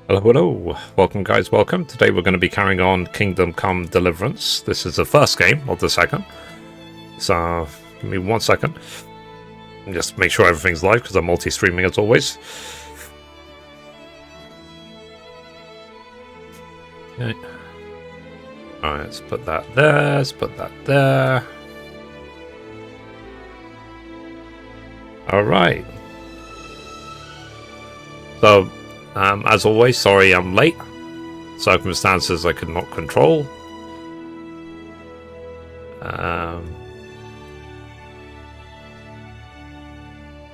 Hello, hello. Welcome, guys. Welcome. Today we're going to be carrying on Kingdom Come Deliverance. This is the first game of the second. So, give me 1 second. And just make sure everything's live because I'm multi-streaming as always. Okay. Alright, let's put that there. Let's put that there. Alright. So, as always, sorry I'm late. Circumstances I could not control.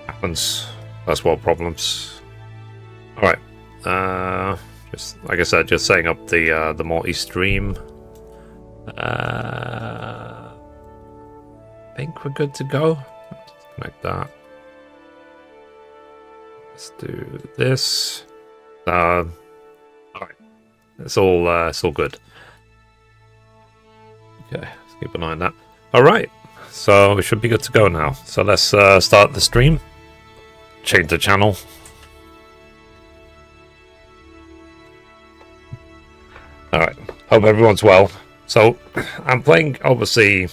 Happens. First world problems. Alright. Just like I said, just setting up the multi-stream. I think we're good to go. Let's connect that. Let's do this. Alright. It's all good. Okay, let's keep an eye on that. Alright, so we should be good to go now. So let's start the stream. Change the channel. Alright, hope everyone's well. So, I'm playing, obviously,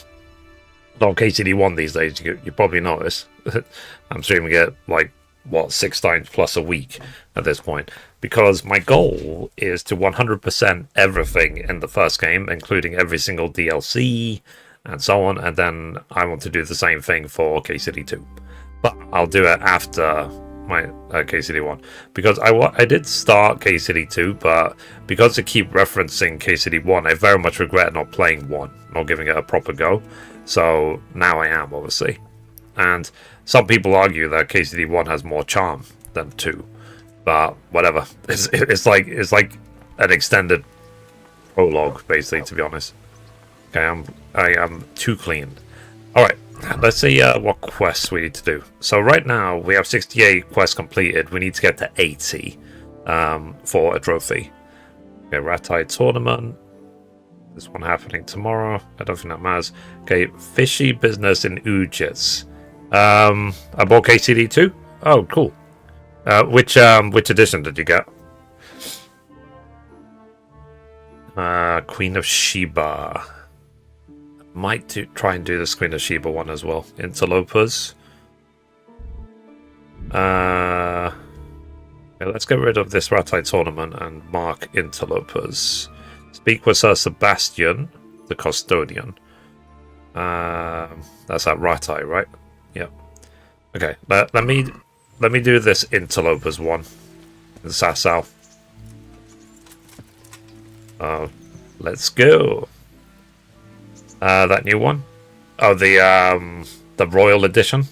on KCD1 these days, you probably notice. I'm streaming it, like, 6 times plus a week at this point, because my goal is to 100% everything in the first game, including every single DLC and so on, and then I want to do the same thing for KCD2, but I'll do it after my KCD1, because I did start KCD2, but because I keep referencing KCD1, I very much regret not playing 1, not giving it a proper go, so now I am, obviously. And some people argue that KCD1 has more charm than 2, but whatever. It's like an extended prologue, basically, to be honest. Okay, I am too clean. All right, let's see what quests we need to do. So right now we have 68 quests completed. We need to get to 80 for a trophy. Okay, Ratai tournament. This one happening tomorrow. I don't think that matters. Okay, fishy business in Ujits. I bought KCD2. Oh, cool. Which edition did you get? Queen of Sheba. Might try and do this Queen of Sheba one as well. Interlopers. Okay, let's get rid of this Ratai tournament and mark interlopers. Speak with Sir Sebastian, the custodian. That's at Ratai, right? Yeah. Okay. Let me do this interlopers one in Sasau. Let's go. That new one. Oh, the Royal Edition.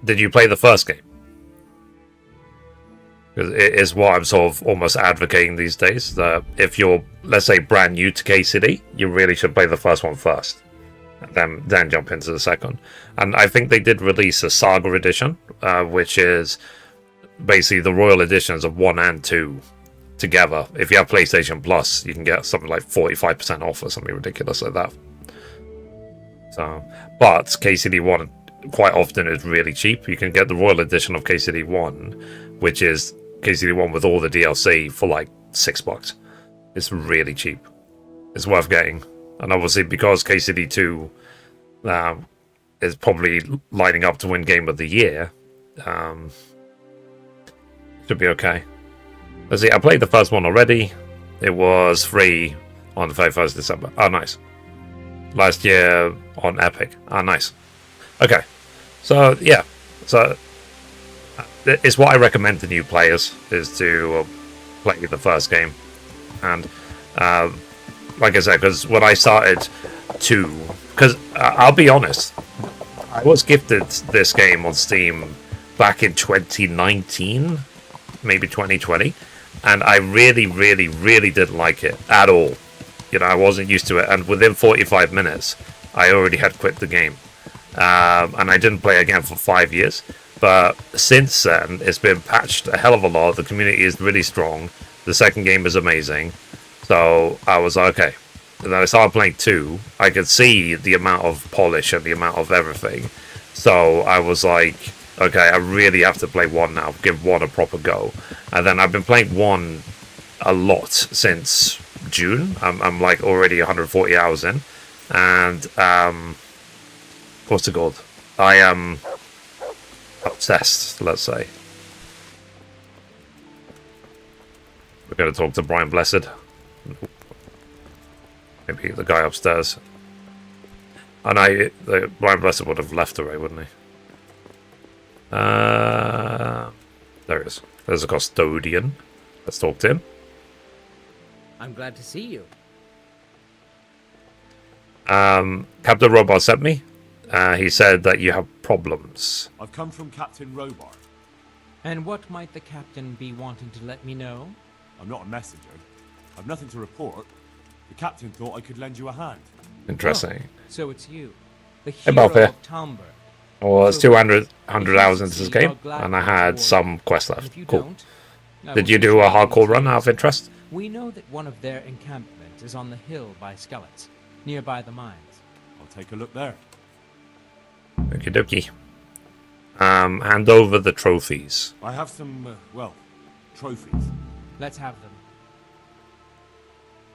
Did you play the first game? Because it is what I'm sort of almost advocating these days. That if you're, let's say, brand new to KCD, you really should play the first one first, and then jump into the second. And I think they did release a Saga edition, which is basically the Royal Editions of 1 and 2 together. If you have PlayStation Plus, you can get something like 45% off or something ridiculous like that. So, but KCD1 quite often is really cheap. You can get the Royal Edition of KCD1, which is KCD1 with all the DLC for like $6. It's really cheap. It's worth getting. And obviously because KCD2 is probably lining up to win Game of the Year, should be okay. Let's see, I played the first one already. It was free on the 31st December. Oh, nice. Last year on Epic. Oh, nice. Okay. So, yeah. So, it's what I recommend to new players, is to play the first game. And, like I said, because when I started 2... Because, I'll be honest, I was gifted this game on Steam back in 2019, maybe 2020. And I really, really, really didn't like it at all. You know, I wasn't used to it. And within 45 minutes, I already had quit the game. And I didn't play again for 5 years. But since then, it's been patched a hell of a lot. The community is really strong. The second game is amazing. So I was like, okay. And then I started playing 2. I could see the amount of polish and the amount of everything. So I was like, okay, I really have to play 1 now, give 1 a proper go. And then I've been playing 1 a lot since June. I'm like already 140 hours in. And, what's it called? I am obsessed, let's say. We're going to talk to Brian Blessed. Maybe the guy upstairs. And Brian Blessed would have left already, wouldn't he? There he is. There's a custodian. Let's talk to him. I'm glad to see you. Captain Robot sent me. He said that you have problems. I've come from Captain Robar. And what might the captain be wanting to let me know? I'm not a messenger. I've nothing to report. The captain thought I could lend you a hand. Interesting. Oh, so it's you, the Hey, hero Buffy. of Talmber. Well, it's 200 hours into this game, and I had some quest left. Cool. Did you do a hardcore run out of interest? We know that one of their encampments is on the hill by Skalitz, nearby the mines. I'll take a look there. Okie dokie. Hand over the trophies. I have some, trophies. Let's have them.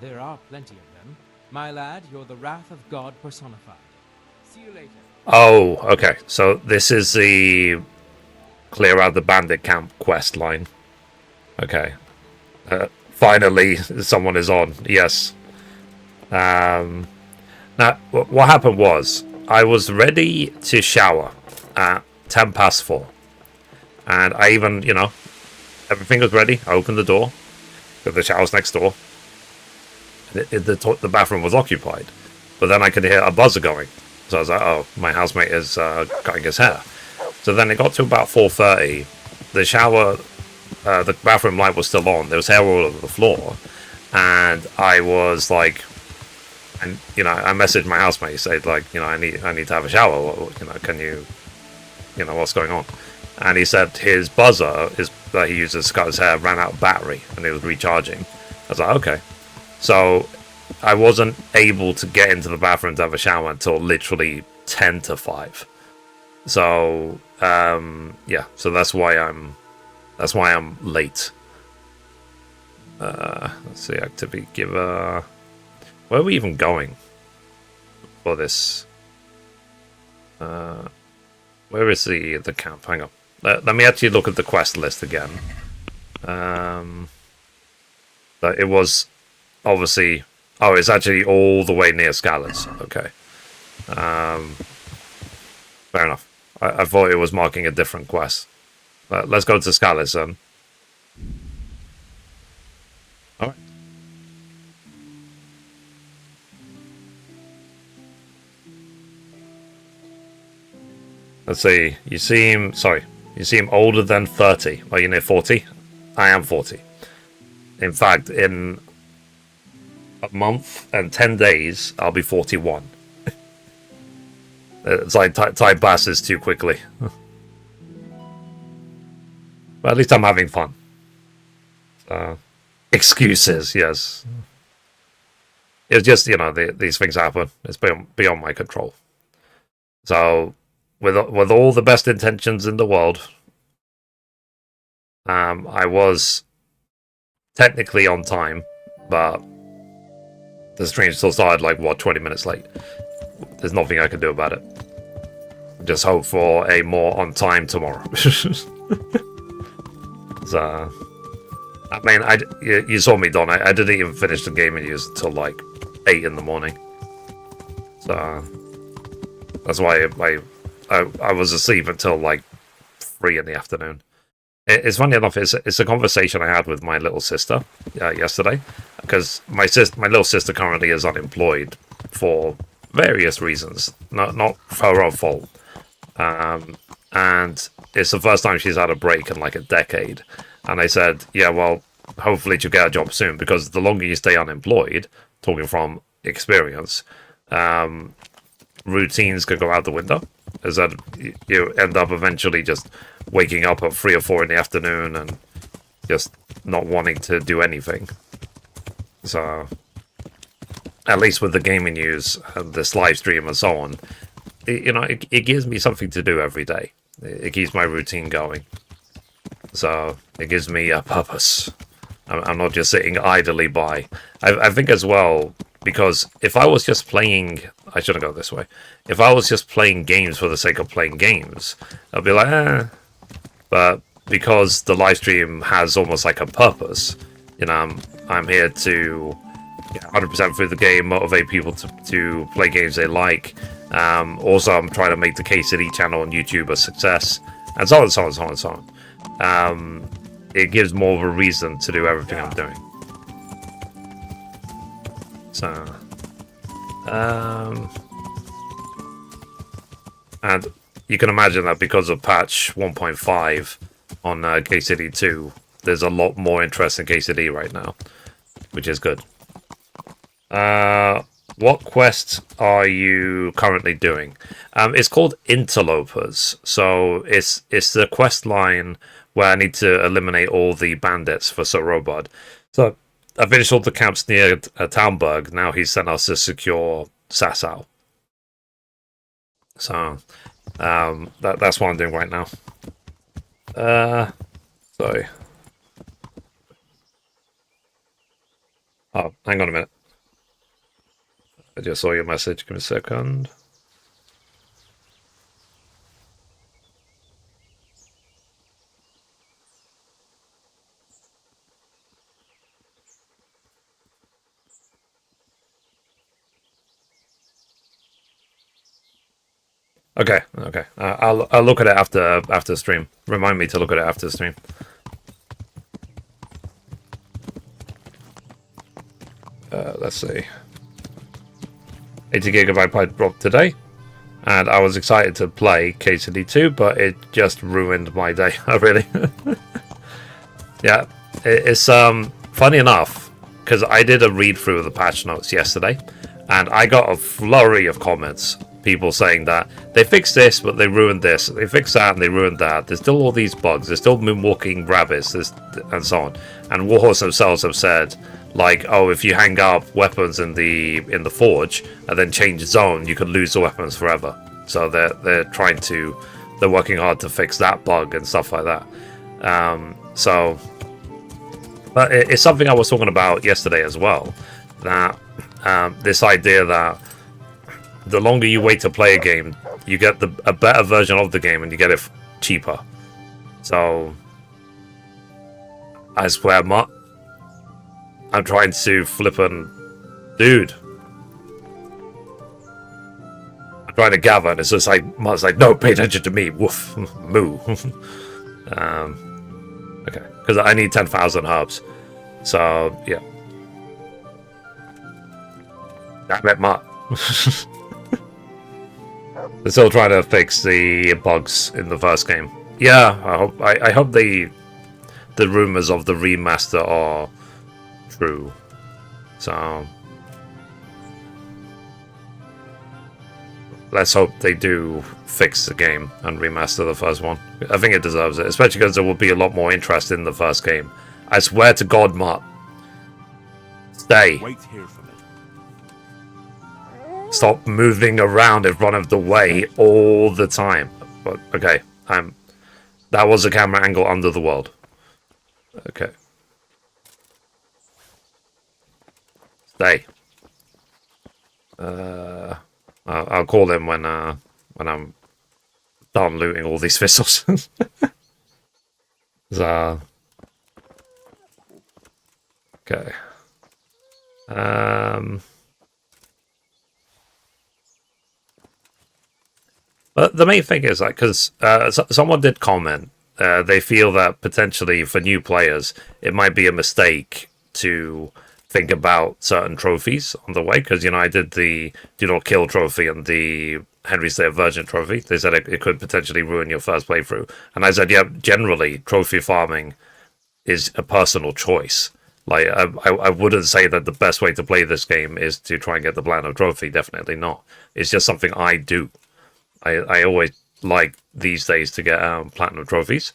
There are plenty of them. My lad, you're the wrath of God personified. See you later. Oh, okay. So this is the clear out the bandit camp quest line. Okay. Finally, someone is on. Yes. Now, what happened was, I was ready to shower at 10 past 4. And I even, everything was ready. I opened the door. The shower's next door. The bathroom was occupied. But then I could hear a buzzer going. So I was like, oh, my housemate is cutting his hair. So then it got to about 4:30. The shower, the bathroom light was still on. There was hair all over the floor. And I was like, and I messaged my housemate, said like, I need to have a shower. Can you, what's going on? And he said his buzzer that he uses to cut his hair ran out of battery and it was recharging. I was like, okay. So I wasn't able to get into the bathroom to have a shower until literally 10 to 5. So yeah, so that's why I'm late. Let's see, activity giver. Where are we even going for this? Where is the camp? Hang on. Let me actually look at the quest list again. It was obviously. Oh, it's actually all the way near Skalitz. Okay. Fair enough. I thought it was marking a different quest. Let's go to Skalitz then. Alright. Let's see. You seem older than 30. Are you near 40? I am 40. In fact, in a month and 10 days, I'll be 41. It's like time passes too quickly. But at least I'm having fun. Excuses, yes. It's just, these things happen. It's beyond my control. So, with all the best intentions in the world, I was technically on time, but the stream still started 20 minutes late. There's nothing I can do about it. Just hope for a more on time tomorrow. So, I mean, you saw me, Don. I didn't even finish the game and use until 8 in the morning. So that's why I was asleep until 3 in the afternoon. It's funny enough. It's a conversation I had with my little sister yesterday, because my little sister currently is unemployed for various reasons, not her own fault, and it's the first time she's had a break in a decade. And I said, yeah, well, hopefully she'll get a job soon, because the longer you stay unemployed, talking from experience, routines could go out the window. Is that you end up eventually just waking up at 3 or 4 in the afternoon and just not wanting to do anything. So, at least with the gaming news and this live stream and so on, it gives me something to do every day. it keeps my routine going. So it gives me a purpose. I'm not just sitting idly by. I think as well, because if I was just playing... I shouldn't go this way. If I was just playing games for the sake of playing games, I'd be like, eh. But because the live stream has almost like a purpose, you know, I'm here to get 100% through the game, motivate people to play games they like. Also, I'm trying to make the KCD channel on YouTube a success, and so on, so on, so on, so on. It gives more of a reason to do everything I'm doing. So, and you can imagine that because of patch 1.5 on KCD2, there's a lot more interest in KCD right now, which is good. What quest are you currently doing? It's called Interlopers. So it's the quest line where I need to eliminate all the bandits for Sir Robard. So I finished all the camps near Talmberg. Now he's sent us to secure Sasau. So that's what I'm doing right now. Sorry. Oh, hang on a minute. I just saw your message. Give me a second. Okay. I'll look at it after the stream. Remind me to look at it after the stream. Let's see. 80 gigabyte pipe dropped today, and I was excited to play KCD2, but it just ruined my day. Really. Yeah, it's funny enough, because I did a read through of the patch notes yesterday, and I got a flurry of comments. People saying that they fixed this, but they ruined this. They fixed that, and they ruined that. There's still all these bugs. There's still moonwalking rabbits, and so on. And Warhorse themselves have said, like, oh, if you hang up weapons in the forge and then change zone, you could lose the weapons forever. So they're working hard to fix that bug and stuff like that. But it's something I was talking about yesterday as well. That this idea that the longer you wait to play a game, you get a better version of the game, and you get it cheaper. So, I swear, I'm trying to dude. I'm trying to gather, and it's just like, Mutt's like, no, pay attention to me, woof, moo. Okay, because I need 10,000 herbs. So, yeah. Damn it, Mutt. They're still trying to fix the bugs in the first game. Yeah, I hope the rumors of the remaster are true. So let's hope they do fix the game and remaster the first one. I think it deserves it, especially because there will be a lot more interest in the first game. I swear to God, Mutt. Stay. Wait here for me. Stop moving around in front of the way all the time. But okay, that was a camera angle under the world. Okay. Stay. I'll call him when I'm done looting all these thistles. So, okay. But the main thing is, like, because someone did comment, they feel that potentially for new players, it might be a mistake to think about certain trophies on the way. Because, you know, I did the Do Not Kill trophy and the Henry's Virgin trophy. They said it could potentially ruin your first playthrough. And I said, yeah, generally, trophy farming is a personal choice. Like, I wouldn't say that the best way to play this game is to try and get the Platinum trophy. Definitely not. It's just something I do. I always like these days to get platinum trophies.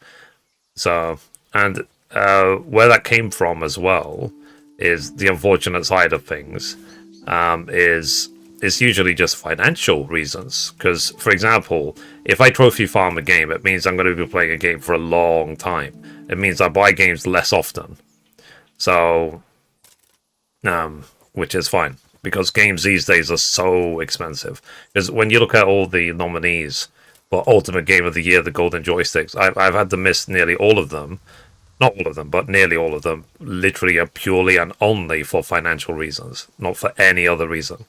So, and where that came from as well is the unfortunate side of things is it's usually just financial reasons. Because, for example, if I trophy farm a game, it means I'm going to be playing a game for a long time. It means I buy games less often. So, which is fine. Because games these days are so expensive. Because when you look at all the nominees for Ultimate Game of the Year, the Golden Joysticks, I've had to miss nearly all of them. Not all of them, but nearly all of them, literally and purely and only for financial reasons, not for any other reason.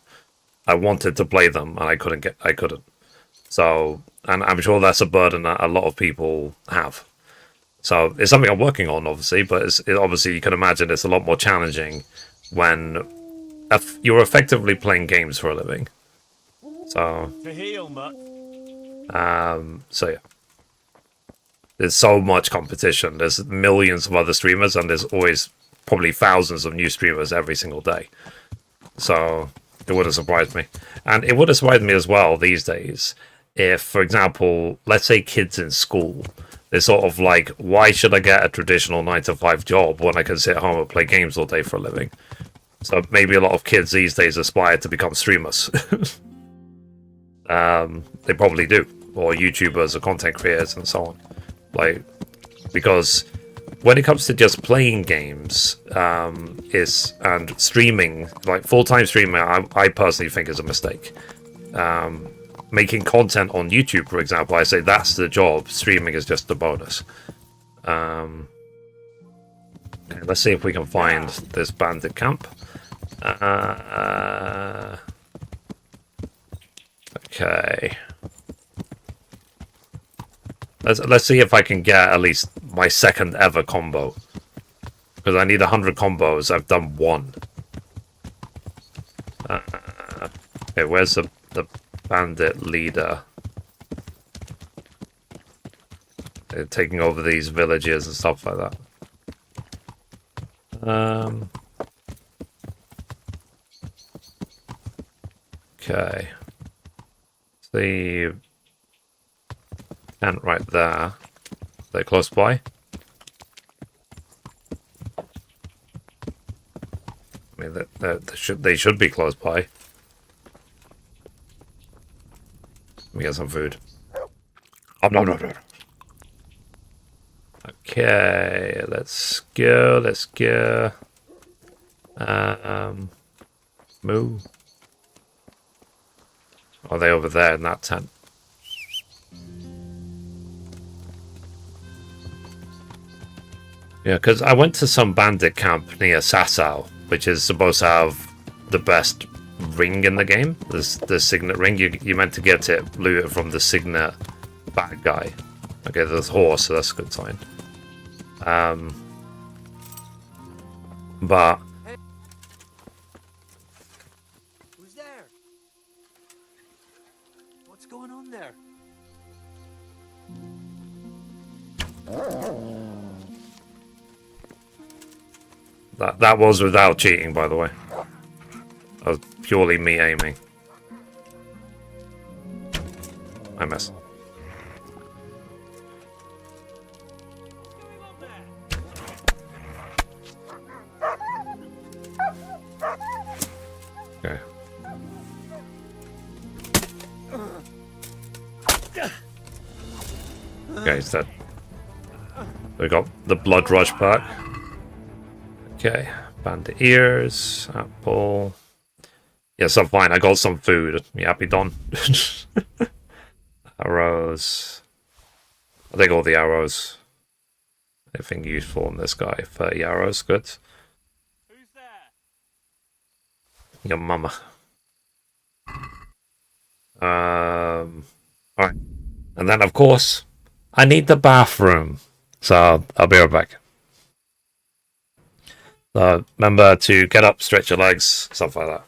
I wanted to play them and I couldn't. So, and I'm sure that's a burden that a lot of people have. So it's something I'm working on, obviously, but obviously you can imagine it's a lot more challenging when you're effectively playing games for a living. So, To heal, mutt. so yeah. There's so much competition. There's millions of other streamers, and there's always probably thousands of new streamers every single day. So it would have surprised me. And it would have surprised me as well these days if, for example, let's say kids in school, they're sort of like, why should I get a traditional 9 to 5 job when I can sit at home and play games all day for a living? So maybe a lot of kids these days aspire to become streamers. They probably do. Or YouTubers or content creators and so on. Like, because when it comes to just playing games, and streaming, like full-time streaming, I personally think is a mistake. Making content on YouTube, for example, I say that's the job. Streaming is just a bonus. Okay, let's see if we can find this bandit camp. Okay. Let's see if I can get at least my second ever combo. Because I need 100 combos. I've done 1. Okay, where's the bandit leader? They're taking over these villages and stuff like that. Okay. The tent right there. They're close by. I mean, they should be close by. Let me get some food. Oh, no. Okay, let's go. Move. Are they over there in that tent? Yeah, because I went to some bandit camp near Sasau, which is supposed to have the best ring in the game. The signet ring. You meant to get it, loot it from the signet bad guy. Okay, there's a horse, so that's a good sign. But Who's there? What's going on there? that was without cheating, by the way. That was purely me aiming. I missed. Okay. Okay, he's dead. We got the blood rush pack. Okay, bandit ears, apple. Yes, I'm fine. I got some food. You happy, Don? Arrows. I take all the arrows. Anything useful in this guy? 30 arrows, good. Who's there? Your mama. Alright. And then, of course, I need the bathroom. So, I'll be right back. So, remember to get up, stretch your legs, stuff like that.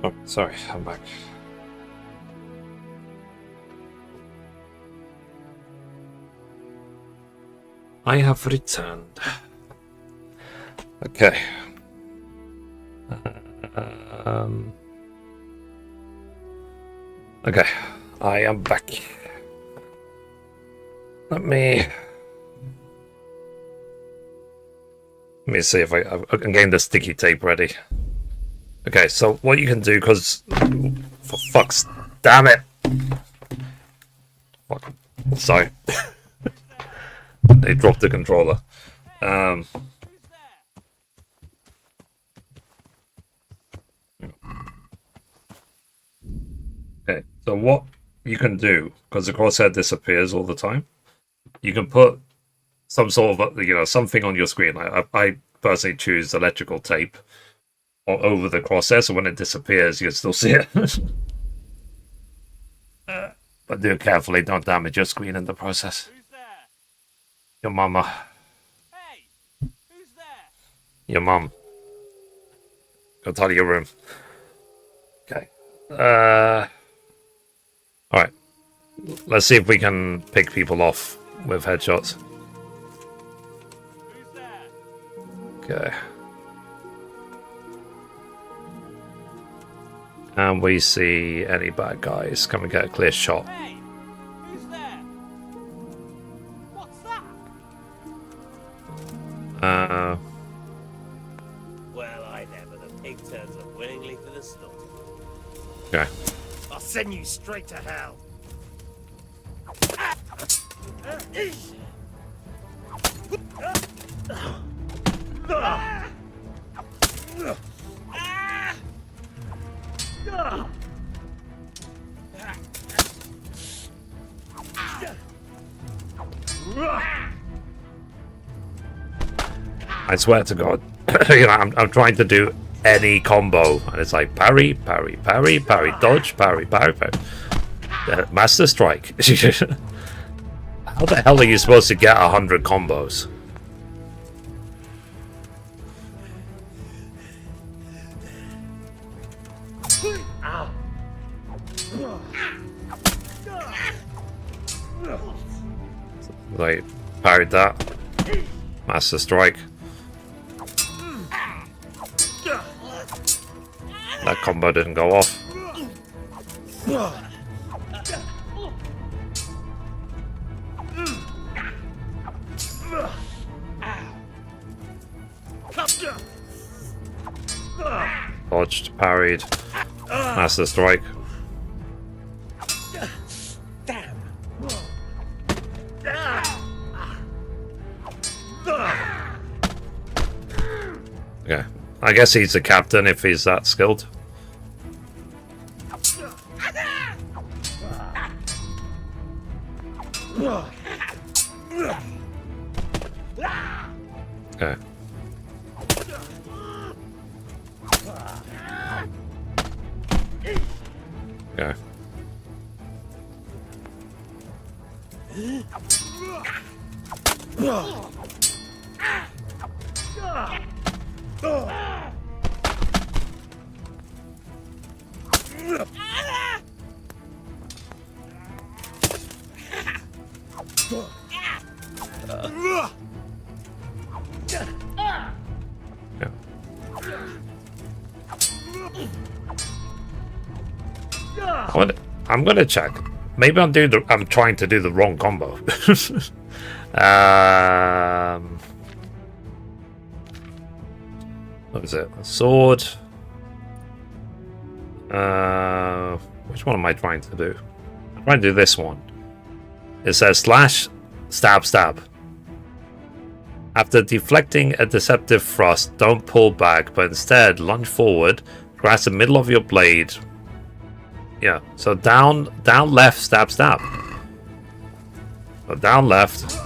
Oh, sorry, I'm back. I have returned. Okay. Okay, I am back. Let me see if I can get the sticky tape ready. Okay, so what you can do, because for fuck's damn it, fuck, sorry, they dropped the controller. Okay, so what you can do, because the crosshair disappears all the time, you can put some sort of, something on your screen. I personally choose electrical tape over the crosshair, so when it disappears, you can still see it. But do it carefully, don't damage your screen in the process. Who's there? Your mama. Hey! Who's there? Your mum. Go tidy your room. Okay. Alright. Let's see if we can pick people off with headshots. Who's there? Okay. And we see any bad guys. Come and get a clear shot. Hey! Who's there? What's that? Well, I never. The pig turns up willingly for the slaughter. Okay. I'll send you straight to hell. I swear to God, I'm trying to do any combo, and it's like parry, parry, parry, parry, dodge, parry, parry, parry. Master Strike. How the hell are you supposed to get 100 combos? Like, parried that. Master Strike. That combo didn't go off. Dodged, parried. Master Strike. Damn. Okay. I guess he's the captain if he's that skilled. Okay. Okay. I'm gonna check. Maybe I'm trying to do the wrong combo. What is it? A sword. Which one am I trying to do? I'm trying to do this one. It says slash stab stab. After deflecting a deceptive thrust, don't pull back, but instead lunge forward, grasp the middle of your blade. Yeah, so down left, stab stab. So down left.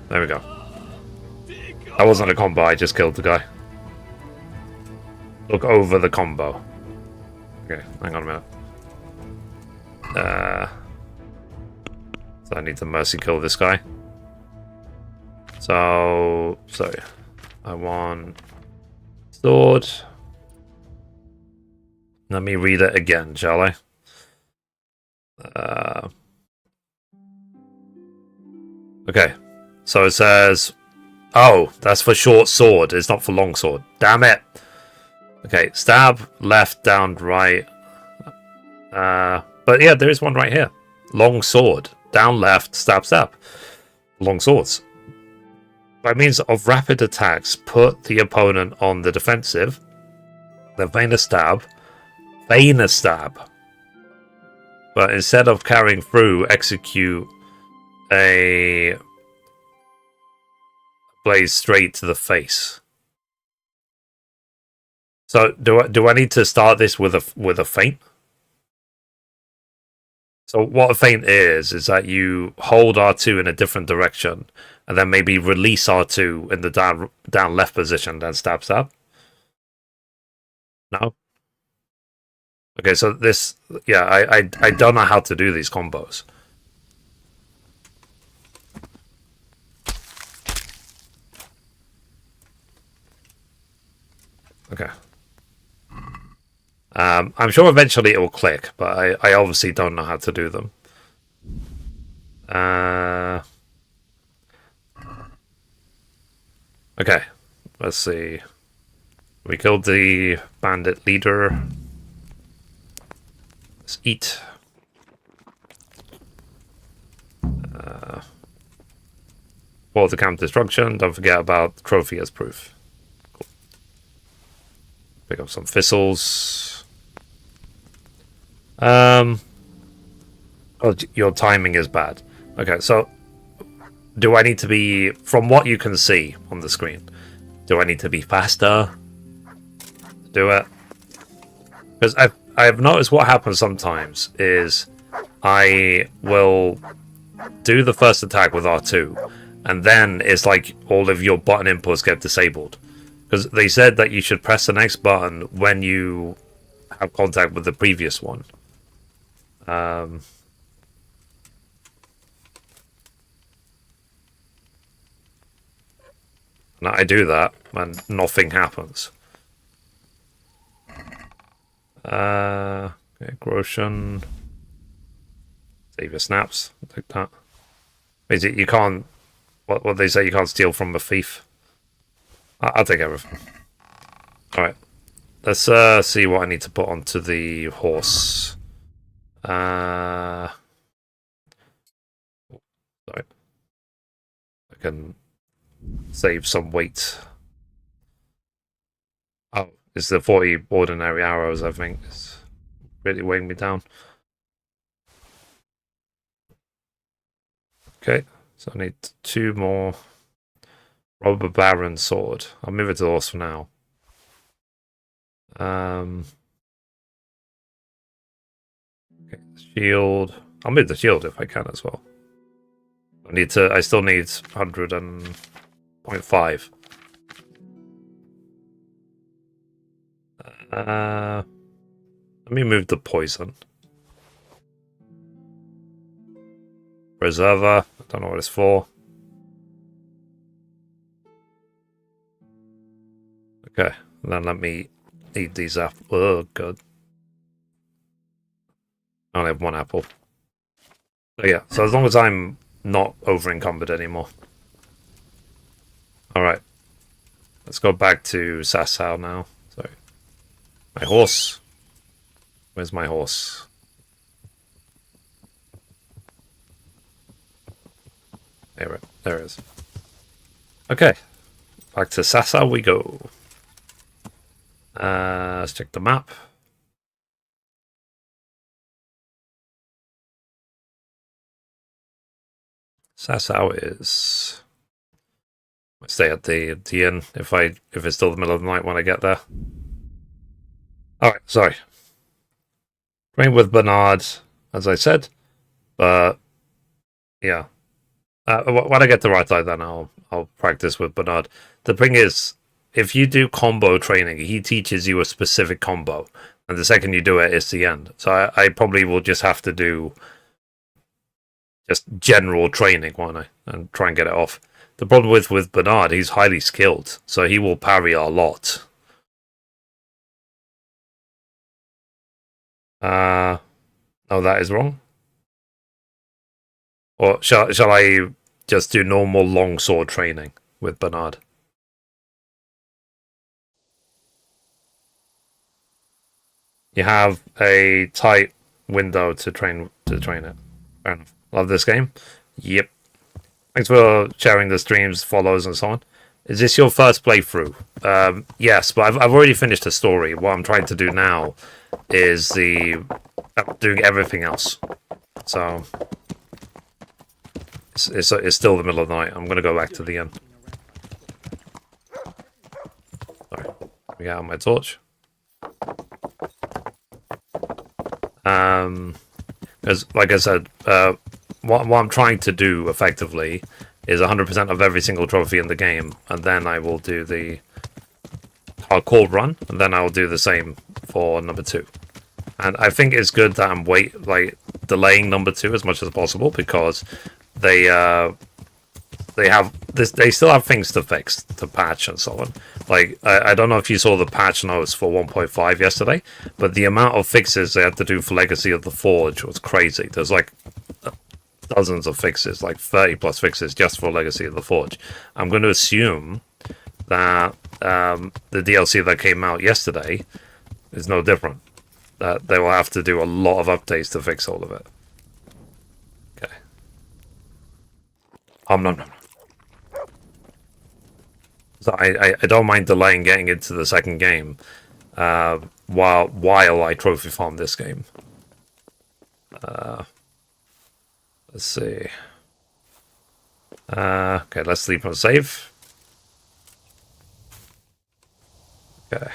There we go. That wasn't a combo, I just killed the guy. Look over the combo. Okay, hang on a minute. So I need to mercy kill this guy. So, sorry. I want sword. Let me read it again, shall I? Okay. So it says, oh, that's for short sword. It's not for long sword. Damn it. Okay, stab, left, down, right. But yeah, there is one right here. Long sword. Down, left, stab, stab. Long swords. By means of rapid attacks, put the opponent on the defensive. Then feign a stab. Feign a stab. But instead of carrying through, execute a blade straight to the face. So do I need to start this with a feint? So what a feint is that you hold R2 in a different direction, and then maybe release R2 in the down left position, then stab. No. Okay, so this, yeah, I don't know how to do these combos. Okay. I'm sure eventually it will click, but I obviously don't know how to do them. Okay, let's see. We killed the bandit leader. Let's eat. For the camp destruction, don't forget about trophy as proof. Cool. Pick up some thistles. Oh, your timing is bad. Okay, so do I need to be, from what you can see on the screen, do I need to be faster to do it? Because I've noticed what happens sometimes is I will do the first attack with R2, and then it's like all of your button inputs get disabled. Because they said that you should press the next button when you have contact with the previous one. And I do that and nothing happens. Okay, Groshan. Save your snaps. I'll take that. Basically, you can't. What they say, you can't steal from a thief. I'll take everything. Alright. Let's see what I need to put onto the horse. Sorry. I can save some weight. Oh, it's the 40 ordinary arrows, I think. It's really weighing me down. Okay, so I need 2 more. Robber Baron sword. I'll move it to the horse for now. Okay, shield. I'll move the shield if I can as well. I still need 100.5. Let me move the poison. Preserver. I don't know what it's for. Okay, and then let me eat these apples. Oh, God. I only have 1 apple. So yeah, so as long as I'm not over encumbered anymore. Alright. Let's go back to Sasau now. So my horse. Where's my horse? There it is. Okay. Back to Sasau we go. Let's check the map. Sasau is. I stay at the inn if it's still the middle of the night when I get there. Alright, sorry. Train with Bernard, as I said. But yeah. When I get the right eye, then I'll practice with Bernard. The thing is, if you do combo training, he teaches you a specific combo. And the second you do it, it's the end. So I probably will just have to do just general training, won't I? And try and get it off. The problem with Bernard, he's highly skilled, so he will parry a lot. No, that is wrong. Or shall I just do normal longsword training with Bernard? You have a tight window to train it. Fair enough. Love this game. Yep. Thanks for sharing the streams, follows, and so on. Is this your first playthrough? Yes, but I've already finished the story. What I'm trying to do now is doing everything else. So it's still the middle of the night. I'm gonna go back to the end. Sorry, let me get out my torch. Because like I said, what I'm trying to do effectively is 100% of every single trophy in the game, and then I will do the hardcore run, and then I will do the same for number 2. And I think it's good that I'm delaying number 2 as much as possible, because they still have things to fix, to patch and so on. Like, I don't know if you saw the patch notes for 1.5 yesterday, but the amount of fixes they had to do for Legacy of the Forge was crazy. There's like dozens of fixes, like 30 plus fixes just for Legacy of the Forge. I'm going to assume that the DLC that came out yesterday is no different. That they will have to do a lot of updates to fix all of it. Okay. No. So I don't mind delaying getting into the second game while I trophy farm this game. Let's see. Okay, let's sleep on save. Okay.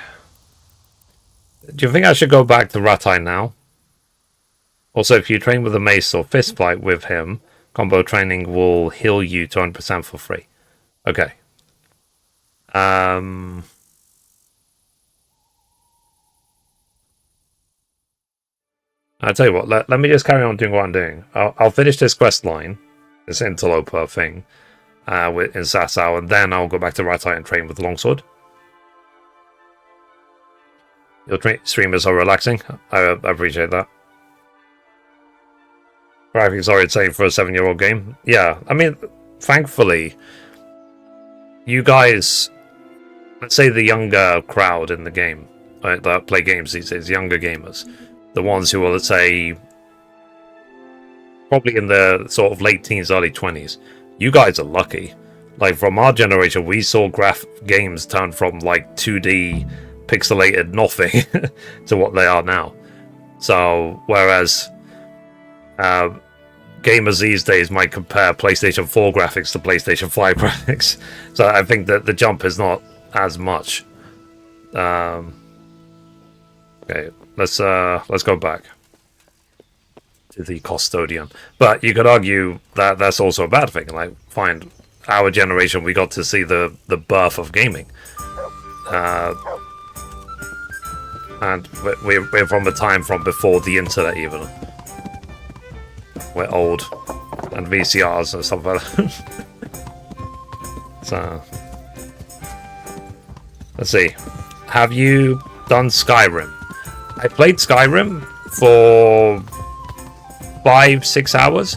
Do you think I should go back to Ratai now? Also, if you train with a mace or fist fight with him, combo training will heal you 200% for free. Okay. I'll tell you what, let me just carry on doing what I'm doing. I'll finish this quest line, this interloper thing, in Sasau, and then I'll go back to Ratai and train with the longsword. Your stream is so relaxing. I appreciate that. Graphic's already saying for a 7-year-old game. Yeah, I mean, thankfully, you guys, let's say the younger crowd in the game, right, that play games these days, younger gamers, the ones who are, let's say, probably in the sort of late teens, early 20s, you guys are lucky. Like, from our generation, we saw games turn from, like, 2D pixelated nothing to what they are now. So, whereas gamers these days might compare PlayStation 4 graphics to PlayStation 5 graphics. So I think that the jump is not as much. Okay, let's go back to the custodian. But you could argue that that's also a bad thing. Like, fine, our generation, we got to see the birth of gaming. And we're from a time from before the internet even. We're old. And VCRs and stuff like that. So, let's see. Have you done Skyrim? I played Skyrim for 5-6 hours.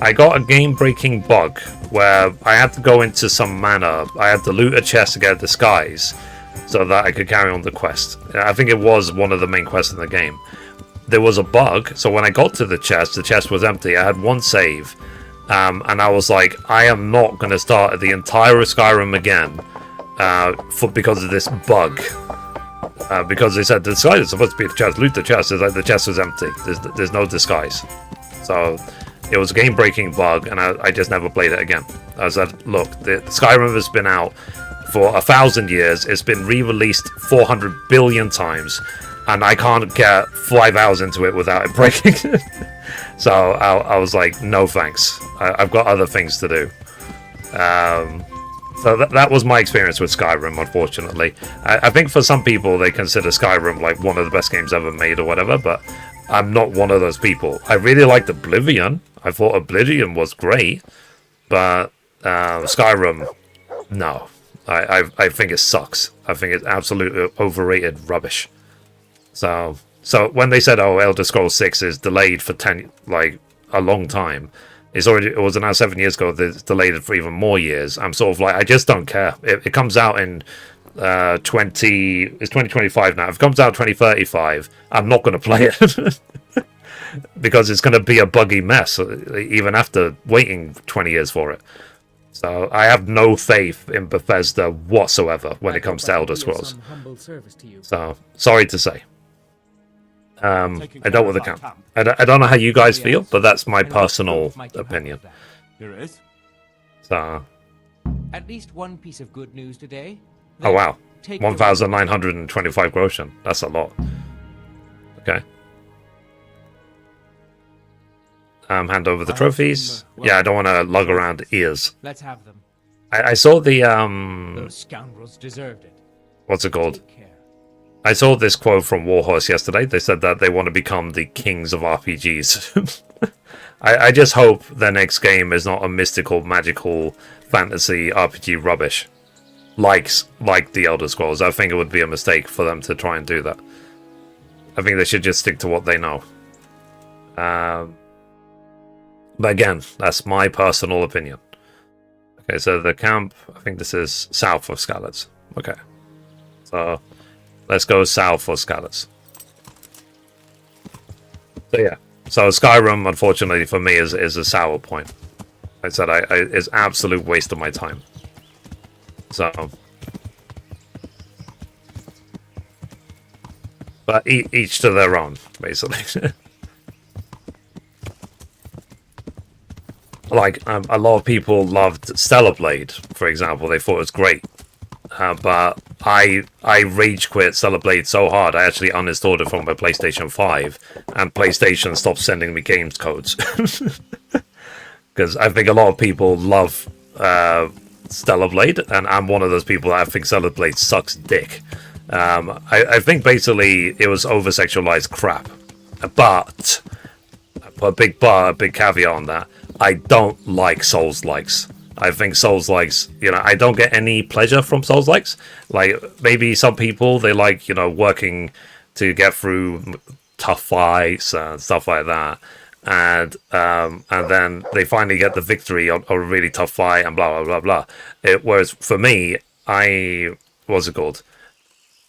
I got a game-breaking bug where I had to go into some manor. I had to loot a chest to get a disguise so that I could carry on the quest. I think it was one of the main quests in the game. There was a bug, so when I got to the chest was empty. I had one save, and I was like, I am not going to start the entire Skyrim again because of this bug. Because they said the disguise is supposed to be the chest, loot the chest. It's like the chest was empty. There's no disguise. So it was a game-breaking bug, and I just never played it again. I said, look, the Skyrim has been out for 1,000 years. It's been re-released 400 billion times, and I can't get 5 hours into it without it breaking. So I was like, no thanks. I've got other things to do. So that was my experience with Skyrim, unfortunately. I think for some people, they consider Skyrim like one of the best games ever made or whatever, but I'm not one of those people. I really liked Oblivion. I thought Oblivion was great, but Skyrim, no. I think it sucks. I think it's absolutely overrated rubbish. So when they said, "Oh, Elder Scrolls 6 is delayed for a long time," it was announced 7 years ago. It's delayed it for even more years. I'm sort of like, I just don't care. It comes out in it's 2025 now. If it comes out 2035, I'm not going to play it because it's going to be a buggy mess even after waiting 20 years for it. So I have no faith in Bethesda whatsoever when it comes to Elder Scrolls. So sorry to say. I dealt with the camp. I don't know how you guys feel, but that's my personal opinion. Here it is. So, At least one piece of good news today. oh wow, Take 1,925 groschen. That's a lot. Okay. Hand over the trophies. Yeah, I don't want to lug around ears. Let's have them. I saw the Those scoundrels deserved it. what's it called? Take care. I saw this quote from Warhorse yesterday. They said that they want to become the kings of RPGs. I just hope their next game is not a mystical, magical, fantasy RPG rubbish. Like the Elder Scrolls. I think it would be a mistake for them to try and do that. I think they should just stick to what they know. But again, that's my personal opinion. Okay, so the camp, I think this is south of Skalitz. Okay. So let's go south for Skalitz. So yeah. So Skyrim, unfortunately for me, is a sour point. I said it's absolute waste of my time. So, but each to their own, basically. Like a lot of people loved Stellar Blade, for example. They thought it was great. But I rage quit Stellar Blade so hard I actually uninstalled it from my PlayStation 5, and PlayStation stopped sending me games codes. Because I think a lot of people love Stellar Blade, and I'm one of those people that I think Stellar Blade sucks dick. I think basically it was over-sexualized crap. But I put a big caveat on that. I don't like Souls-likes. I think Souls-likes, I don't get any pleasure from Souls-likes. Like, maybe some people, they like, working to get through tough fights and stuff like that. And then they finally get the victory on a really tough fight and blah, blah, blah, blah. Whereas for me, what's it called?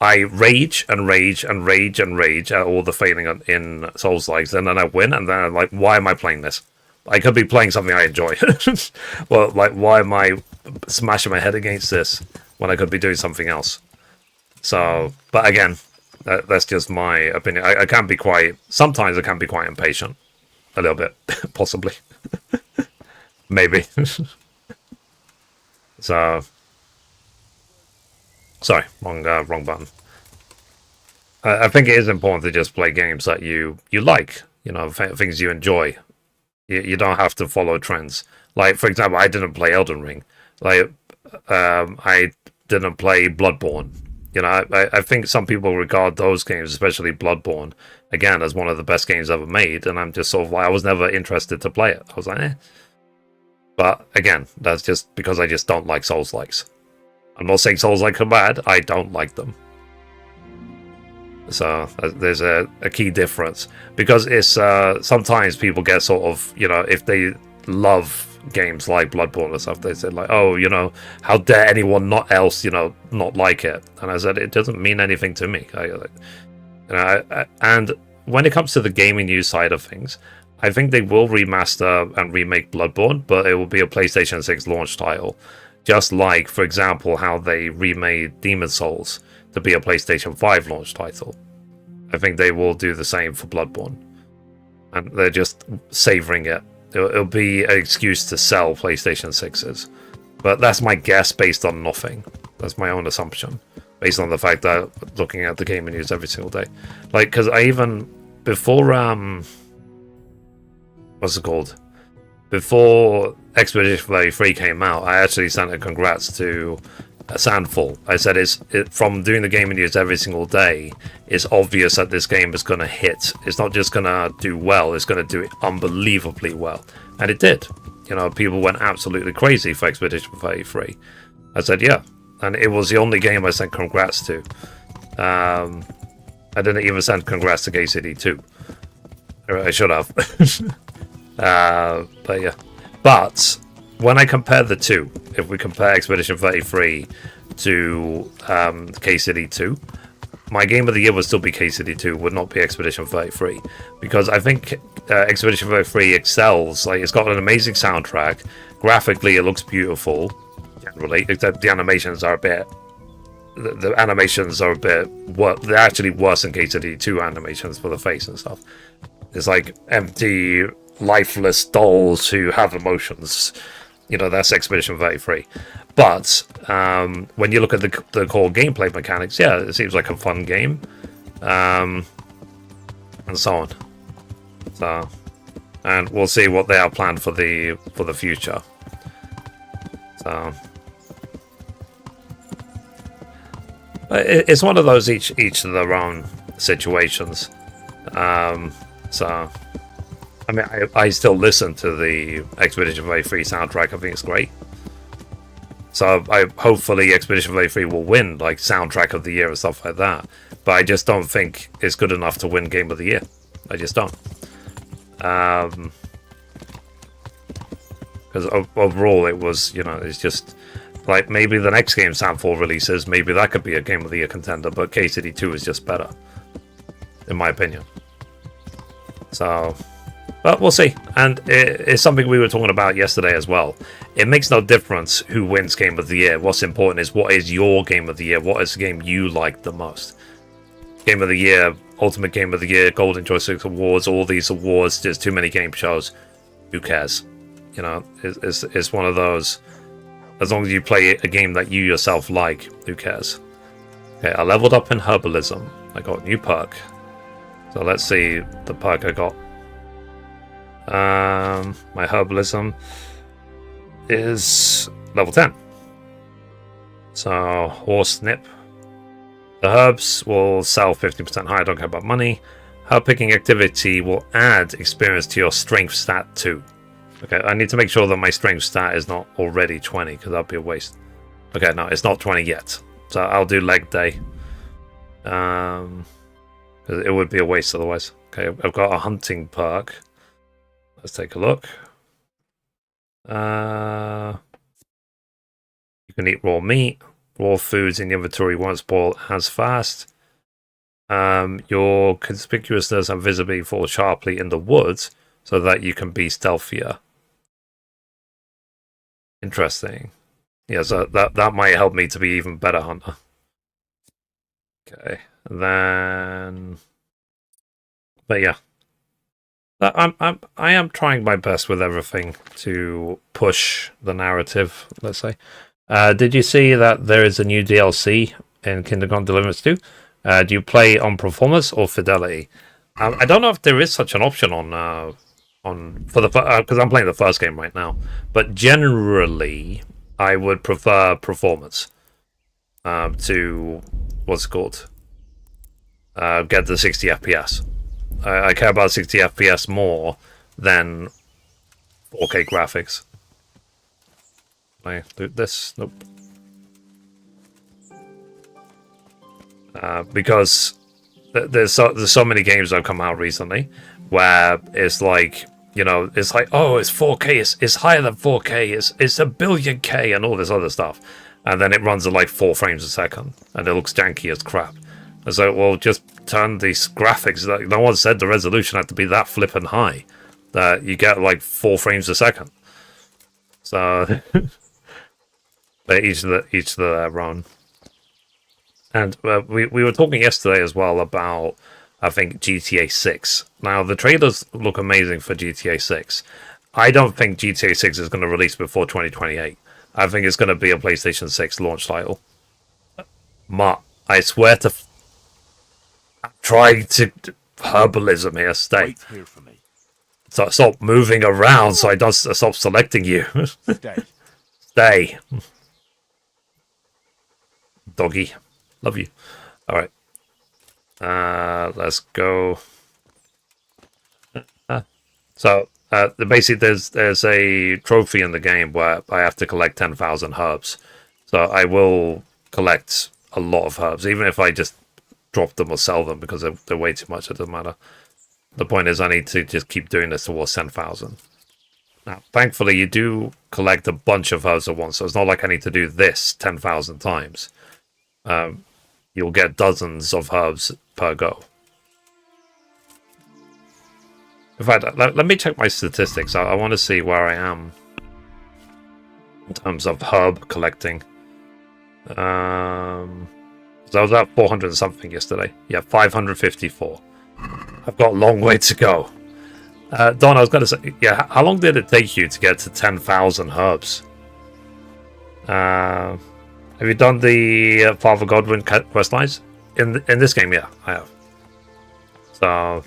I rage and rage and rage and rage at all the failing in Souls-likes, and then I win, and then I'm like, why am I playing this? I could be playing something I enjoy. Well, like, why am I smashing my head against this when I could be doing something else? So, but again, that's just my opinion. I can be sometimes I can be quite impatient. A little bit, possibly. Maybe. So, sorry, wrong button. I think it is important to just play games that you like, things you enjoy. You don't have to follow trends. Like, for example, I didn't play Elden Ring. Like, I didn't play Bloodborne. I think some people regard those games, especially Bloodborne, again, as one of the best games ever made. And I'm just sort of like, I was never interested to play it. I was like, eh. But again, that's just because I just don't like Souls-likes. I'm not saying Souls-likes are bad. I don't like them. So there's a key difference, because it's sometimes people get sort of, if they love games like Bloodborne or stuff, they said like, oh, how dare anyone not like it? And I said, it doesn't mean anything to me. And when it comes to the gaming news side of things, I think they will remaster and remake Bloodborne, but it will be a PlayStation 6 launch title, just like, for example, how they remade Demon's Souls to be a PlayStation 5 launch title. I think they will do the same for Bloodborne. And they're just savoring it. It'll be an excuse to sell PlayStation 6s. But that's my guess based on nothing. That's my own assumption. Based on the fact that I'm looking at the gaming news every single day. Like, because I even, before, what's it called? before Expedition 33 came out, I actually sent a congrats to Sandfall. I said, from doing the gaming news every single day, it's obvious that this game is going to hit. It's not just going to do well, it's going to do it unbelievably well. And it did. You know, people went absolutely crazy for Expedition 33. I said, yeah. And it was the only game I sent congrats to. I didn't even send congrats to KCD2. I should have. But yeah. But when I compare the two, if we compare Expedition 33 to KCD2, my game of the year would still be KCD2, would not be Expedition 33, because I think Expedition 33 excels. Like, it's got an amazing soundtrack. Graphically, it looks beautiful, generally, except the animations are a bit. The animations are a bit. They're actually worse than KCD2 animations for the face and stuff. It's like empty, lifeless dolls who have emotions. You know, that's Expedition 33. But when you look at the core gameplay mechanics, yeah, it seems like a fun game, and so on. So, and we'll see what they have planned for the future. So, it's one of those each of their own situations. So, I mean, I still listen to the Expedition 33 soundtrack. I think it's great. So hopefully Expedition 33 will win, like, soundtrack of the year and stuff like that. But I just don't think it's good enough to win game of the year. I just don't. Because overall it was, you know, it's just like, maybe the next game Sandfall releases, maybe that could be a game of the year contender. But KCD2 is just better, in my opinion. So. But we'll see. And it's something we were talking about yesterday as well. It makes no difference who wins Game of the Year. What's important is, what is your Game of the Year? What is the game you like the most? Game of the Year, Ultimate Game of the Year, Golden Joystick Awards, all these awards. There's too many game shows. Who cares? You know, it's one of those. As long as you play a game that you yourself like, who cares? Okay, I leveled up in Herbalism. I got a new perk. So let's see the perk I got. My herbalism is level 10. So, horse nip. The herbs will sell 50% higher, don't care about money. Herb picking activity will add experience to your strength stat too. Okay, I need to make sure that my strength stat is not already 20, because that'd be a waste. Okay, no, it's not 20 yet. So I'll do leg day. Because it would be a waste otherwise. Okay, I've got a hunting perk. Let's take a look. You can eat raw meat. Raw foods in the inventory won't spoil as fast. Your conspicuousness and visibility fall sharply in the woods, so that you can be stealthier. Interesting. Yeah, so that might help me to be even better hunter. Okay, and then... But yeah. I am trying my best with everything to push the narrative, let's say. Did you see that there is a new DLC in Kingdom Come Deliverance 2? Do you play on performance or fidelity? I don't know if there is such an option on for the because I'm playing the first game right now. But generally, I would prefer performance to what's it called? Get the 60 FPS. I care about 60 FPS more than 4K graphics. Can I do this? Nope. Because there's so many games that have come out recently where it's like, you know, it's like, oh, it's 4K, it's higher than 4K, it's a billion K and all this other stuff. And then it runs at like 4 frames a second and it looks janky as crap. And so, well, just turn these graphics. Like, no one said the resolution had to be that flippin' high. That you get like 4 frames a second. So, but each of their own. And we were talking yesterday as well about, I think, GTA 6. Now, the trailers look amazing for GTA 6. I don't think GTA 6 is going to release before 2028. I think it's going to be a PlayStation 6 launch title. But I swear to... I'm trying to herbalism here, stay. Wait here for me. So stop moving around so I don't stop selecting you. Stay. Stay. Doggy. Love you. Alright. Let's go. Basically there's a trophy in the game where I have to collect 10,000 herbs. So I will collect a lot of herbs, even if I just drop them or sell them because they're way too much. It doesn't matter. The point is I need to just keep doing this towards 10,000. Now, thankfully, you do collect a bunch of herbs at once, so it's not like I need to do this 10,000 times. You'll get dozens of herbs per go. In fact, let me check my statistics. I want to see where I am in terms of herb collecting. So I was at 400 and something yesterday. Yeah, 554. I've got a long way to go. Don, I was going to say, yeah, how long did it take you to get to 10,000 herbs? Have you done the Father Godwin quest lines? In this game, yeah, I have. So,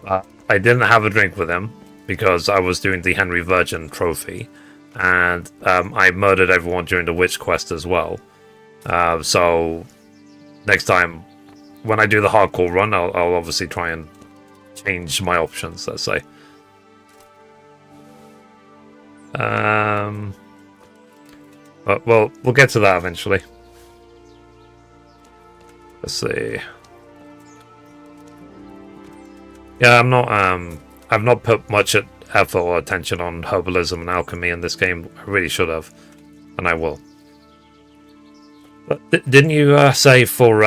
I didn't have a drink with him because I was doing the Henry Virgin trophy. And I murdered everyone during the witch quest as well. So, next time, when I do the hardcore run, I'll obviously try and change my options, let's say. But we'll get to that eventually. Let's see. Yeah, I've not put much effort or attention on herbalism and alchemy in this game. I really should have, and I will. But didn't you say for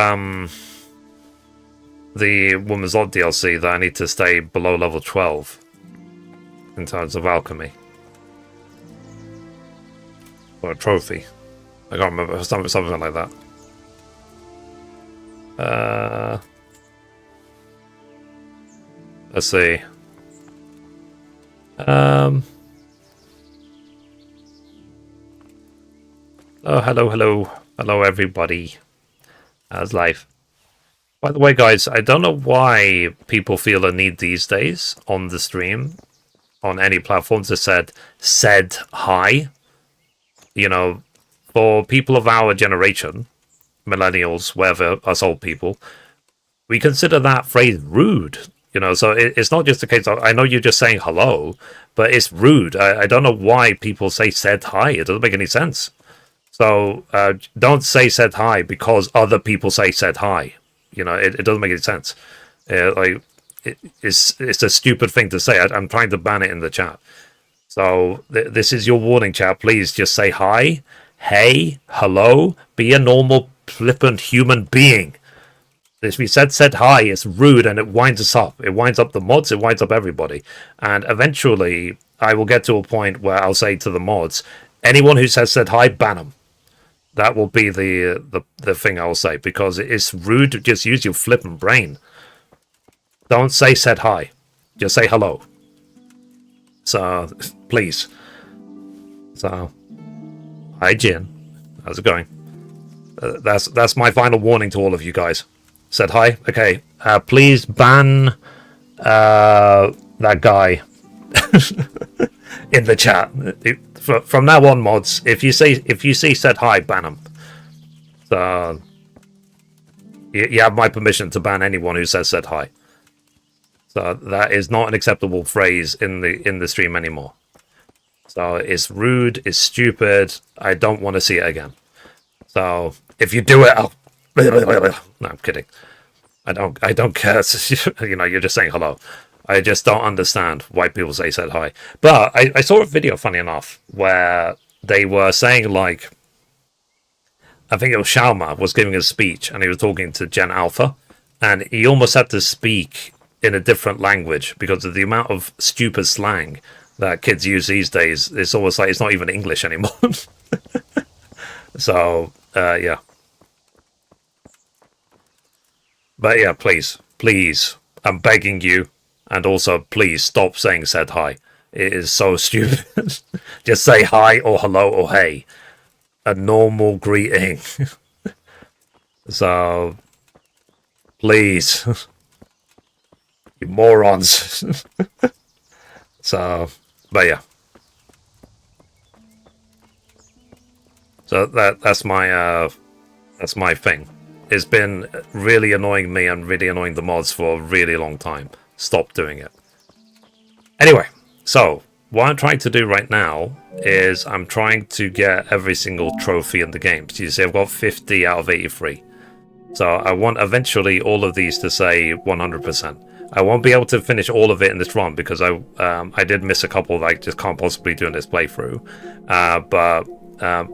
the Woman's Lot DLC that I need to stay below level 12 in terms of alchemy? Or a trophy. I can't remember, something like that. Let's see. Oh, hello everybody. How's life? By the way, guys, I don't know why people feel a need these days on the stream, on any platforms, that said hi. You know, for people of our generation, millennials, whatever, us old people, we consider that phrase rude. You know, so it's not just a case of, I know you're just saying hello, but it's rude. I don't know why people say said hi. It doesn't make any sense. So don't say said hi because other people say said hi. You know, it doesn't make any sense. It's a stupid thing to say. I'm trying to ban it in the chat. So this is your warning, chat. Please just say hi, hey, hello. Be a normal, flippant human being. If we said hi, it's rude and it winds us up. It winds up the mods. It winds up everybody. And eventually, I will get to a point where I'll say to the mods, anyone who says said hi, ban them. That will be the thing I'll say, because it's rude to just use your flippant brain. Don't say said hi. Just say hello. So, please. So, hi, Jin. How's it going? That's my final warning to all of you guys. Said hi. Okay. Please ban that guy in the chat. From now on, mods, if you see said hi, ban him. So you have my permission to ban anyone who says said hi. So that is not an acceptable phrase in the stream anymore. So it's rude, it's stupid. I don't want to see it again. So if you do it, I'll... No, I'm kidding. I don't care. You know, you're just saying hello. I just don't understand why people say said hi. But I saw a video, funny enough, where they were saying, like, I think it was Shalma was giving a speech and he was talking to Gen Alpha, and he almost had to speak in a different language because of the amount of stupid slang that kids use these days. It's almost like it's not even English anymore. So, yeah. But yeah, please, I'm begging you. And also, please stop saying said hi. It is so stupid. Just say hi or hello or hey. A normal greeting. So, please. You morons. So, but yeah. So that's my thing. It's been really annoying me and really annoying the mods for a really long time. Stop doing it. Anyway, so what I'm trying to do right now is I'm trying to get every single trophy in the game. So you see I've got 50 out of 83. So I want eventually all of these to say 100%. I won't be able to finish all of it in this run because I did miss a couple that I just can't possibly do in this playthrough. But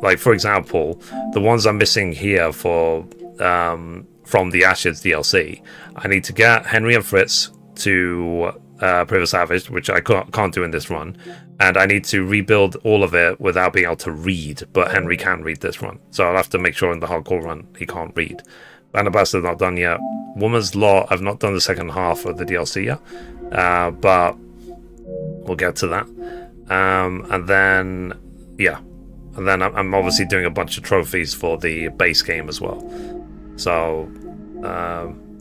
like for example, the ones I'm missing here for from the Ashes DLC, I need to get Henry of Fritz to Priver Savage, which I can't do in this run, and I need to rebuild all of it without being able to read. But Henry can read this run, so I'll have to make sure in the hardcore run he can't read. Band of Bastards not done yet. Woman's Law, I've not done the second half of the DLC yet, but we'll get to that. And then, yeah. And then I'm obviously doing a bunch of trophies for the base game as well. So,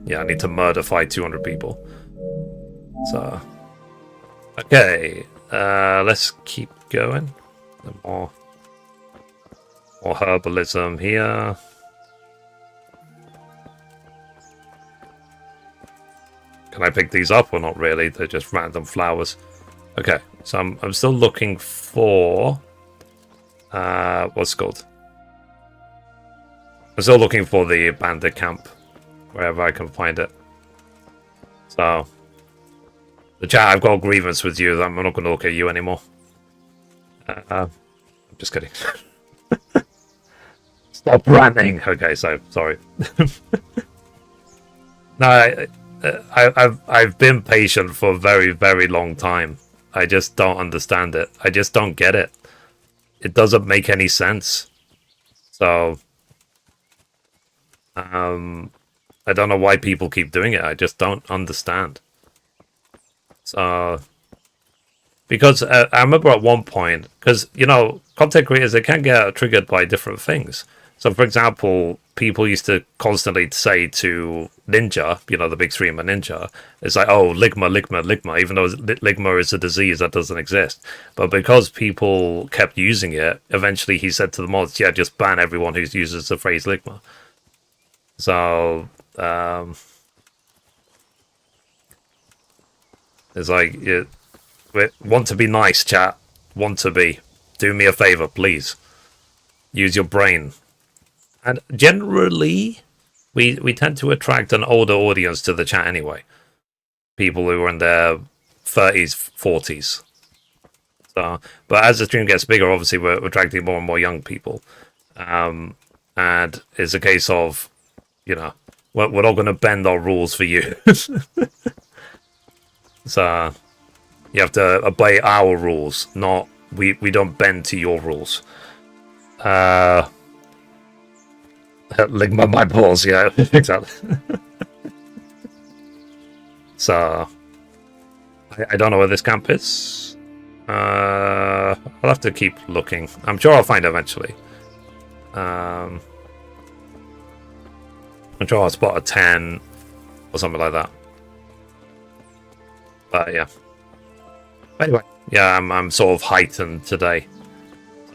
yeah, I need to murder fight 200 people. So, okay. Let's keep going. More herbalism here. Can I pick these up or not really? They're just random flowers. Okay, so I'm still looking for what's it called? I'm still looking for the bandit camp wherever I can find it. So the chat, I've got a grievance with you. I'm not going to look at you anymore. I'm just kidding. Stop ranting. Okay, so sorry. No, I've been patient for a very, very long time. I just don't understand it. I just don't get it. It doesn't make any sense. So, I don't know why people keep doing it. I just don't understand. So, because I remember at one point, because, you know, content creators, they can get triggered by different things. So, for example, people used to constantly say to Ninja, you know, the big streamer Ninja, it's like, oh, Ligma, even though Ligma is a disease that doesn't exist. But because people kept using it, eventually he said to the mods, yeah, just ban everyone who uses the phrase Ligma. So, it's like, want to be nice, chat. Want to be. Do me a favor, please. Use your brain. And generally, we tend to attract an older audience to the chat anyway. People who are in their 30s, 40s. So, but as the stream gets bigger, obviously we're attracting more and more young people. And it's a case of, you know, we're not going to bend our rules for you. So, you have to obey our rules, not we don't bend to your rules. Ligma my balls, yeah, exactly. So, I don't know where this camp is. I'll have to keep looking. I'm sure I'll find it eventually. I'm sure I'll spot a 10 or something like that. But yeah. Anyway, yeah, I'm sort of heightened today.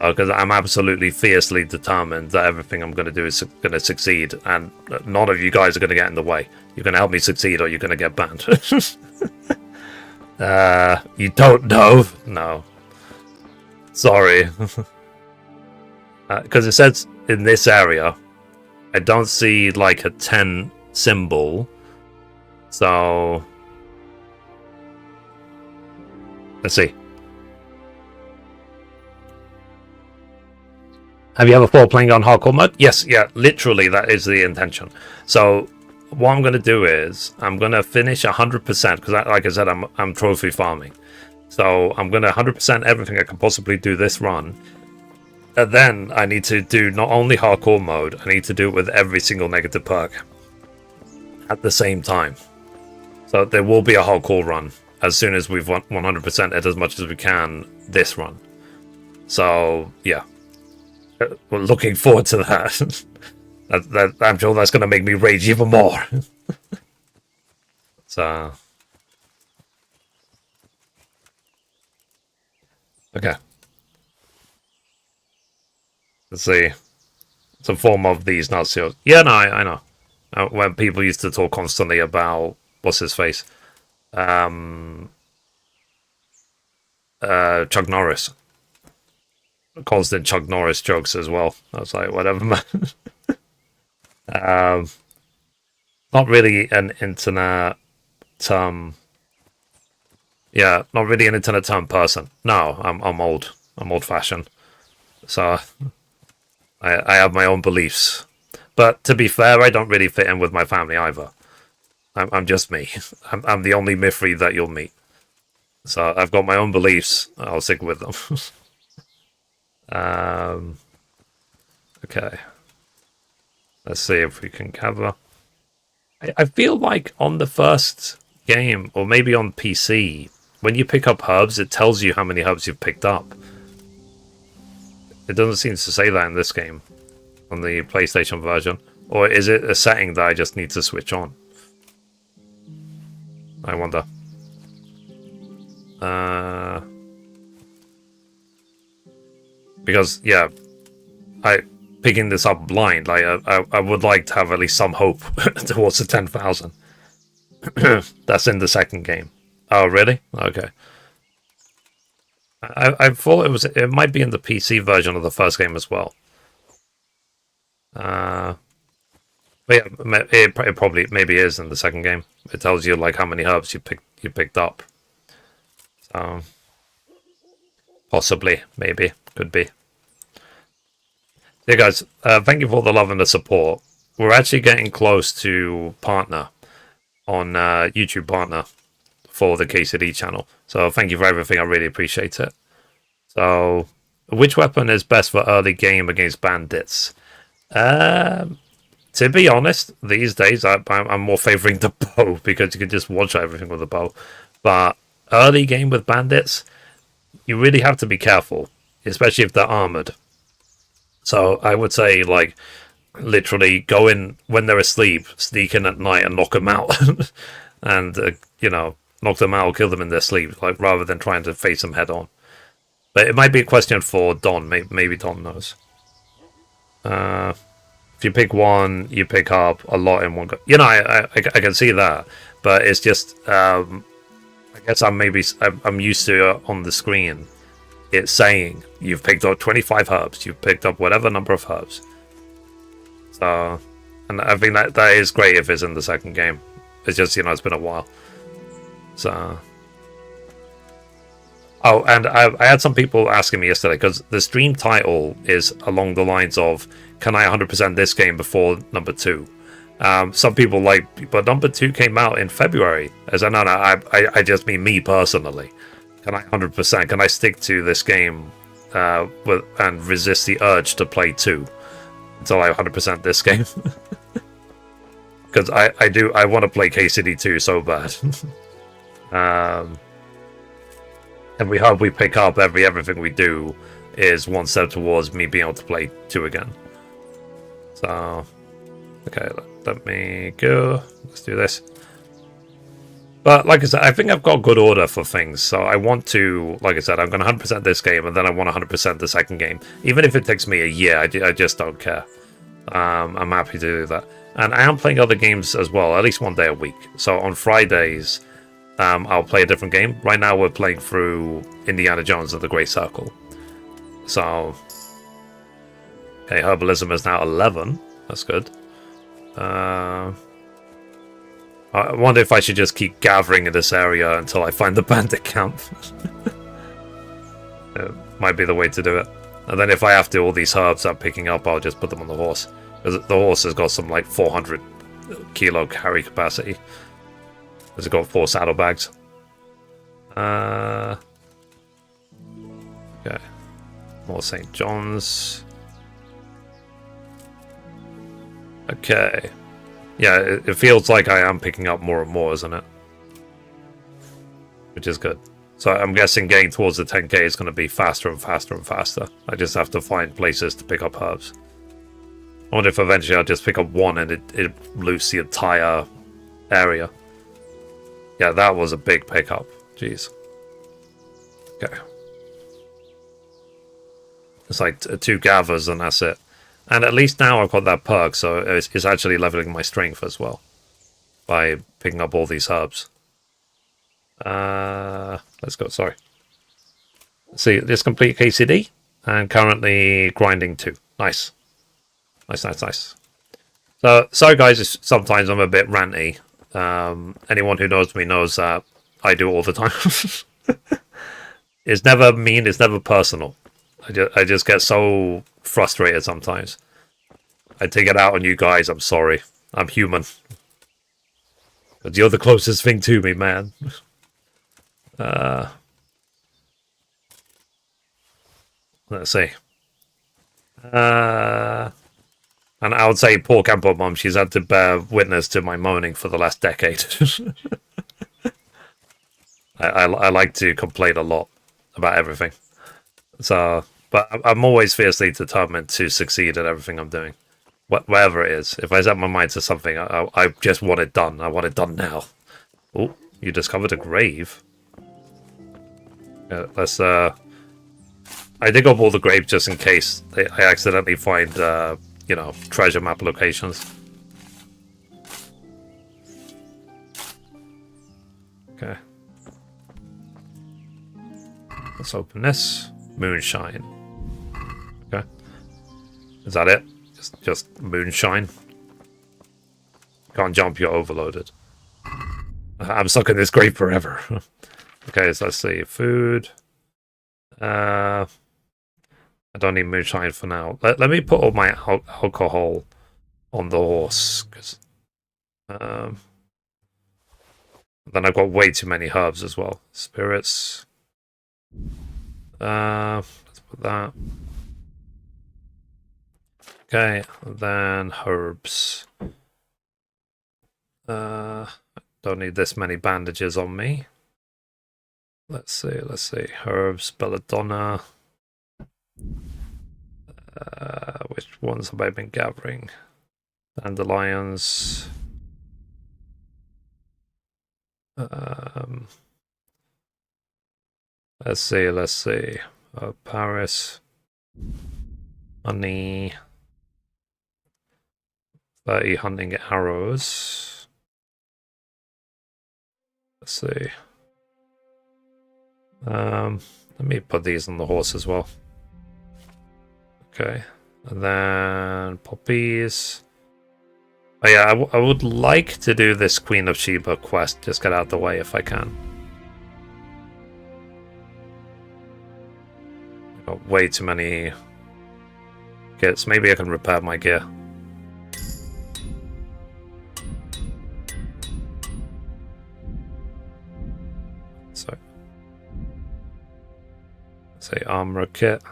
Because I'm absolutely fiercely determined that everything I'm going to do is going to succeed, and none of you guys are going to get in the way. You're going to help me succeed, or you're going to get banned. You don't know? No. Sorry. Because it says in this area, I don't see like a 10 symbol. So, let's see. Have you ever thought playing on hardcore mode? Yes, yeah, literally that is the intention. So what I'm going to do is I'm going to finish 100% because, like I said, I'm trophy farming. So I'm going to 100% everything I can possibly do this run. And then I need to do not only hardcore mode, I need to do it with every single negative perk at the same time. So there will be a hardcore run as soon as we've 100% it as much as we can this run. So yeah. We're looking forward to that. I'm sure that's going to make me rage even more. So, Okay. Let's see. It's a form of these nuts here. Yeah, no, I know. When people used to talk constantly about what's his face, Chuck Norris, constant Chuck Norris jokes as well. I was like, whatever, man. Not really an internet yeah, not really an internet term person. No, I'm old. I'm old fashioned. So I have my own beliefs. But to be fair, I don't really fit in with my family either. I'm just me. I'm the only Mithri that you'll meet. So I've got my own beliefs. I'll stick with them. Okay. Let's see if we can cover. I feel like on the first game, or maybe on PC, when you pick up herbs, it tells you how many herbs you've picked up. It doesn't seem to say that in this game, on the PlayStation version. Or is it a setting that I just need to switch on? I wonder. Because, yeah, picking this up blind, like I would like to have at least some hope towards the 10,000. That's in the second game. Oh, really? Okay. I thought it might be in the PC version of the first game as well. But yeah, it probably maybe is in the second game. It tells you like how many herbs you picked up. So possibly, maybe, could be. Yeah, guys, thank you for the love and the support. We're actually getting close to partner on YouTube partner for the KCD channel. So thank you for everything. I really appreciate it. So, which weapon is best for early game against bandits? To be honest, these days I'm more favoring the bow because you can just watch everything with the bow. But early game with bandits, you really have to be careful, especially if they're armored. So I would say, like, literally go in when they're asleep, sneak in at night and knock them out. And, you know, knock them out or kill them in their sleep, like, rather than trying to face them head on. But it might be a question for Don. Maybe Don knows. If you pick one, you pick up a lot in one go. You know, I can see that. But it's just, I guess I'm used to on the screen it's saying you've picked up 25 herbs, you've picked up whatever number of herbs. So, and I think that is great if it's in the second game. It's just, you know, it's been a while. So, oh, and I had some people asking me yesterday, because the stream title is along the lines of, can I 100% this game before number 2? Some people like, but number 2 came out in February. As I know, I just mean me personally. Can I 100%? Can I stick to this game and resist the urge to play 2 until I 100% this game? Because I want to play KCD2 so bad. And we hope we pick up everything we do is one step towards me being able to play 2 again. So, okay, let me go. Let's do this. But like I said, I think I've got good order for things. So I want to, like I said, I'm going to 100% this game, and then I want 100% the second game. Even if it takes me a year, I just don't care. I'm happy to do that. And I am playing other games as well, at least one day a week. So on Fridays, I'll play a different game. Right now we're playing through Indiana Jones and the Great Circle. So, okay, Herbalism is now 11. That's good. I wonder if I should just keep gathering in this area until I find the bandit camp. It might be the way to do it. And then if I have to, all these herbs I'm picking up, I'll just put them on the horse. Because the horse has got some like 400 kilo carry capacity. Because it's got 4 saddlebags. Okay. More St. John's. Okay. Yeah, it feels like I am picking up more and more, isn't it? Which is good. So I'm guessing getting towards the 10k is going to be faster and faster and faster. I just have to find places to pick up herbs. I wonder if eventually I'll just pick up one and it loots the entire area. Yeah, that was a big pickup. Jeez. Okay. It's like 2 gathers and that's it. And at least now I've got that perk, so it's actually leveling my strength as well by picking up all these herbs. Let's go. Sorry. See, this complete KCD and currently grinding 2. Nice. Nice. So, sorry guys, sometimes I'm a bit ranty. Anyone who knows me knows that I do all the time. It's never mean, it's never personal. I just get so frustrated sometimes. I take it out on you guys, I'm sorry. I'm human. But you're the closest thing to me, man. Let's see. And I would say poor Campo Mom, she's had to bear witness to my moaning for the last decade. I like to complain a lot about everything. So, but I'm always fiercely determined to succeed at everything I'm doing. Whatever it is. If I set my mind to something, I just want it done. I want it done now. Oh, you discovered a grave. Let's, I dig up all the graves just in case I accidentally find, you know, treasure map locations. Okay. Let's open this. Moonshine. Okay. Is that it? Just moonshine? Can't jump, you're overloaded. I'm stuck in this grave forever. Okay, so let's see. Food. I don't need moonshine for now. Let me put all my alcohol on the horse. Cause, then I've got way too many herbs as well. Spirits. Let's put that. Okay, then herbs. Don't need this many bandages on me. Let's see. Herbs, belladonna. Which ones have I been gathering? Dandelions. Let's see. Paris. Honey. 30 hunting arrows. Let's see. Let me put these on the horse as well. Okay. And then poppies. Oh yeah, I would like to do this Queen of Sheba quest. Just get out of the way if I can. I've got way too many kits. Maybe I can repair my gear. So, say armor kit.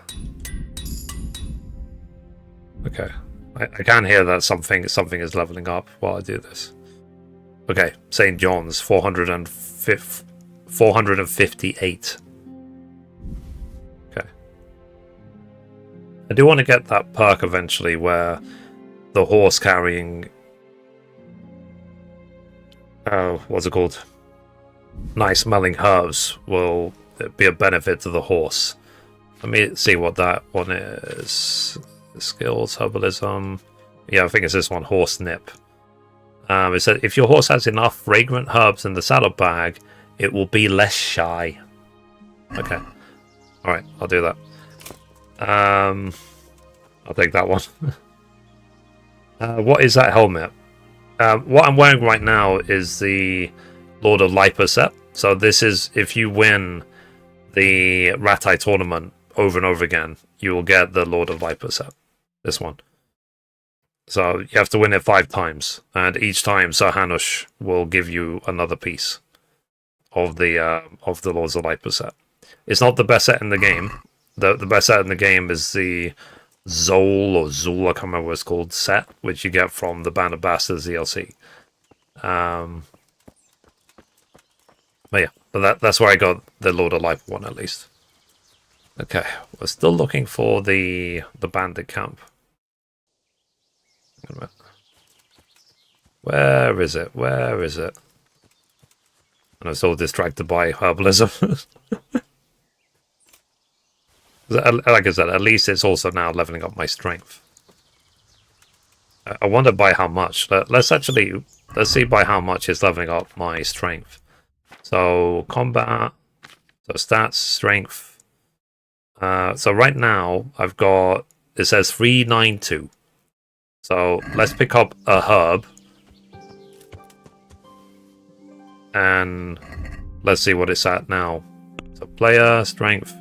Okay, I can hear that something is leveling up while I do this. Okay, St. John's 458. Okay, I do want to get that perk eventually where the horse carrying what's it called? Nice smelling herbs will be a benefit to the horse. Let me see what that one is. Skills, herbalism. Yeah, I think it's this one, horse nip. It said if your horse has enough fragrant herbs in the saddlebag, it will be less shy. Okay. Alright, I'll do that. I'll take that one. What is that helmet? What I'm wearing right now is the Lord of Lipa set. So this is if you win the Ratai tournament over and over again, you will get the Lord of Lipa set. This one. So you have to win it 5 times, and each time Sir Hanush will give you another piece of the Lords of Lipa set. It's not the best set in the game. The best set in the game is the Zol or Zul, I can't remember what it's called, set, which you get from the Band of Bastards DLC. But yeah, but that's where I got the Lord of Lipa one at least. Okay, we're still looking for the bandit camp. Where is it? Where is it? And I'm so distracted by herbalism. Like I said, at least it's also now leveling up my strength. I wonder by how much. Let's see by how much it's leveling up my strength. So combat, so stats, strength. So right now I've got, it says 392. So let's pick up a herb. And let's see what it's at now. So player, strength,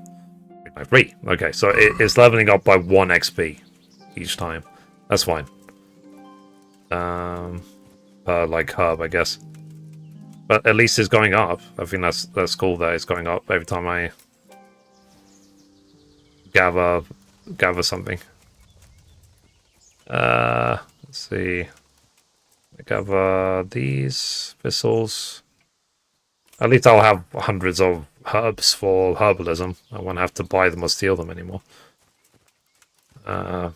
3. Okay, so it's leveling up by 1 XP each time. That's fine. Per like herb, I guess. But at least it's going up. I think that's cool that it's going up every time I gather something. Let's see. I gather these thistles. At least I'll have hundreds of herbs for herbalism. I won't have to buy them or steal them anymore. Sorry,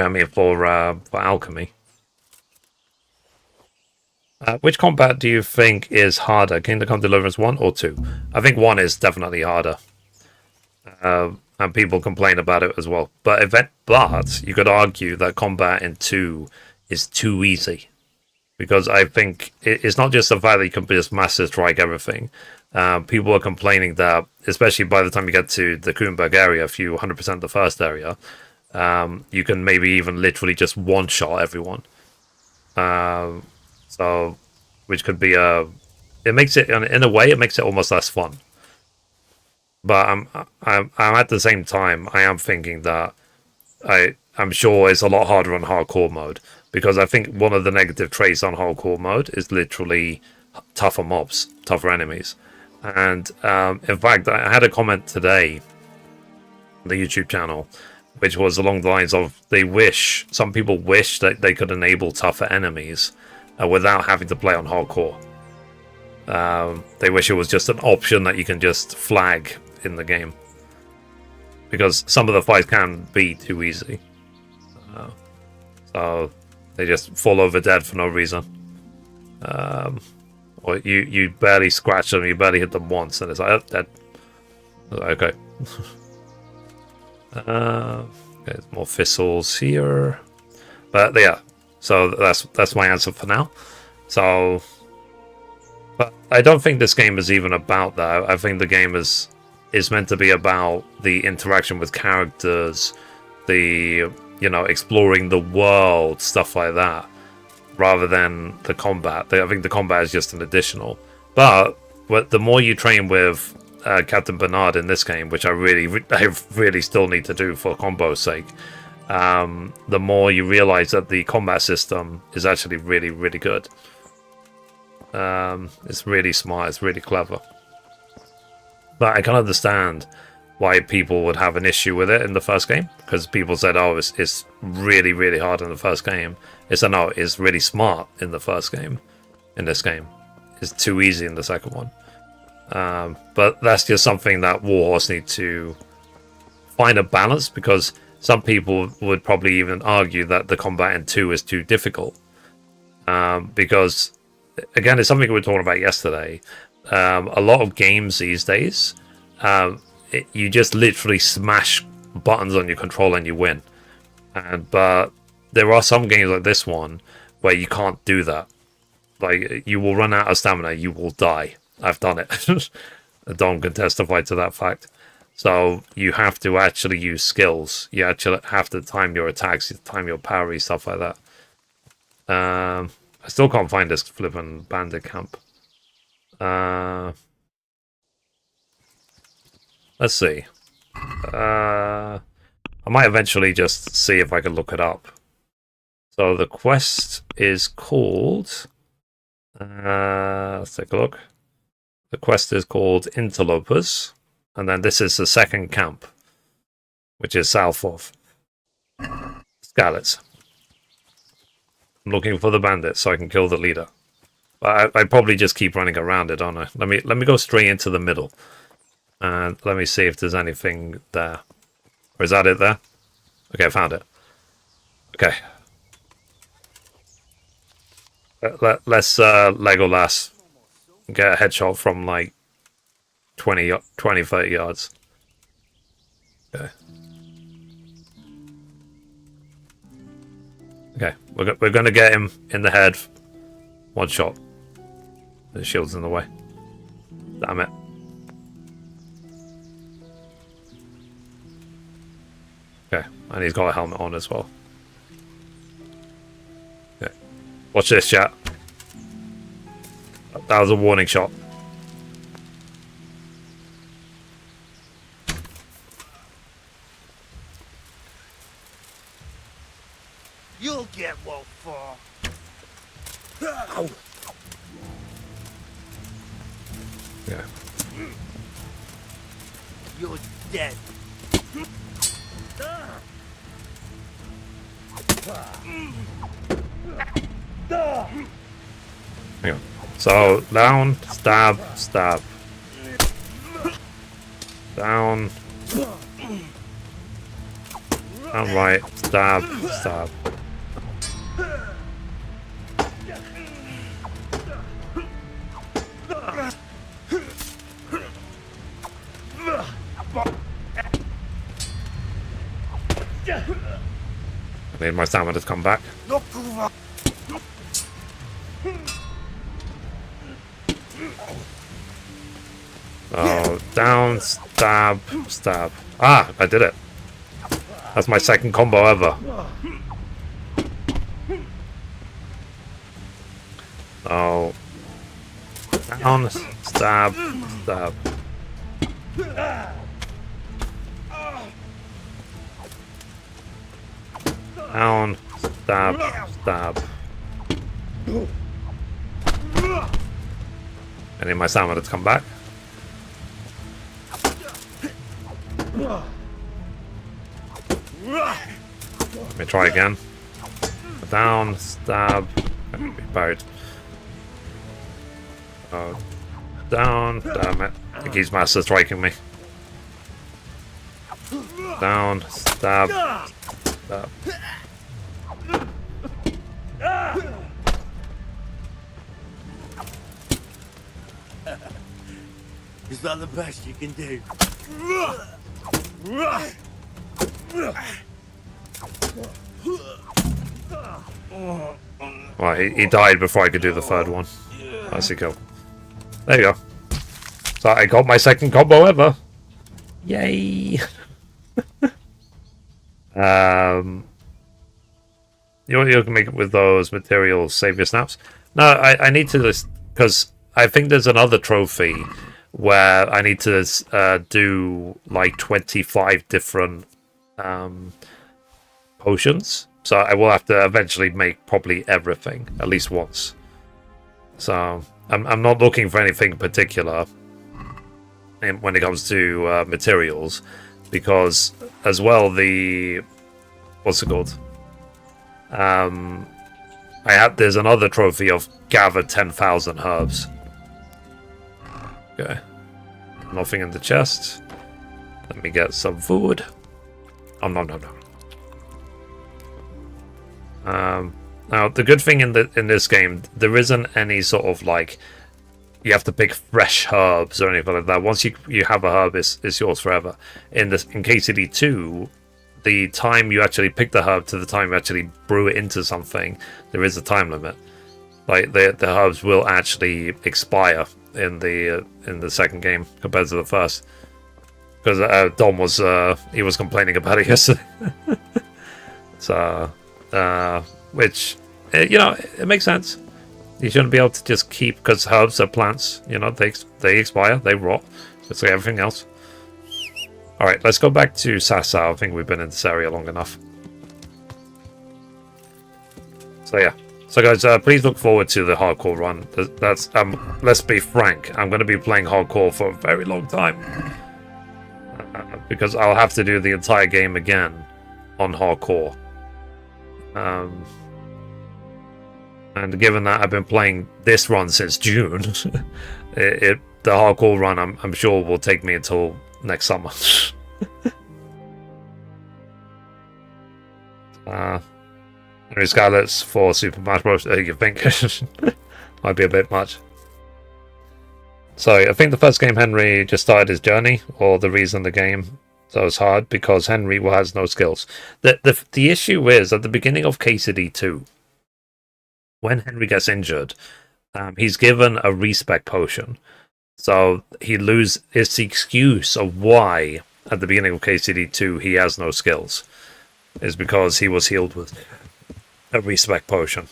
I mean for alchemy. Which combat do you think is harder, Kingdom Come Deliverance 1 or 2? I think 1 is definitely harder. And people complain about it as well. But you could argue that combat in 2 is too easy. Because I think it's not just the fact that you can just master strike everything. People are complaining that, especially by the time you get to the Kuhnberg area, if you 100% the first area, you can maybe even literally just one-shot everyone. So, which could be it makes it, in a way, it makes it almost less fun. But I'm at the same time, I am thinking that I'm sure it's a lot harder on hardcore mode, because I think one of the negative traits on hardcore mode is literally tougher mobs, tougher enemies. And in fact, I had a comment today on the YouTube channel, which was along the lines of some people wish that they could enable tougher enemies without having to play on hardcore. They wish it was just an option that you can just flag in the game, because some of the fights can be too easy. So they just fall over dead for no reason. Or you barely scratch them, you barely hit them once, and it's like, oh, dead. Okay. There's more thistles here. But yeah, so that's my answer for now. So, but I don't think this game is even about that. I think the game is meant to be about the interaction with characters, the exploring the world, stuff like that, rather than the combat. I think the combat is just an additional. But the more you train with Captain Bernard in this game, which I really still need to do for combo's sake, the more you realize that the combat system is actually really, really good. It's really smart, it's really clever. But I can understand why people would have an issue with it in the first game, because people said, oh, it's really, really hard in the first game. It's really smart in the first game. In this game, it's too easy in the second one. But that's just something that Warhorse need to find a balance, because some people would probably even argue that the combat in 2 is too difficult. Because, again, it's something we were talking about yesterday. A lot of games these days, you just literally smash buttons on your controller and you win. But there are some games like this one where you can't do that. Like, you will run out of stamina, you will die. I've done it. Don can testify to that fact. So you have to actually use skills. You actually have to time your attacks, time your parry, stuff like that. I still can't find this flippin' bandit camp. Let's see. I might eventually just see if I can look it up. So the quest is called... let's take a look. The quest is called Interlopers. And then this is the second camp, which is south of Skalitz. I'm looking for the bandits so I can kill the leader. But I probably just keep running around it, don't I? Let me go straight into the middle. And let me see if there's anything there. Or is that it there? Okay, I found it. Okay. Let's Legolas get a headshot from like 20, 30 yards. Okay. Okay, we're going to get him in the head. One shot. The shield's in the way. Damn it. Okay, and he's got a helmet on as well. Okay. Watch this, chat. That was a warning shot. You'll get what for. Yeah. You're dead. Hang on. So, down, stab, stab. Down. Down right, stab, stab. I need my stamina to come back. Oh, down, stab, stab. Ah, I did it. That's my second combo ever. Oh. Down, stab, stab. Down, stab, stab. I need my stamina to come back. Let me try again. Down, stab. Be buried. Oh, down, damn it. The Geese Master striking me. Down, stab, stab. Is that the best you can do? Well, he died before I could do the third one. Nice kill. There you go. So I got my second combo ever. Yay! You can make it with those materials. Save your snaps. No, I need to just because I think there's another trophy where I need to do like 25 different potions. So I will have to eventually make probably everything at least once. So I'm not looking for anything particular when it comes to materials, because as well the what's it called? There's another trophy of gather 10,000 herbs. Okay, nothing in the chest. Let me get some food. Oh no. Now the good thing in this game, there isn't any sort of like you have to pick fresh herbs or anything like that. Once you have a herb, it's yours forever. In KCD2, the time you actually pick the herb to the time you actually brew it into something, there is a time limit. Like the herbs will actually expire in the second game compared to the first. Because Dom was he was complaining about it yesterday. So which it makes sense. You shouldn't be able to just keep, because herbs are plants. They expire, they rot, just like everything else. All right, let's go back to Sasa. I think we've been in this area long enough. So yeah. So guys, please look forward to the hardcore run. That's let's be frank, I'm going to be playing hardcore for a very long time. Because I'll have to do the entire game again on hardcore. And given that I've been playing this run since June, the hardcore run I'm sure will take me until next summer. Henry of Skalitz for Super Smash Bros. You think might be a bit much. So I think the first game Henry just started his journey, or the reason the game was hard because Henry has no skills. The issue is at the beginning of KCD2, when Henry gets injured, he's given a respec potion. So it's the excuse of why at the beginning of KCD2 he has no skills, is because he was healed with a respec potion.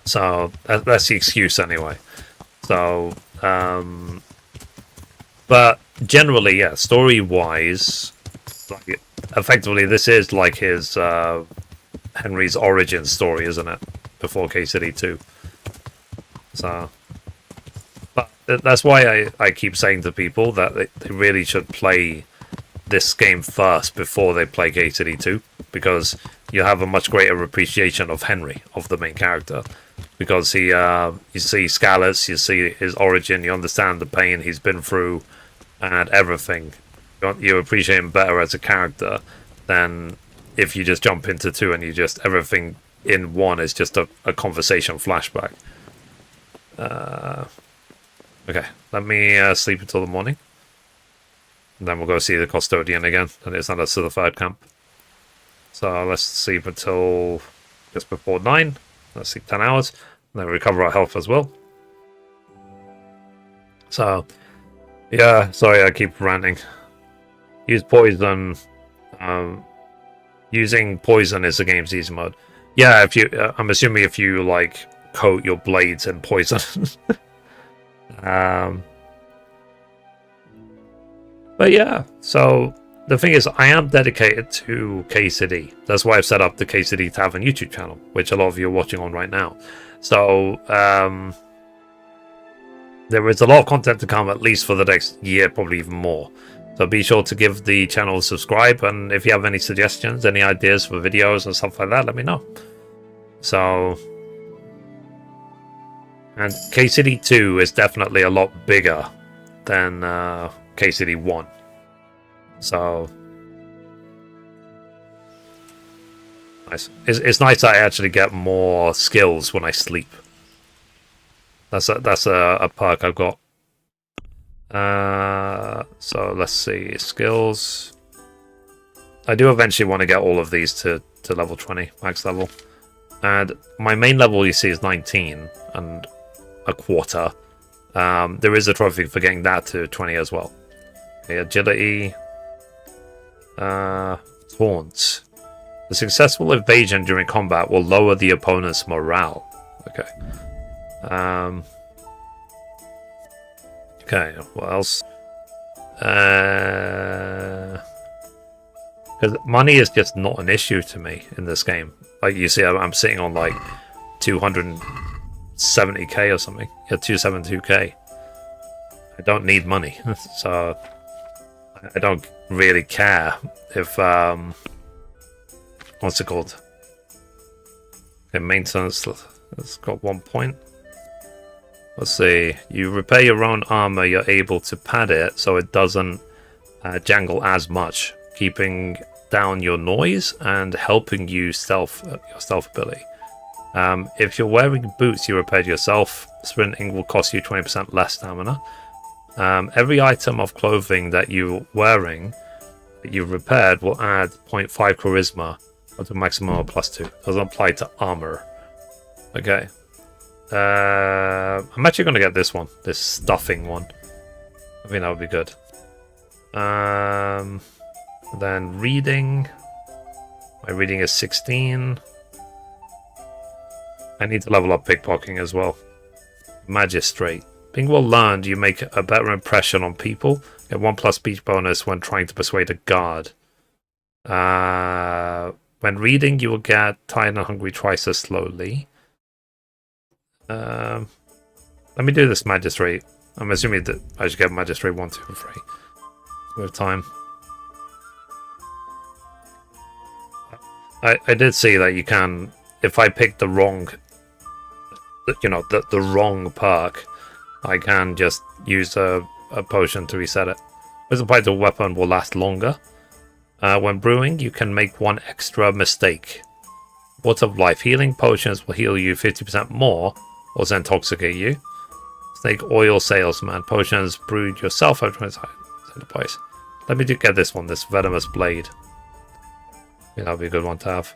So that's the excuse anyway. So, but generally, yeah, story-wise, like, effectively, this is like his Henry's origin story, isn't it? Before KCD2. So, but that's why I keep saying to people that they really should play this game first before they play KCD2, because you have a much greater appreciation of Henry, of the main character. Because you see Skalitz, you see his origin, you understand the pain he's been through, and everything. You appreciate him better as a character than if you just jump into 2 and you just everything in 1 is just a conversation flashback. Okay, let me sleep until the morning. And then we'll go see the custodian again, and it's not to the 3rd camp. So let's sleep until just before 9. Let's sleep 10 hours, and then recover our health as well. So, yeah, sorry I keep ranting. Use poison. Using poison is the game's easy mode. Yeah, if you, I'm assuming if you like coat your blades in poison. But yeah, so the thing is, I am dedicated to KCD. That's why I've set up the KCD Tavern YouTube channel, which a lot of you are watching on right now. So, there is a lot of content to come, at least for the next year, probably even more. So be sure to give the channel a subscribe, and if you have any suggestions, any ideas for videos and stuff like that, let me know. So, and KCD2 is definitely a lot bigger than KCD1. So, nice. It's nice that I actually get more skills when I sleep. That's a perk I've got. So let's see, skills. I do eventually want to get all of these to level 20, max level. And my main level, you see, is 19 and a quarter. There is a trophy for getting that to 20 as well. Okay, agility. Taunts. The successful evasion during combat will lower the opponent's morale. Okay. Okay, what else? Because money is just not an issue to me in this game. Like you see, I'm sitting on like 270k or something. Yeah, 272k. I don't need money, so I don't really care if what's it called? Okay, maintenance. It's got 1 point. Let's see. You repair your own armor. You're able to pad it so it doesn't jangle as much, keeping down your noise and helping you your stealth ability. If you're wearing boots you repaired yourself, sprinting will cost you 20% less stamina. Every item of clothing that you're wearing that you've repaired will add 0.5 charisma up to maximum of +2. Doesn't apply to armor. Okay. I'm actually going to get this one, this stuffing one. I think that would be good. Then reading. My reading is 16. I need to level up pickpocketing as well. Magistrate. Being well learned, you make a better impression on people. Get 1+ speech bonus when trying to persuade a guard. When reading, you will get tired and hungry twice as slowly. Let me do this magistrate. I'm assuming that I should get magistrate 1, 2, and 3. We have time. I did see that you can, if I pick the wrong, the wrong perk, I can just use a potion to reset it. This applies to a weapon will last longer. When brewing, you can make 1 extra mistake. Water of life. Healing potions will heal you 50% more, or intoxicate you. Snake oil salesman. Potions brewed yourself. I've tried the price. Let me get this one, this venomous blade. Yeah, that'll be a good one to have.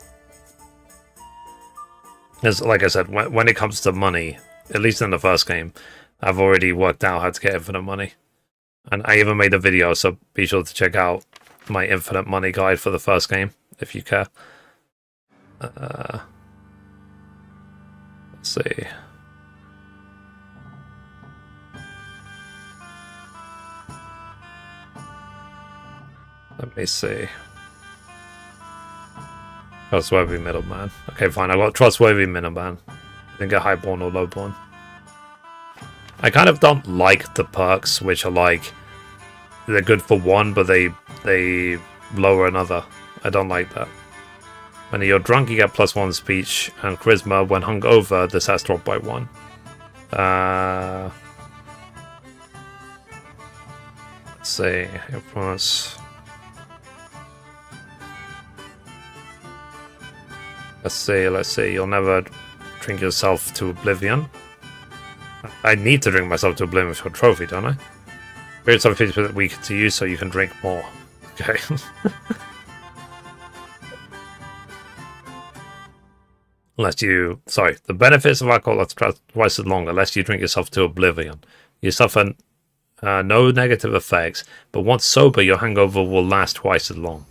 Because, like I said, when it comes to money, at least in the first game, I've already worked out how to get infinite money. And I even made a video, so be sure to check out my infinite money guide for the first game, if you care. Let's see. Let me see. Trustworthy middleman. Okay, fine. I got trustworthy middleman. I didn't get highborn or lowborn. I kind of don't like the perks, which are like they're good for one, but they lower another. I don't like that. When you're drunk, you get +1 speech and charisma. When hungover, this has dropped by 1. Let's see. Influence. Let's see. You'll never drink yourself to oblivion. I need to drink myself to oblivion for a trophy, don't I? Spirits are 50% weaker to you, so you can drink more. Okay. Unless you... Sorry. The benefits of alcohol are twice as long unless you drink yourself to oblivion. You suffer no negative effects, but once sober, your hangover will last twice as long.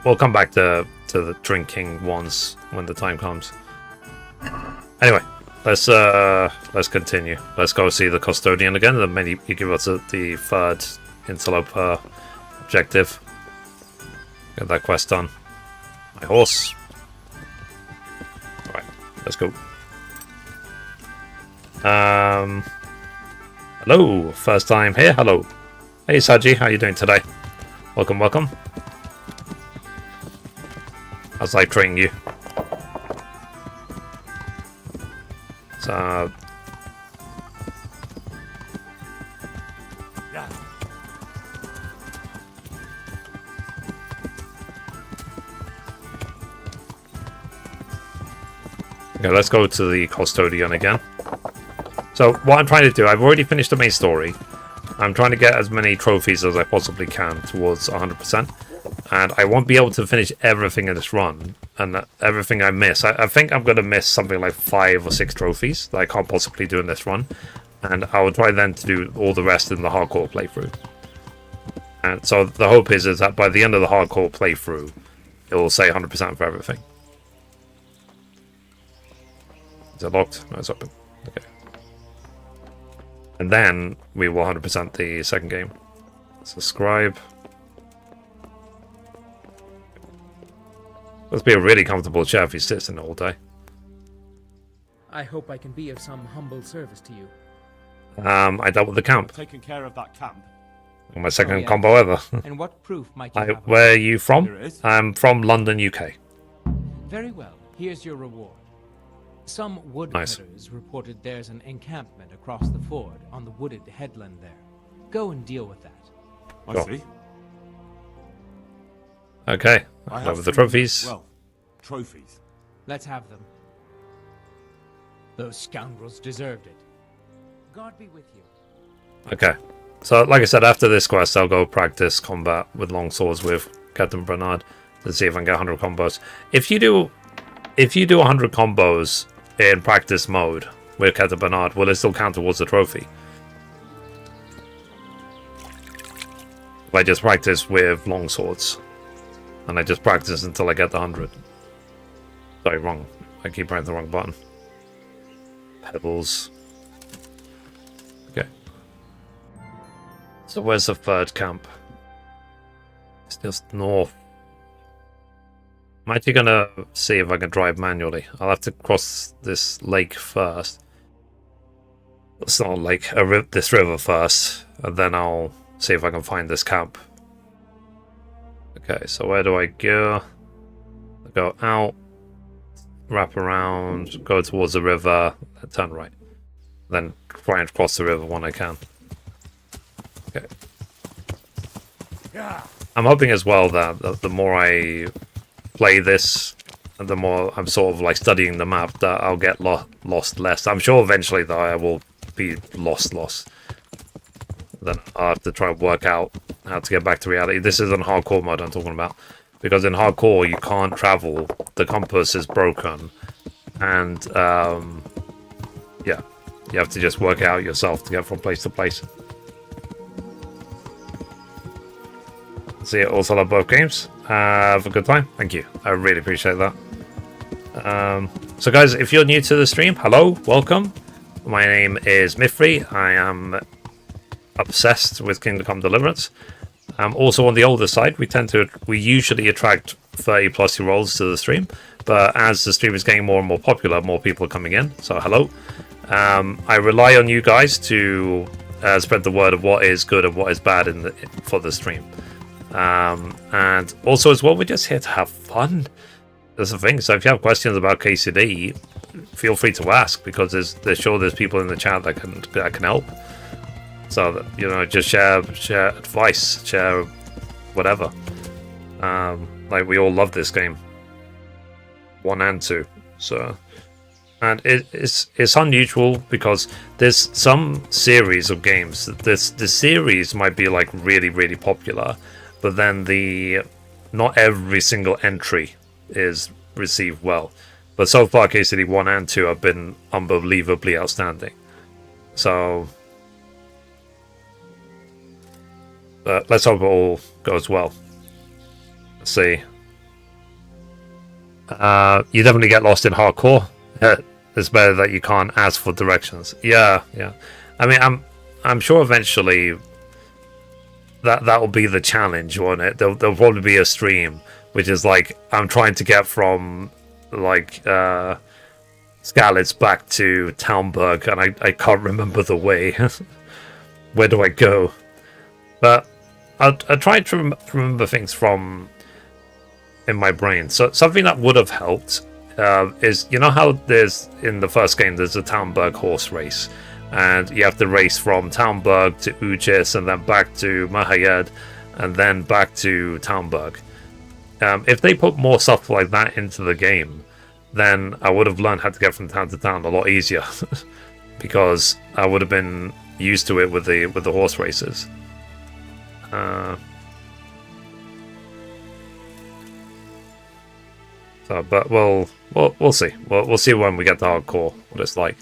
We'll come back to the drinking ones when the time comes. Anyway, let's continue. Let's go see the custodian again. And then you give us the third interloper objective. Get that quest done. My horse. Alright, let's go. Hello, first time here. Hello. Hey Saji, how you doing today? Welcome, welcome. How's life treating you? So Yeah. okay, let's go to the custodian again. So what I'm trying to do, I've already finished the main story. I'm trying to get as many trophies as I possibly can towards 100%. And I won't be able to finish everything in this run. And everything I miss. I think I'm going to miss something like 5 or 6 trophies that I can't possibly do in this run. And I will try then to do all the rest in the hardcore playthrough. And so the hope is that by the end of the hardcore playthrough, it will say 100% for everything. Is it locked? No, it's open. Okay. And then we will 100% the second game. Subscribe. Must be a really comfortable chair if he sits in it all day. I hope I can be of some humble service to you. I dealt with the camp. Taking care of that camp. My second yes. combo ever. And what proof might you have? of Where are you from? Here it is. I'm from London, UK. it? Very well. Here's your reward. Some woodcutters reported there's an encampment across the ford on the wooded headland there. Go and deal with that. I Sure. see. Okay. I Over the 3, trophies. Well, trophies. Let's have them. Those scoundrels deserved it. God be with you. Okay. So, like I said, after this quest, I'll go practice combat with long swords with Captain Bernard to see if I can get 100 combos. If you do 100 combos in practice mode with Captain Bernard, will it still count towards the trophy? If I just practice with long swords, and I just practice until I get the 100. Sorry, wrong. I keep pressing the wrong button. Pebbles. Okay. So where's the third camp? It's just north. I'm actually gonna see if I can drive manually. I'll have to cross this lake first. It's not a lake, this river first, and then I'll see if I can find this camp. Okay, so where do I go? I go out, wrap around, go towards the river, then turn right. Then try and cross the river when I can. Okay. I'm hoping as well that the more I play this, the more I'm sort of like studying the map, that I'll get lost less. I'm sure eventually that I will be lost. Then I'll have to try and work out how to get back to reality. This isn't hardcore mode I'm talking about, because in hardcore you can't travel. The compass is broken, and yeah, you have to just work it out yourself to get from place to place. See, also love both games. Have a good time. Thank you. I really appreciate that. So guys, if you're new to the stream, hello, welcome. My name is Mifri. I am obsessed with Kingdom Come Deliverance. I'm also on the older side. We usually attract 30+ year olds to the stream, but as the stream is getting more and more popular, more people are coming in. So hello. I rely on you guys to spread the word of what is good and what is bad for the stream. And also as well, we're just here to have fun. That's the thing. So if you have questions about KCD, feel free to ask, because there's people in the chat that can help. So that, you know, just share advice, share whatever. Like, we all love this game, 1 and 2. So, and it's unusual because there's some series of games. The series might be like really, really popular, but then not every single entry is received well. But so far, KCD 1 and 2 have been unbelievably outstanding. So, let's hope it all goes well. Let's see. You definitely get lost in hardcore. It's better that you can't ask for directions. Yeah. I mean, I'm sure eventually that will be the challenge, won't it? There'll probably be a stream which is like, I'm trying to get from like Skalitz back to Talmberg, and I can't remember the way. Where do I go? But I try to remember things from in my brain. So something that would have helped is, you know how there's in the first game there's a Talmberg horse race, and you have to race from Talmberg to Ujis and then back to Mahayed and then back to Talmberg. If they put more stuff like that into the game, then I would have learned how to get from town to town a lot easier, because I would have been used to it with the horse races. But we'll see. We'll see when we get to hardcore what it's like,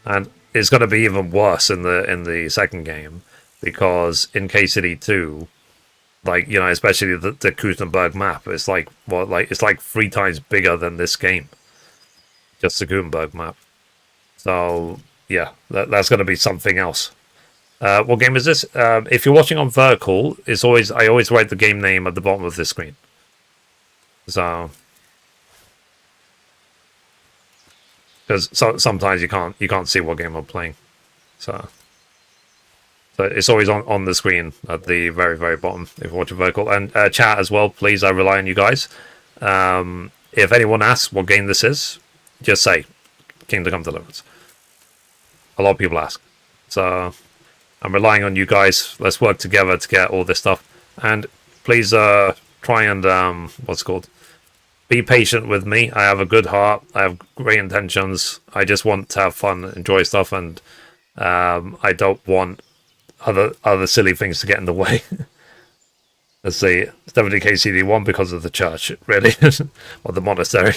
and it's going to be even worse in the second game, because in KCD2, like, you know, especially the Gutenberg map, it's like it's like 3 times bigger than this game, just the Gutenberg map. So yeah, that's going to be something else. What game is this? If you're watching on vertical, I always write the game name at the bottom of the screen. So, because sometimes you can't see what game I'm playing, so it's always on the screen at the very, very bottom if you're watching vertical. And chat as well, please. I rely on you guys. If anyone asks what game this is, just say Kingdom Come Deliverance. A lot of people ask, so I'm relying on you guys. Let's work together to get all this stuff. And please try and be patient with me. I have a good heart. I have great intentions. I just want to have fun, enjoy stuff, and I don't want other silly things to get in the way. Let's see. It's definitely KCD1 because of the church, really, or the monastery.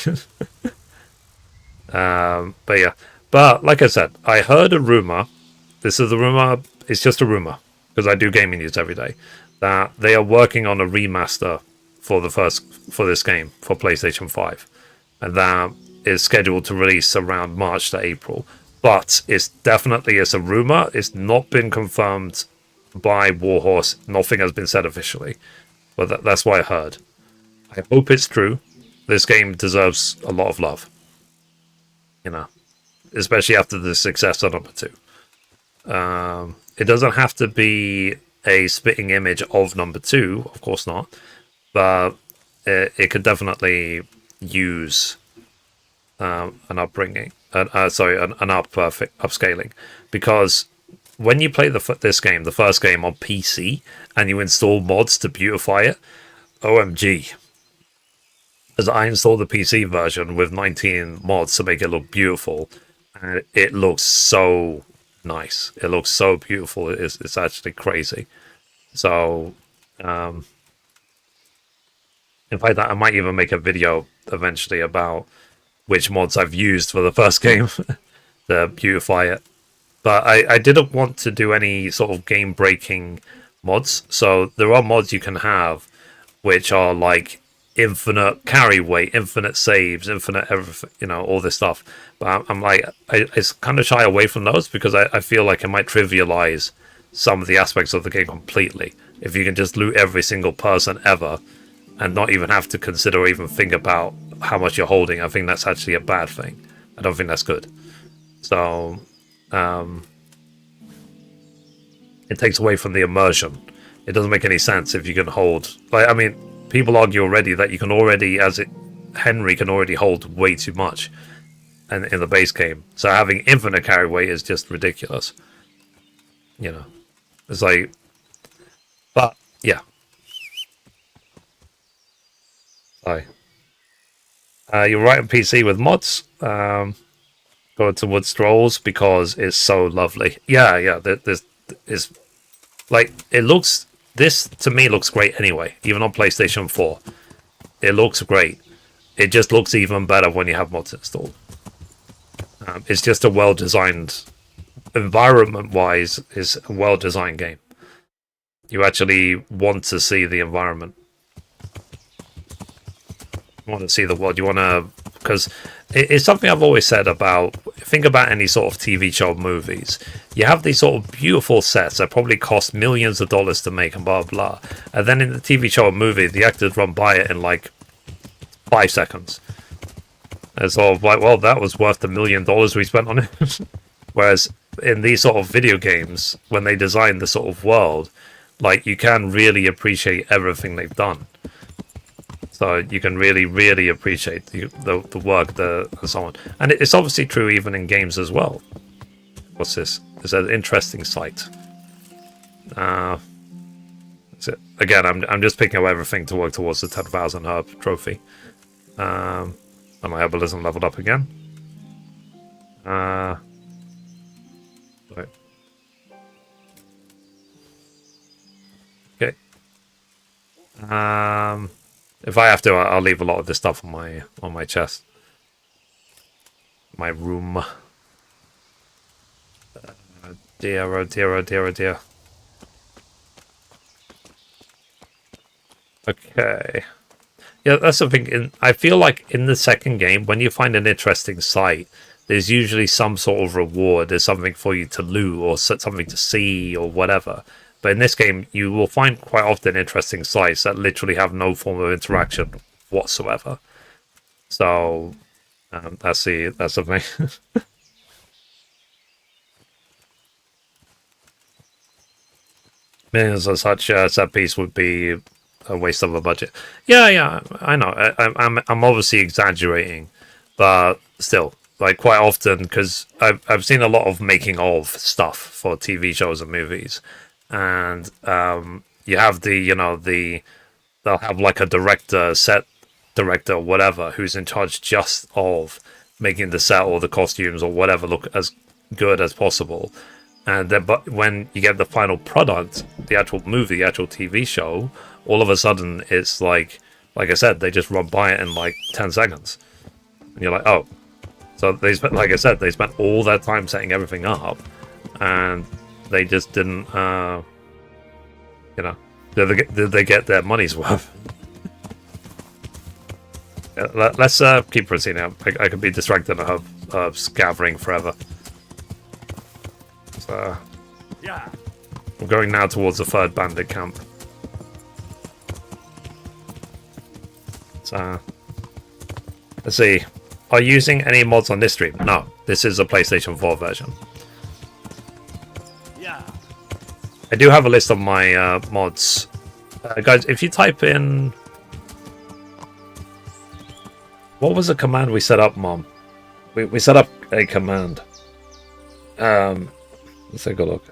But yeah. But like I said, I heard a rumor. This is a rumor. It's just a rumor, because I do gaming news every day, that they are working on a remaster for this game for PlayStation 5, and that is scheduled to release around March to April. But it's a rumor. It's not been confirmed by Warhorse. Nothing has been said officially, but that's what I heard. I hope it's true. This game deserves a lot of love, you know, especially after the success of number 2. It doesn't have to be a spitting image of number 2, of course not, but it could definitely use an upbringing, an upscaling, because when you play the first game on PC, and you install mods to beautify it, OMG, as I installed the PC version with 19 mods to make it look beautiful, and it looks so nice. It looks so beautiful. It's actually crazy. So, in fact, I might even make a video eventually about which mods I've used for the first game to beautify it. But I didn't want to do any sort of game-breaking mods. So there are mods you can have which are like infinite carry weight, infinite saves, infinite everything, you know, all this stuff. But I'm like, I kind of shy away from those because I feel like it might trivialize some of the aspects of the game completely. If you can just loot every single person ever and not even have to consider or even think about how much you're holding, I think that's actually a bad thing. I don't think that's good. So, it takes away from the immersion. It doesn't make any sense if you can hold... Like, I mean, people argue already that you can already, Henry can already hold way too much in the base game. So having infinite carry weight is just ridiculous. You know, it's like... But, yeah. Sorry. You're right on PC with mods. Go to Wood Strolls because it's so lovely. Yeah. This is like it looks. This to me looks great anyway. Even on PlayStation 4, it looks great. It just looks even better when you have mods installed. It's just a well-designed, environment-wise, is a well-designed game. You actually want to see the environment. You want to see the world. You want to, because it's something I've always said about, think about any sort of TV show, movies. You have these sort of beautiful sets that probably cost millions of dollars to make and blah, blah. And then in the TV show or movie, the actors run by it in like 5 seconds. It's sort of like, well, that was worth the $1 million we spent on it. Whereas in these sort of video games, when they design the sort of world, like you can really appreciate everything they've done. So you can really, really appreciate the work, and so on. And it's obviously true even in games as well. What's this? It's an interesting sight. That's it. Again, I'm just picking up everything to work towards the 10,000 herb trophy. And my herbalism leveled up again. Right. Okay. If I have to, I'll leave a lot of this stuff on my chest, my room. Dear, oh dear, oh dear, oh dear. Okay. Yeah, that's the thing. I feel like in the second game, when you find an interesting site, there's usually some sort of reward. There's something for you to loot or something to see or whatever. But in this game, you will find quite often interesting sites that literally have no form of interaction whatsoever. So that's the thing. Millions of such set piece would be a waste of a budget. Yeah, I know. I'm obviously exaggerating, but still, like quite often, because I've seen a lot of making of stuff for TV shows and movies. And you have they'll have like a director, set director, or whatever, who's in charge just of making the set or the costumes or whatever look as good as possible. And then, but when you get the final product, the actual movie, the actual TV show, all of a sudden it's like I said, they just run by it in like 10 seconds, and you're like, oh, so they spent, like I said, they spent all their time setting everything up, and they just didn't, did they get their money's worth? Let's keep proceeding. I could be distracted of gathering forever. So, Yeah. I'm going now towards the third bandit camp. So, let's see. Are you using any mods on this stream? No, this is a PlayStation 4 version. I do have a list of my mods. Guys, if you type in... What was the command we set up, Mom? We set up a command. Let's take a look.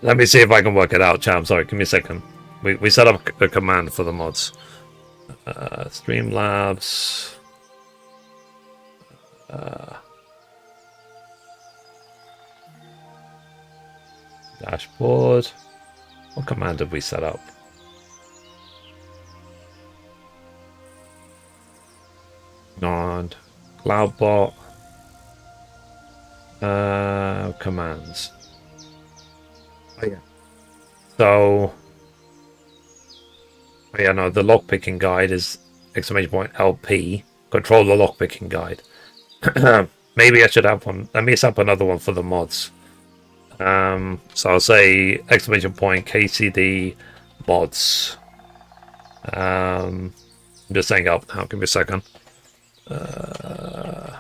Let me see if I can work it out, Cham. Sorry, give me a second. We set up a command for the mods. Streamlabs. Dashboard. What command did we set up? Nod. Cloudbot. Commands. Oh yeah. So. Oh yeah, no, the lockpicking guide is !LP. Control the lockpicking guide. Maybe I should have one. Let me set up another one for the mods. So I'll say !KCD mods. I'm just saying up now. Give me a second. A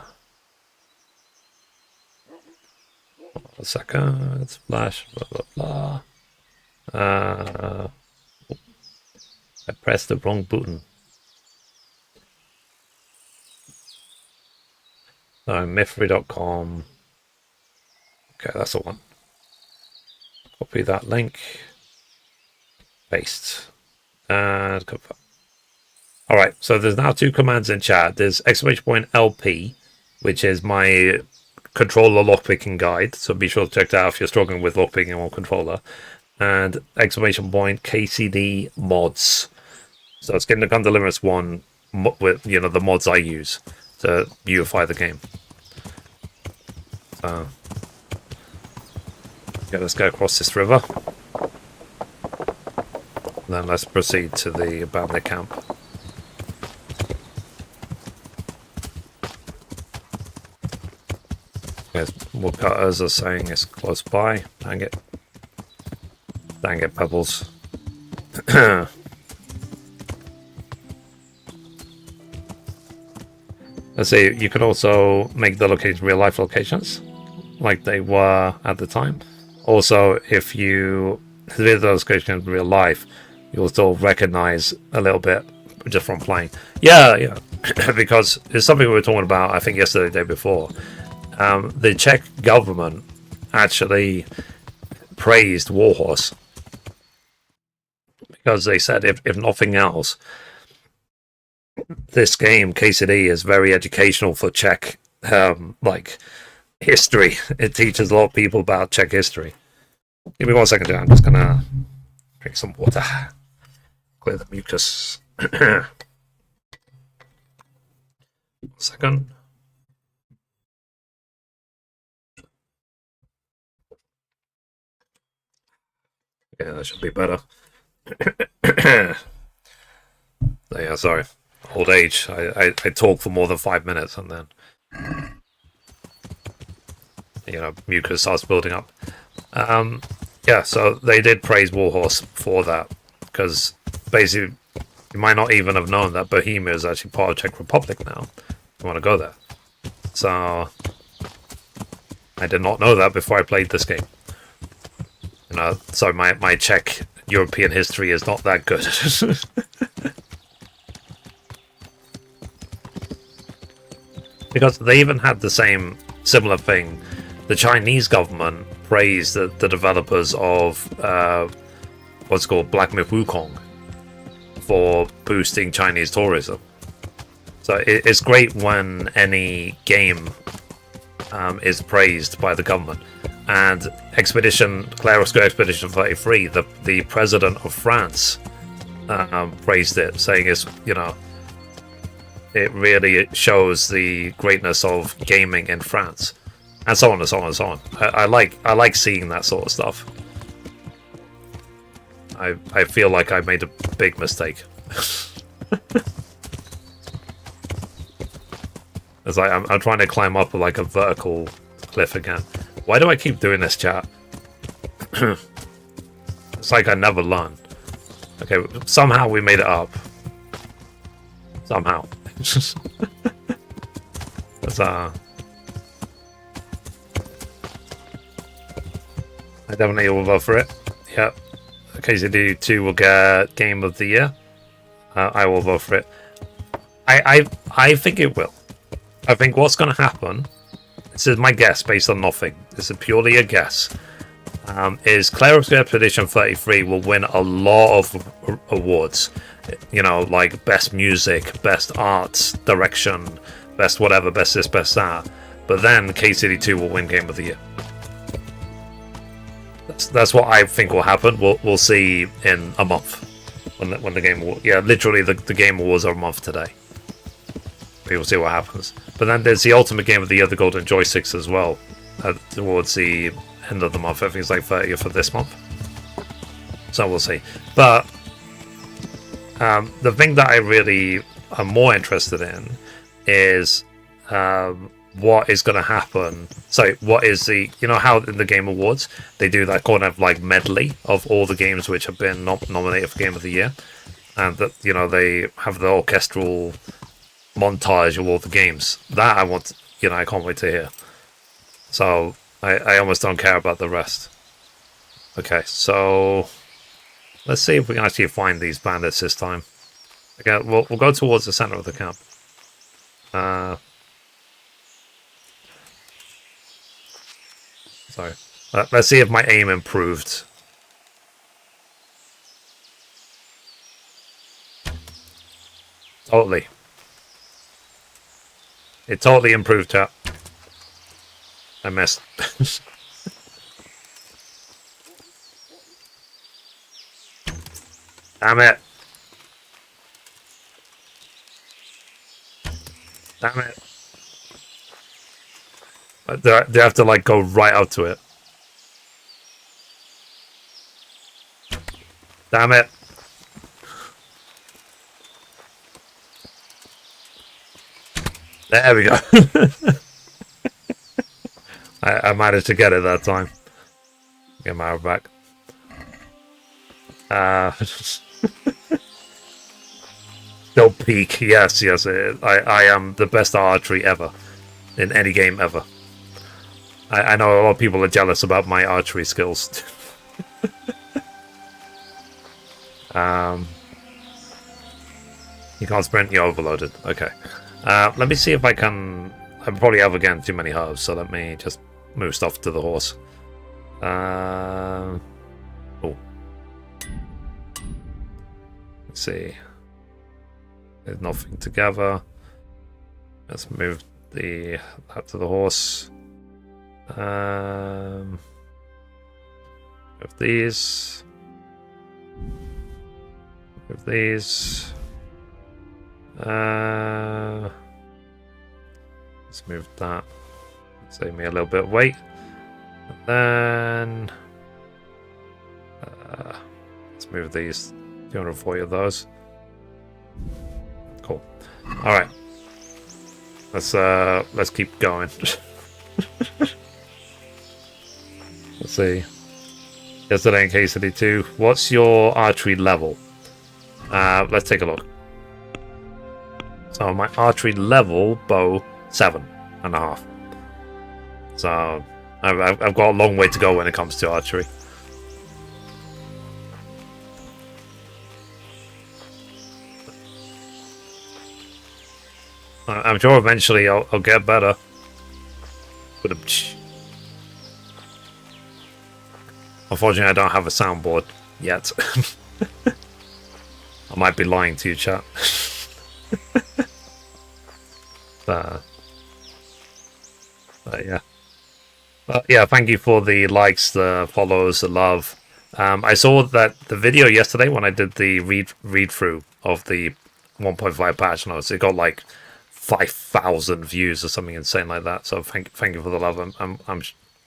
second. Splash. Blah blah blah. I pressed the wrong button. Mythry.com. Okay, that's the one. Copy that link. Paste. And confirm. Alright, so there's now two commands in chat. There's !LP, which is my controller lockpicking guide. So be sure to check that out if you're struggling with lockpicking on controller. And !KCD mods. So it's Kingdom Come Deliverance 1 with, you know, the mods I use to beautify the game. Okay, let's go across this river. Then let's proceed to the abandoned camp. Yes, woodcutters are saying it's close by. Dang it. Dang it, Pebbles. Let's see, you can also make the locations real life locations, like they were at the time. Also, if you visit those locations in real life, you'll still recognize a little bit just from playing. Yeah, because it's something we were talking about, I think yesterday, the day before. The Czech government actually praised Warhorse because they said, if nothing else, this game KCD is very educational for Czech like history. It teaches a lot of people about Czech history. Give me 1 second, John. I'm just gonna drink some water, clear the mucus. 1 second. Yeah, that should be better. Yeah, sorry. Old age. I talk for more than 5 minutes and then, you know, mucus starts building up. Yeah, so they did praise Warhorse for that because basically you might not even have known that Bohemia is actually part of Czech Republic now. You want to go there. So I did not know that before I played this game. You know, so my Czech European history is not that good. Because they even had the same similar thing. The Chinese government praised the developers of what's called Black Myth Wukong for boosting Chinese tourism. So it's great when any game is praised by the government. And Clarosco Expedition 33, the president of France praised it, saying it's, you know, it really shows the greatness of gaming in France, and so on and so on and so on. I like seeing that sort of stuff. I feel like I made a big mistake. It's like I'm trying to climb up like a vertical cliff again. Why do I keep doing this, chat? It's like I never learn. Okay, somehow we made it up. Somehow. That's I definitely will vote for it. Yep. KCD2 will get Game of the Year. I will vote for it. I think it will. I think what's going to happen, this is my guess based on nothing. This is purely a guess. is Clerics Expedition 33 will win a lot of awards. You know, like best music, best art direction, best whatever, best this, best that. But then KCD2 will win Game of the Year. That's what I think will happen. We'll see in a month when the game award. Yeah, literally the game awards are a month today. We will see what happens. But then there's the Ultimate Game of the Year, the Golden Joysticks as well, towards the end of the month. I think it's like 30th of this month. So we'll see. But the thing that I really am more interested in is what is going to happen. So what is the, you know how in the Game Awards they do that kind of like medley of all the games which have been nominated for Game of the Year, and that, you know, they have the orchestral montage of all the games. That I want, you know, I can't wait to hear. So I almost don't care about the rest. Okay, so let's see if we can actually find these bandits this time. Again, we'll go towards the center of the camp. So let's see if my aim improved. Totally. It totally improved, chat. I missed. Damn it. Damn it. They have to like go right up to it. Damn it. There we go. I managed to get it that time. Get my arrow back. Don't peek. Yes, yes. I am the best archery ever. In any game ever. I know a lot of people are jealous about my archery skills. You can't sprint, you're overloaded. Okay. Let me see if I can... I probably have, again, too many herbs, so let me just move stuff to the horse. Oh. Let's see. There's nothing together. Let's move that to the horse. Of these. Of these. Let's move that. Save me a little bit of weight. And then let's move these. 240 of those. Cool. All right. Let's keep going. Let's see. Yesterday in KCD2, what's your archery level? Let's take a look. So my archery level, bow, 7.5. So I've got a long way to go when it comes to archery. I'm sure eventually I'll get better. But unfortunately, I don't have a soundboard yet. I might be lying to you, chat. But yeah. But yeah, thank you for the likes, the follows, the love. I saw that the video yesterday when I did the read through of the 1.5 patch notes, it got like 5,000 views or something insane like that. So thank you for the love. I'm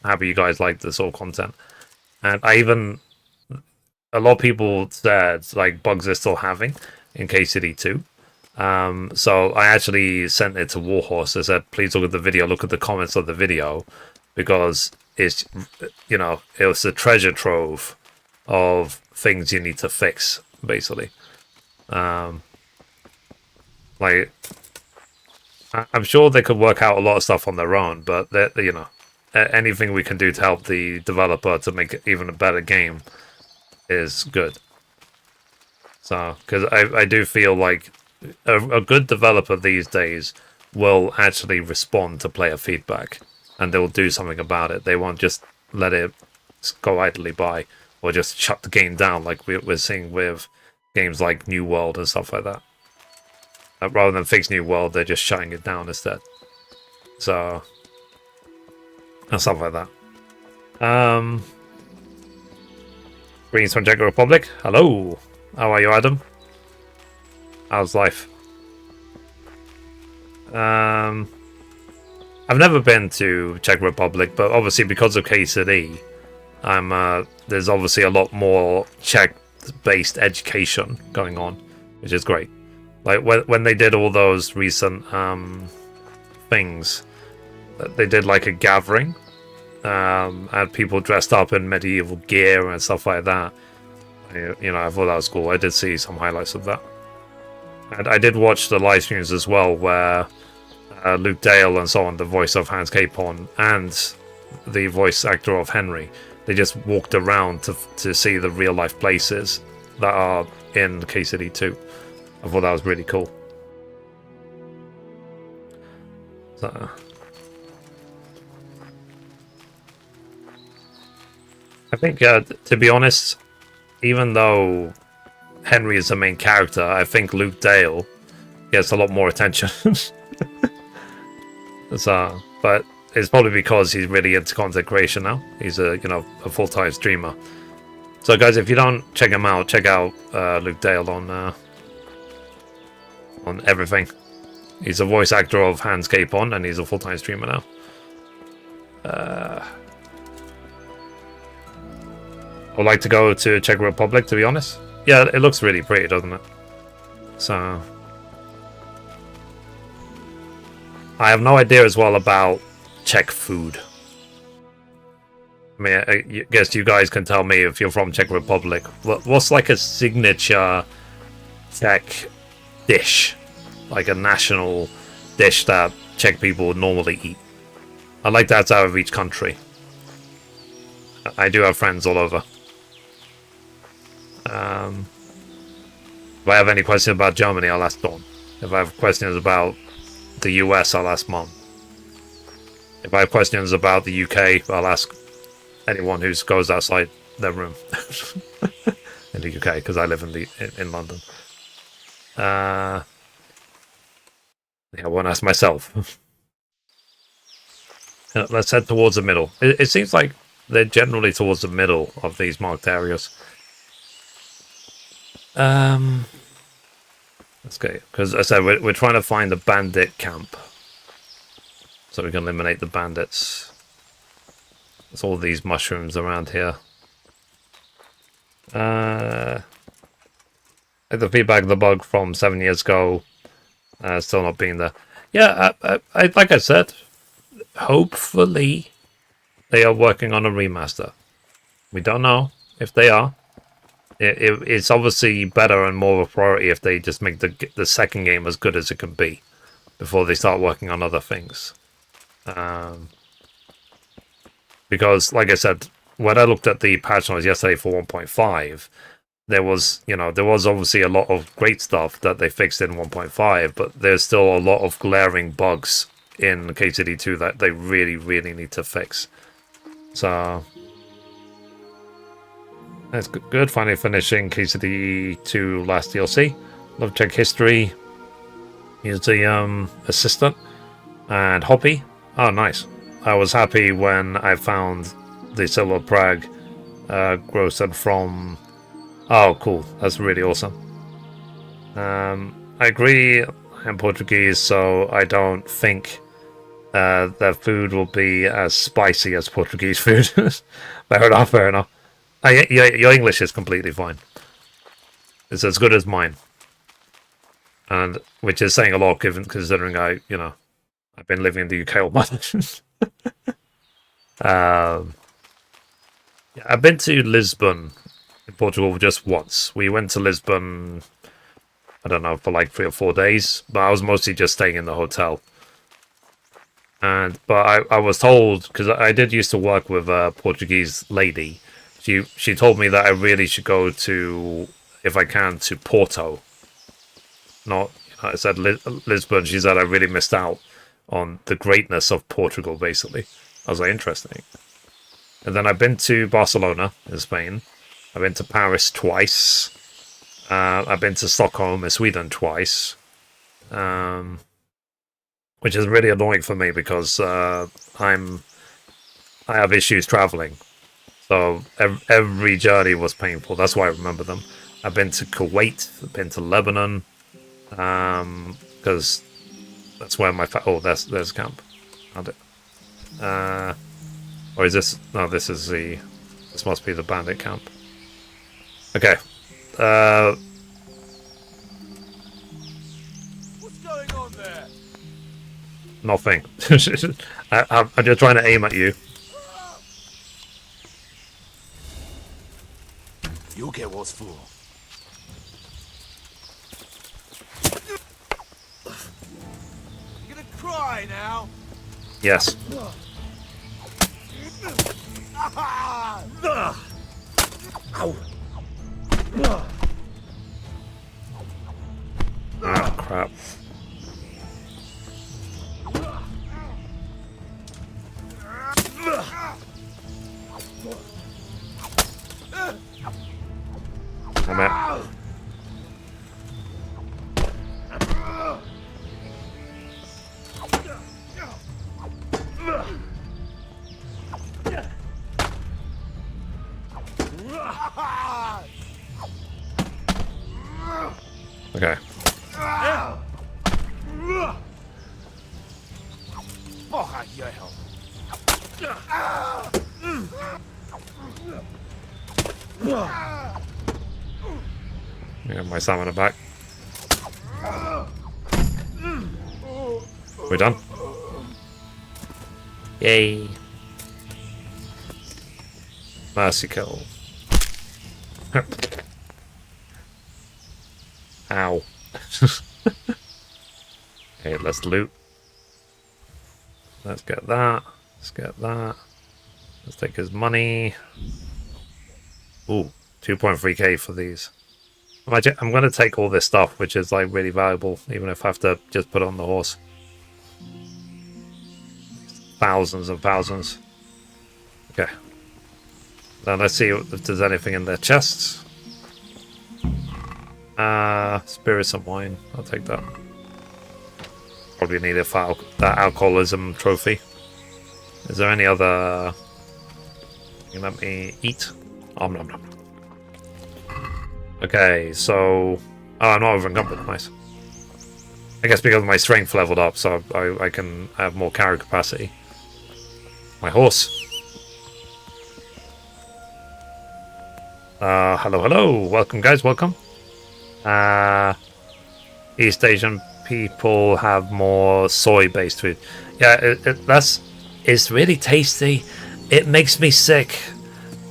happy you guys like this all content. And a lot of people said like bugs they're still having in KCD2. So I actually sent it to Warhorse. I said, please look at the video, look at the comments of the video, because it's, you know, it was a treasure trove of things you need to fix, basically. Like, I'm sure they could work out a lot of stuff on their own, but you know, anything we can do to help the developer to make it even a better game is good. So, because I do feel like a good developer these days will actually respond to player feedback, and they'll do something about it. They won't just let it go idly by, or just shut the game down, like we're seeing with games like New World and stuff like that. Rather than fix New World, they're just shutting it down instead. So, and stuff like that. Greetings from Czech Republic. Hello. How are you, Adam? How's life? I've never been to Czech Republic, but obviously because of KCD, there's obviously a lot more Czech-based education going on, which is great. Like when they did all those recent things, they did like a gathering, and people dressed up in medieval gear and stuff like that. You know, I thought that was cool. I did see some highlights of that. And I did watch the live streams as well, where Luke Dale and so on, the voice of Hans Capon, and the voice actor of Henry, they just walked around to see the real life places that are in KCD2. I thought that was really cool. So, I think, to be honest, even though Henry is the main character, I think Luke Dale gets a lot more attention. So, but it's probably because he's really into content creation now. He's a full-time streamer. So guys, if you don't check him out, check out Luke Dale on everything. He's a voice actor of Hans Capon, and he's a full-time streamer now. I would like to go to Czech Republic, to be honest. Yeah, it looks really pretty, doesn't it? So, I have no idea as well about Czech food. I mean, I guess you guys can tell me if you're from Czech Republic. What's like a signature Czech dish? Like a national dish that Czech people would normally eat. I'd like that out of each country. I do have friends all over. If I have any questions about Germany, I'll ask Dawn. If I have questions about the US, I'll ask Mom. If I have questions about the UK, I'll ask anyone who goes outside their room in the UK, because I live in London. Yeah, I won't ask myself. Let's head towards the middle. It seems like they're generally towards the middle of these marked areas. That's good, because I said we're trying to find the bandit camp, so we can eliminate the bandits. There's all these mushrooms around here. The feedback of the bug from 7 years ago, still not being there. Yeah, I like I said, hopefully they are working on a remaster. We don't know if they are. It's obviously better and more of a priority if they just make the second game as good as it can be before they start working on other things. Because, like I said, when I looked at the patch notes yesterday for 1.5, there was obviously a lot of great stuff that they fixed in 1.5, but there's still a lot of glaring bugs in KCD2 that they really, really need to fix. So that's good. Finally finishing KCD2 last DLC. Love Czech history. Here's the assistant. And Hoppy. Oh, nice. I was happy when I found the Silver Prague grocered from... Oh, cool. That's really awesome. I agree. I'm Portuguese, so I don't think their food will be as spicy as Portuguese food. Fair enough, fair enough. Your English is completely fine. It's as good as mine, and which is saying a lot, considering I've been living in the UK all my life. Yeah, I've been to Lisbon in Portugal just once. We went to Lisbon, I don't know, for like 3 or 4 days, but I was mostly just staying in the hotel. But I was told, because I did used to work with a Portuguese lady. She told me that I really should go to, if I can, to Porto. Not, I said Lisbon. She said I really missed out on the greatness of Portugal, basically. I was like, interesting. And then I've been to Barcelona in Spain. I've been to Paris twice. I've been to Stockholm in Sweden twice. Which is really annoying for me because I have issues traveling. So every journey was painful. That's why I remember them. I've been to Kuwait. I've been to Lebanon. Because that's where my... there's camp. Found it. Or is this... No, this is the... This must be the bandit camp. Okay. What's going on there? Nothing. I'm just trying to aim at you. You'll get what's for. You gonna cry now? Yes. Ow! Ah, crap. Damn it. Okay. Porra, hell. Get my stamina back. We're done. Yay. Mercy kill. Ow. Okay, let's loot. Let's get that. Let's get that. Let's take his money. Ooh, 2.3k for these. I'm going to take all this stuff, which is like really valuable, even if I have to just put it on the horse. Thousands and thousands. Okay. Now let's see if there's anything in their chests. Spirits and wine. I'll take that. Probably need that alcoholism trophy. Is there any other... You let me eat? Nom nom nom. Okay, so... Oh, I'm not over encumbered. Nice. I guess because my strength leveled up, so I can have more carry capacity. My horse. Hello, hello. Welcome, guys. Welcome. East Asian people have more soy-based food. Yeah, it's really tasty. It makes me sick.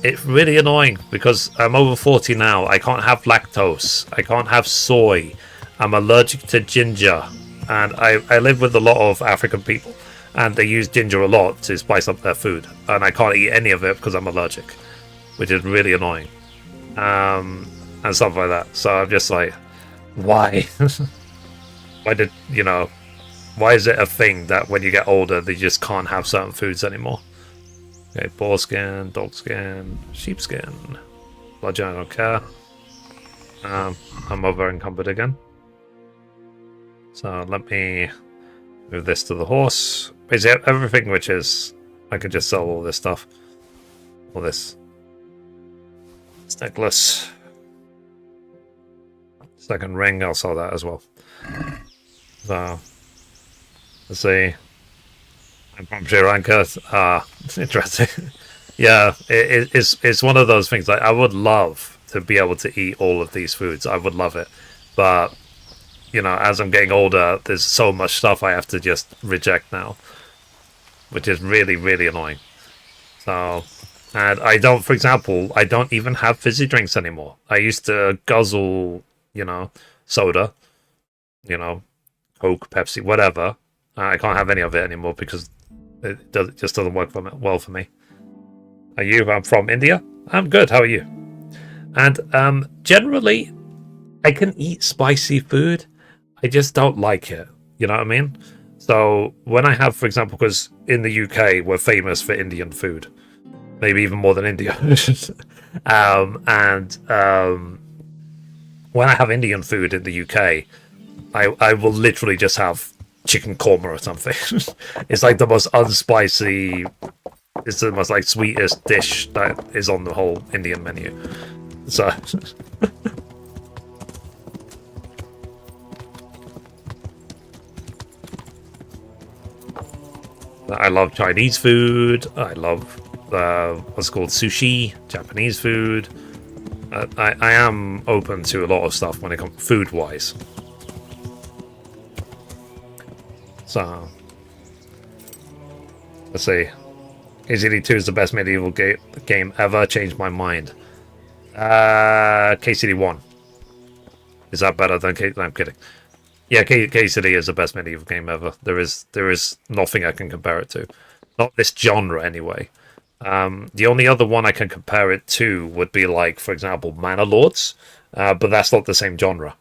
It's really annoying because I'm over 40 now. I can't have lactose. I can't have soy. I'm allergic to ginger. And I live with a lot of African people. And they use ginger a lot to spice up their food. And I can't eat any of it because I'm allergic. Which is really annoying. And stuff like that. So I'm just like, why? Why is it a thing that when you get older, they just can't have certain foods anymore? Okay, boar skin, dog skin, sheep skin. Bludgeon, I don't care. I'm over encumbered again. So let me move this to the horse. Basically, everything which is... I could just sell all this stuff. All this. This necklace. Second ring, I'll sell that as well. So, let's see. I'm from Sri Lanka. Interesting. Yeah, it's one of those things. Like, I would love to be able to eat all of these foods. I would love it. But, as I'm getting older, there's so much stuff I have to just reject now. Which is really, really annoying. So, and I don't, for example, I don't even have fizzy drinks anymore. I used to guzzle, soda, Coke, Pepsi, whatever. I can't have any of it anymore because it just doesn't work well for me. Are you? I'm from India. I'm good. How are you? And generally, I can eat spicy food. I just don't like it. You know what I mean? So when I have, for example, because in the UK we're famous for Indian food, maybe even more than India. And when I have Indian food in the UK, I will literally just have chicken korma or something. It's like the most unspicy, it's the most like sweetest dish that is on the whole Indian menu. So I love Chinese food. I love what's called sushi, Japanese food. I am open to a lot of stuff when it comes food-wise. So let's see. KCD2 is the best medieval game ever. Changed my mind. KCD1. Is that better than KCD? I'm kidding. Yeah, KCD is the best medieval game ever. There is nothing I can compare it to. Not this genre, anyway. The only other one I can compare it to would be, like, for example, Manor Lords. But that's not the same genre.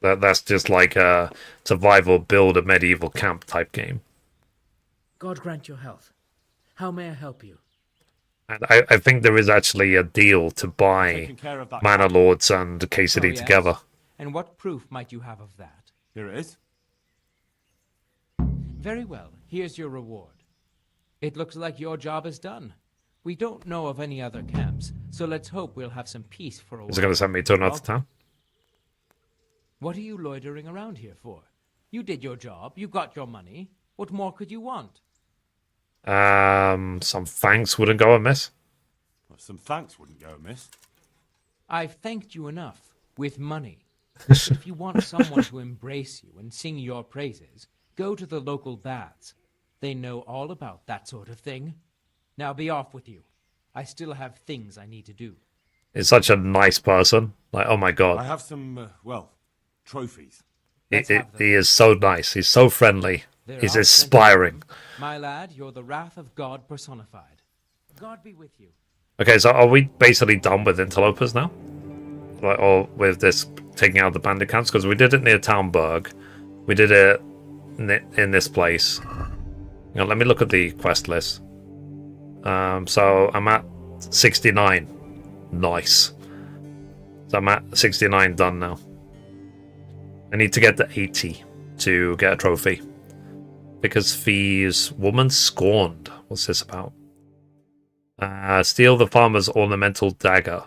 That's just like a survival build a medieval camp type game. God grant your health. How may I help you? And I think there is actually a deal to buy Taking care of that. Manor Lords and KCD Oh, yes? together. And what proof might you have of that? Here it is. Very well, here's your reward. It looks like your job is done. We don't know of any other camps, so let's hope we'll have some peace for a while. Is it going to send me to another town? What are you loitering around here for? You did your job, you got your money. What more could you want? Some thanks wouldn't go amiss. Well, some thanks wouldn't go amiss. I've thanked you enough, with money. If you want someone to embrace you and sing your praises, go to the local baths. They know all about that sort of thing. Now be off with you. I still have things I need to do. He's such a nice person. Like, oh my I god. have some, trophies. He is so nice. He's so friendly. There He's are inspiring. My lad, you're the wrath of God personified. God be with you. Okay, so are we basically done with interlopers now? Like, or with this taking out the bandit camps? Because we did it near Townburg. We did it in this place. You know, let me look at the quest list. So I'm at 69. Nice. So I'm at 69 done now. I need to get to 80 to get a trophy. Because fees, woman scorned. What's this about? Steal the farmer's ornamental dagger.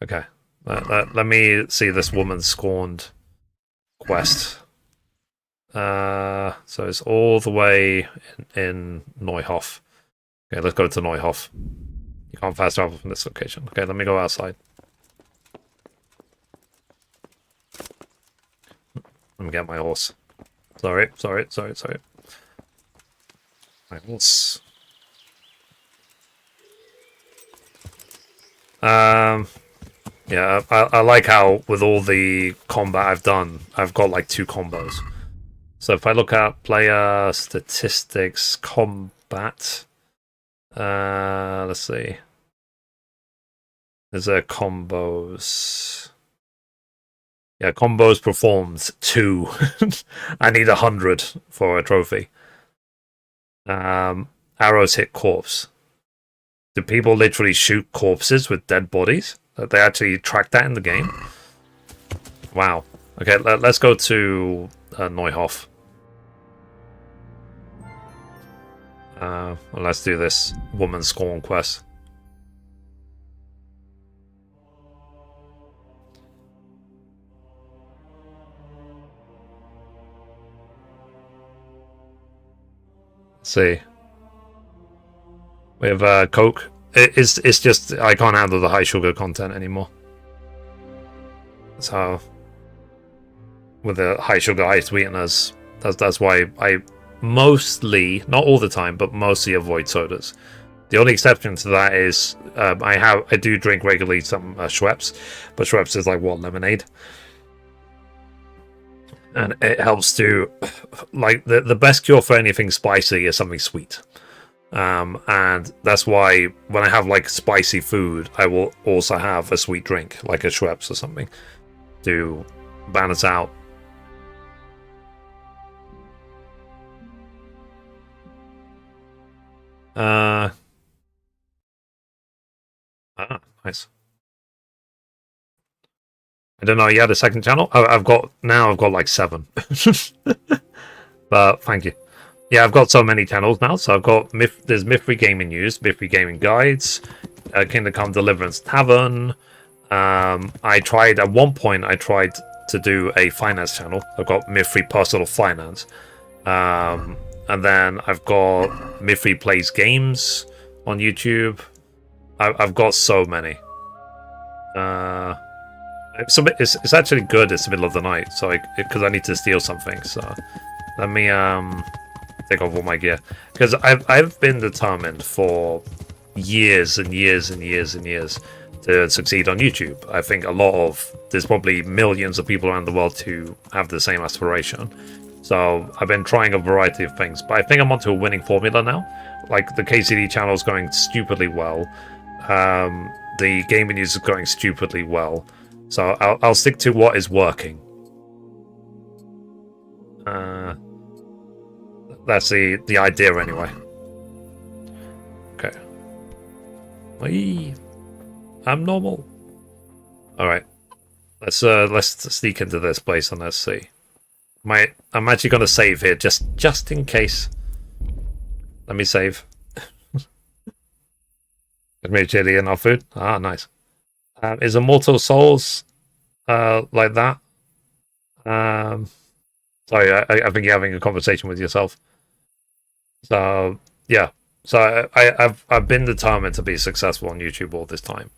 Okay. Let me see this woman scorned quest. So it's all the way in Neuhof. Okay, let's go to Neuhof. You can't fast travel from this location. Okay, let me go outside. Let me get my horse. Sorry. My horse. Yeah, I like how with all the combat I've done, I've got like 2 combos. So if I look at player statistics, combat, let's see. There's a combos. Yeah, combos performed 2. I need 100 for a trophy. Arrows hit corpse. Do people literally shoot corpses with dead bodies? They actually track that in the game? Wow. Okay, let's go to Neuhof. Well, let's do this woman scorn quest. Let's see. We have Coke. It's just I can't handle the high sugar content anymore. So with the high sugar, high sweeteners, that's why I mostly, not all the time, but mostly avoid sodas. The only exception to that is I do drink regularly some Schweppes, but Schweppes is like what, lemonade, and it helps to like the best cure for anything spicy is something sweet. And that's why when I have like spicy food, I will also have a sweet drink, like a Schweppes or something, to balance out. I don't know. You had a second channel? I've got like 7. But thank you. Yeah, I've got so many channels now. So I've got there's Mystery Gaming News, Mystery Gaming Guides, Kingdom Come Deliverance Tavern. I tried at one point. I tried to do a finance channel. I've got Mystery Personal Finance, and then I've got Mystery Plays Games on YouTube. I've got so many. It's actually good. It's the middle of the night, so because I need to steal something. So let me take off all my gear, because I've been determined for years and years and years and years to succeed on YouTube. I think there's probably millions of people around the world who have the same aspiration. So I've been trying a variety of things, but I think I'm onto a winning formula now. Like the KCD channel is going stupidly well. The gaming news is going stupidly well. So I'll stick to what is working. That's the idea anyway. Okay. Whee! I'm normal. All right. Let's sneak into this place and let's see. I'm actually gonna save here just in case. Let me save. Made chili in our food. Ah, nice. Is Immortal Souls like that? Sorry, I think you're having a conversation with yourself. So yeah, so I've been determined to be successful on YouTube all this time.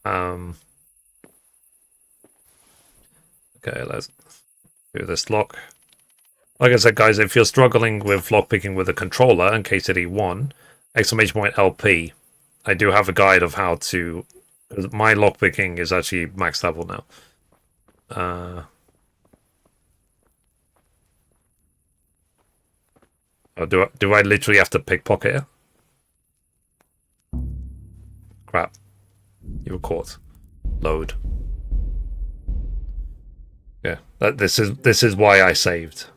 Okay, let's do this lock. Like I said, guys, if you're struggling with lockpicking with a controller and KCD1, !LP, I do have a guide of how to. My lockpicking is actually max level now. Do I literally have to pickpocket it? Crap. You were caught. Load. Yeah, this is why I saved.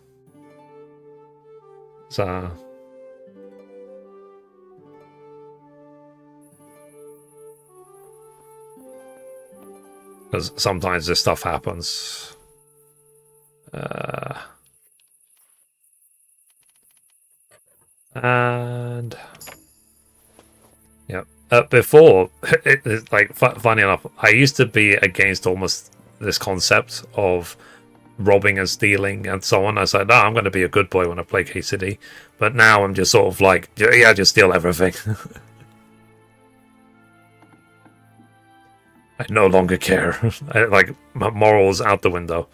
So because sometimes this stuff happens. And yeah, before it's like funny enough, I used to be against almost this concept of robbing and stealing and so on. I said, no, I'm going to be a good boy when I play KCD, but now I'm just sort of like, yeah, just steal everything. I no longer care. Like, my morals out the window.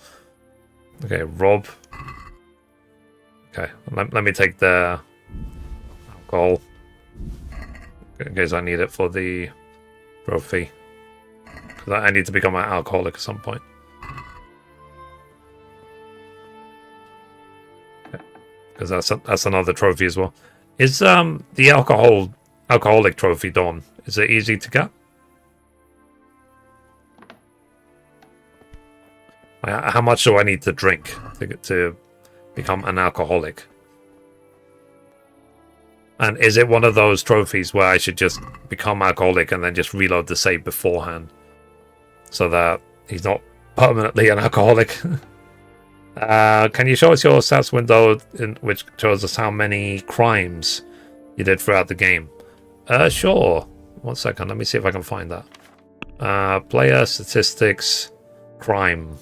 Okay, rob. Okay, let me take the alcohol in case I need it for the trophy, because I need to become an alcoholic at some point. Because that's another trophy as well. Is the alcoholic trophy, Dawn, is it easy to get? How much do I need to drink to become an alcoholic? And is it one of those trophies where I should just become alcoholic and then just reload the save beforehand, so that he's not permanently an alcoholic? Can you show us your stats window, which shows us how many crimes you did throughout the game? Sure. 1 second. Let me see if I can find that. Player statistics, crime.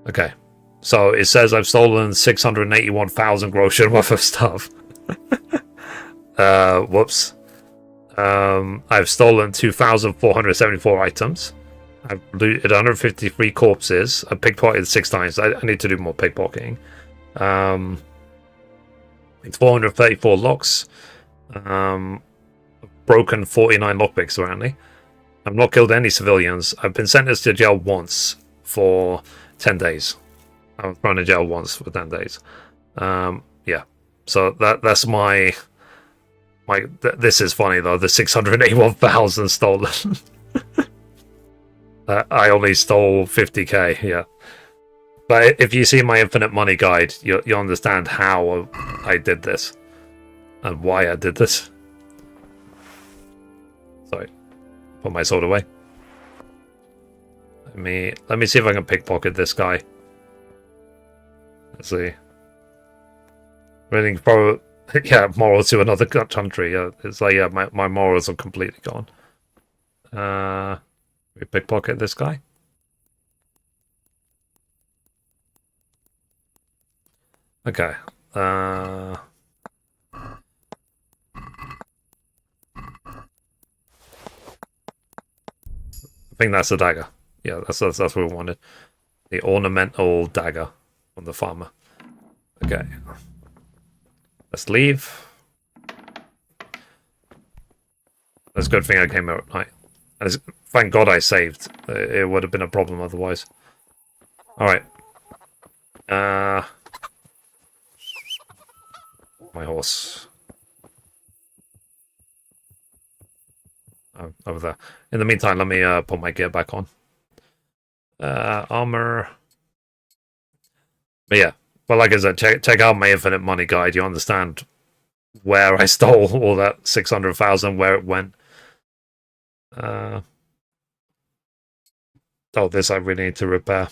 Okay. So it says I've stolen 681,000 groschen worth of stuff. Whoops. I've stolen 2,474 items. I've looted 153 corpses. I pickpocketed 6 times. I need to do more pickpocketing. It's 434 locks. Broken 49 lockpicks apparently. I've not killed any civilians. I've been sentenced to jail once for 10 days. I was thrown in jail once for 10 days. Yeah. So that's my. This is funny though. The 681,000 stolen. I only stole 50k. Yeah. But if you see my infinite money guide, you'll understand how I did this and why I did this. Sorry. Put my sword away. Let me see if I can pickpocket this guy. Let's see. Running probably, yeah, moral to another country. Yeah, it's like, yeah, my morals are completely gone. We pickpocket this guy. Okay. I think that's the dagger. Yeah, that's what we wanted. The ornamental dagger from the farmer. Okay. Let's leave. That's a good thing I came out at night. Thank God I saved. It would have been a problem otherwise. Alright. My horse. Oh, over there. In the meantime, let me put my gear back on. Armor. But yeah. Well, like I said, check out my Infinite Money Guide. You understand where I stole all that 600,000, where it went. Oh, this I really need to repair.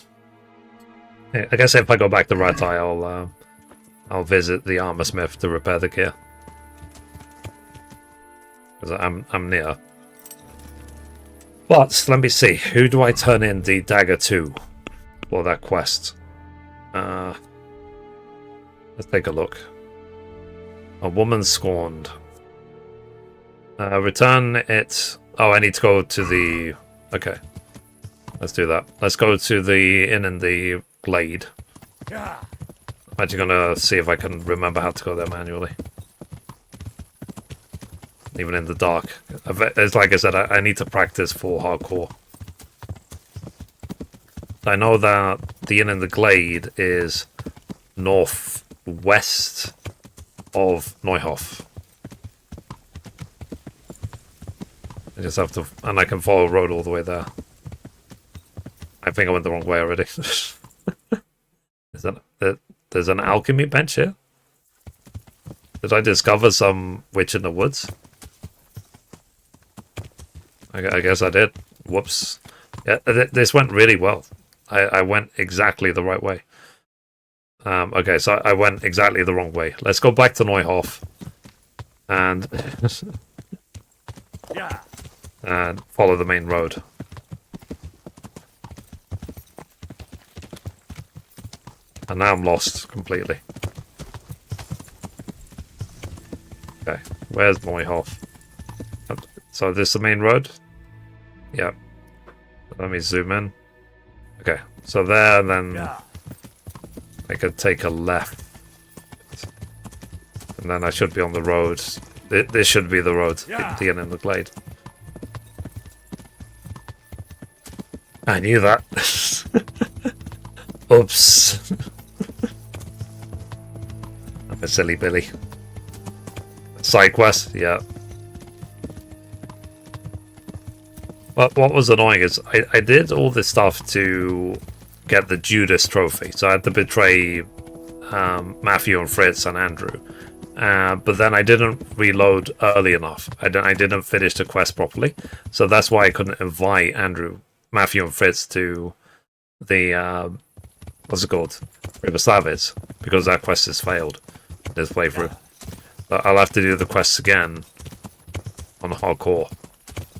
Yeah, I guess if I go back to Ratai, I'll visit the armor smith to repair the gear. Because I'm near. But let me see. Who do I turn in the dagger to for that quest? Let's take a look. A woman scorned. Return it. Oh, I need to go to the... Okay. Let's do that. Let's go to the inn in the glade. I'm actually gonna see if I can remember how to go there manually. Even in the dark. It's like I said, I need to practice for hardcore. I know that the inn in the glade is northwest of Neuhof. I just have to, and I can follow a road all the way there. I think I went the wrong way already. There's an alchemy bench here? Did I discover some witch in the woods? I guess I did. Whoops. Yeah, this went really well. I went exactly the right way. Okay, so I went exactly the wrong way. Let's go back to Neuhof. And... and follow the main road. And now I'm lost completely. Okay, where's Neuhof? So this is the main road? Yep. Let me zoom in. Okay, so there, then I could take a left. And then I should be on the road. This should be the road, the end of the glade. I knew that. Oops. I'm a silly Billy. Side quest, yeah. But what was annoying is I did all this stuff to get the Judas trophy. So I had to betray Matthew and Fritz and Andrew. But then I didn't reload early enough. I didn't finish the quest properly. So that's why I couldn't invite Matthew and Fritz to the, what's it called? River Slavids. Because that quest has failed. This playthrough. But I'll have to do the quests again on hardcore.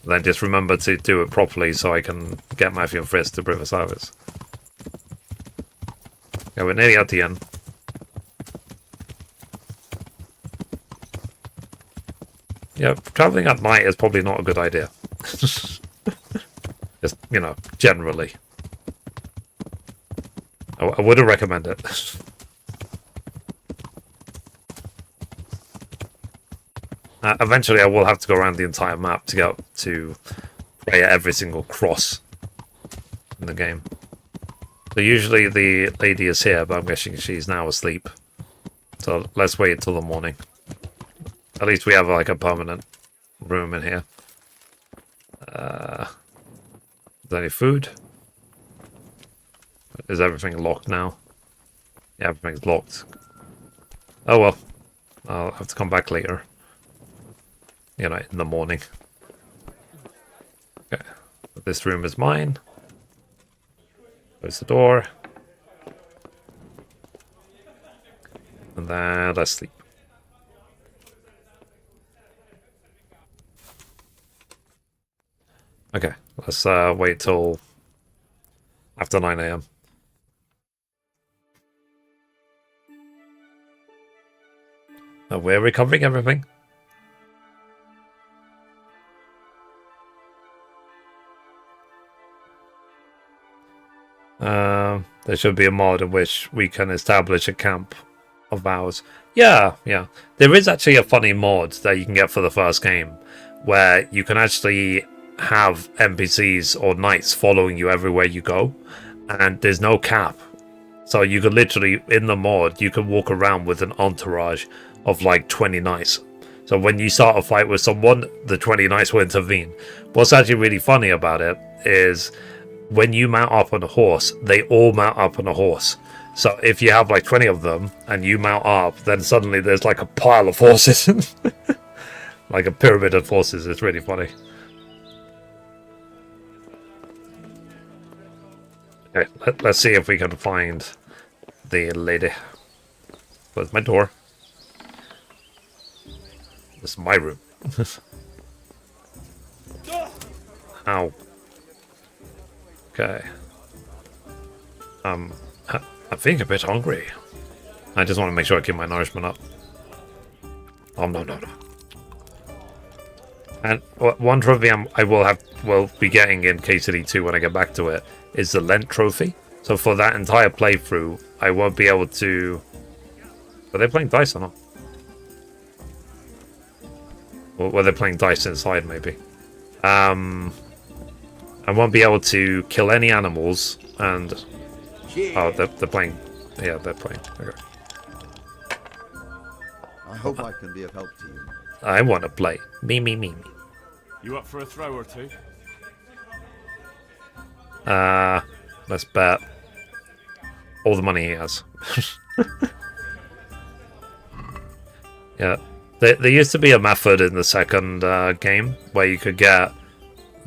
And then just remember to do it properly so I can get Matthew and Fritz to River Slavids. Yeah, we're nearly at the end. Yeah, traveling at night is probably not a good idea. Just, you know, generally. I wouldn't recommend it. Eventually I will have to go around the entire map to get to pray at every single cross in the game. So usually the lady is here, but I'm guessing she's now asleep. So let's wait until the morning. At least we have like a permanent room in here. Is there any food? Is everything locked now? Yeah, everything's locked. Oh well. I'll have to come back later. You know, in the morning. Okay. This room is mine. Close the door. And then let's sleep. Okay, let's wait till after 9 a.m. We're recovering everything. There should be a mod in which we can establish a camp of ours. Yeah. There is actually a funny mod that you can get for the first game, where you can actually have NPCs or knights following you everywhere you go, and there's no cap. So you could literally, in the mod, you can walk around with an entourage of like 20 knights. So when you start a fight with someone, the 20 knights will intervene. What's actually really funny about it is when you mount up on a horse, they all mount up on a horse. So if you have like 20 of them and you mount up, then suddenly there's like a pile of horses. Like a pyramid of horses. It's really funny. Okay, let's see if we can find the lady. Close my door. This is my room. Ow. Okay. I'm feeling a bit hungry. I just want to make sure I keep my nourishment up. Oh no. And one trophy I will be getting in KCD2 when I get back to it is the Lent trophy. So for that entire playthrough, I won't be able to. Are they playing dice or not? Or were they playing dice inside? Maybe. I won't be able to kill any animals, and oh, they're playing. Yeah, they're playing. Okay. I hope I can be of help to you. I want to play. Me. You up for a throw or two? Let's bet all the money he has. Yeah, there used to be a method in the second game where you could get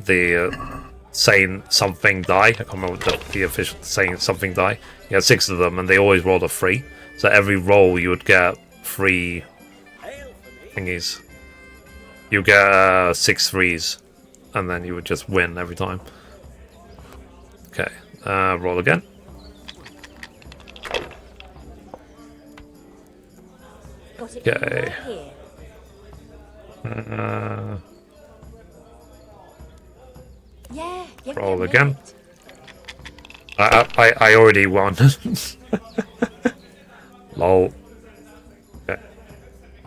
the saying something die. I can't remember the official saying something die. You had 6 of them, and they always rolled a 3. So every roll you would get 3 thingies. You get 6 threes, and then you would just win every time. Okay, roll again. Okay. Roll again. I already won. Lol. Okay.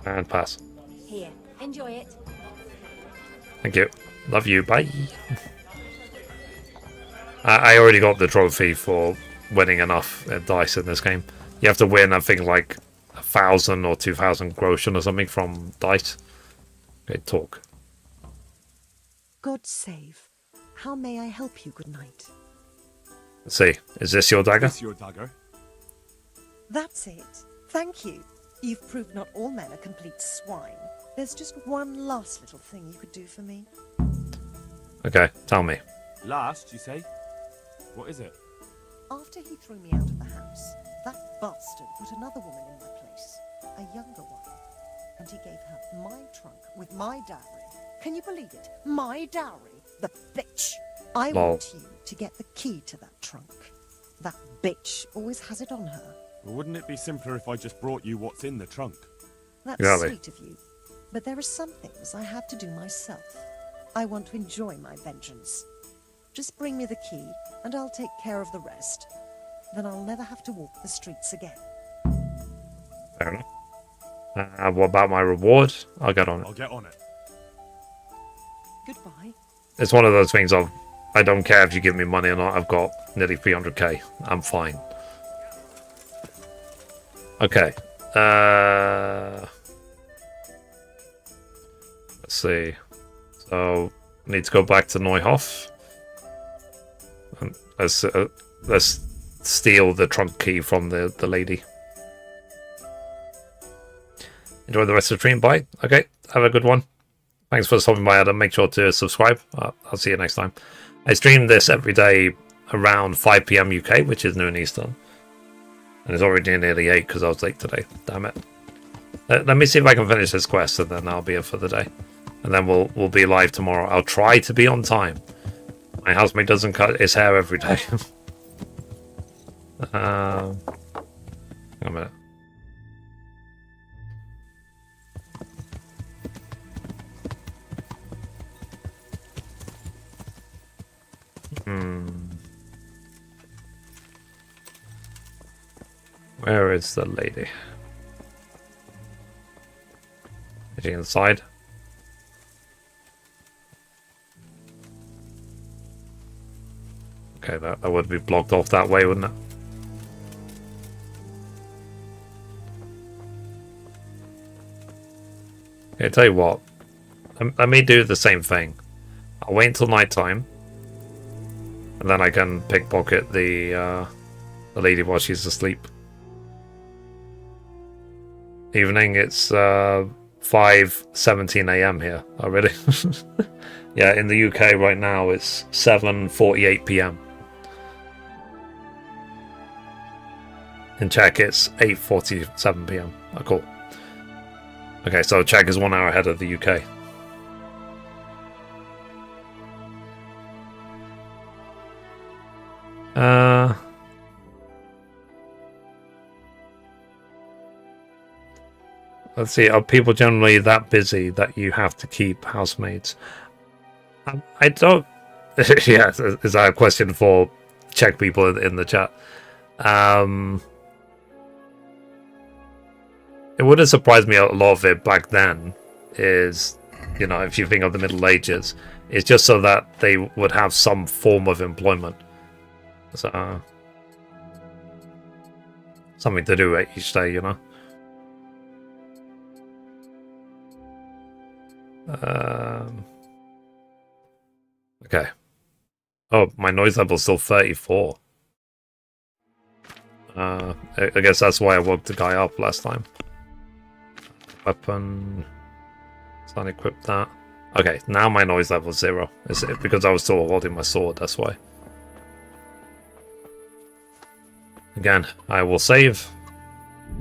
And pass. Here, enjoy it. Thank you. Love you. Bye. I already got the trophy for winning enough dice in this game. You have to win, I think, like 1,000 or 2,000 groschen or something from dice. Okay, talk. God save. How may I help you, good knight? Let's see. Is this your dagger? Is this your dagger? That's it. Thank you. You've proved not all men are complete swine. There's just one last little thing you could do for me. Okay, tell me. Last, you say? What is it? After he threw me out of the house, that bastard put another woman in my place, a younger one. And he gave her my trunk with my dowry. Can you believe it? My dowry? The bitch! I want you to get the key to that trunk. That bitch always has it on her. Well, wouldn't it be simpler if I just brought you what's in the trunk? That's Exactly. sweet of you. But there are some things I have to do myself. I want to enjoy my vengeance. Just bring me the key, and I'll take care of the rest. Then I'll never have to walk the streets again. Fair enough. What about my reward? I'll get on it. I'll get on it. Goodbye. It's one of those things of, I don't care if you give me money or not. I've got nearly 300k. I'm fine. Okay. Let's see. So, need to go back to Neuhof. And let's steal the trunk key from the lady. Enjoy the rest of the stream. Bye. Okay. Have a good one. Thanks for stopping by, Adam. Make sure to subscribe. I'll see you next time. I stream this every day around 5 p.m. UK, which is noon Eastern. And it's already nearly 8 because I was late today. Damn it. Let me see if I can finish this quest and then I'll be here for the day. And then we'll be live tomorrow. I'll try to be on time. My housemate doesn't cut his hair every day. Hang on a minute. Where is the lady? Is she inside? Okay, that would be blocked off that way, wouldn't it? Okay, tell you what. Let me do the same thing. I'll wait until night time. And then I can pickpocket the lady while she's asleep. Evening, it's 5:17 a.m. here already. Yeah, in the UK right now it's 7:48 p.m. In Czech it's 8:47 p.m. Oh, cool. Okay, so Czech is 1 hour ahead of the UK. Let's see, are people generally that busy that you have to keep housemaids? I don't... Yeah, is that a question for Czech people in the chat? It wouldn't surprise me a lot of it back then is, you know, if you think of the Middle Ages, it's just so that they would have some form of employment. So, something to do each day, you know? Okay. Oh, my noise level's still 34. I guess that's why I woke the guy up last time. Weapon. Let's unequip that. Okay, now my noise level's 0. Is it because I was still holding my sword, that's why. Again, I will save.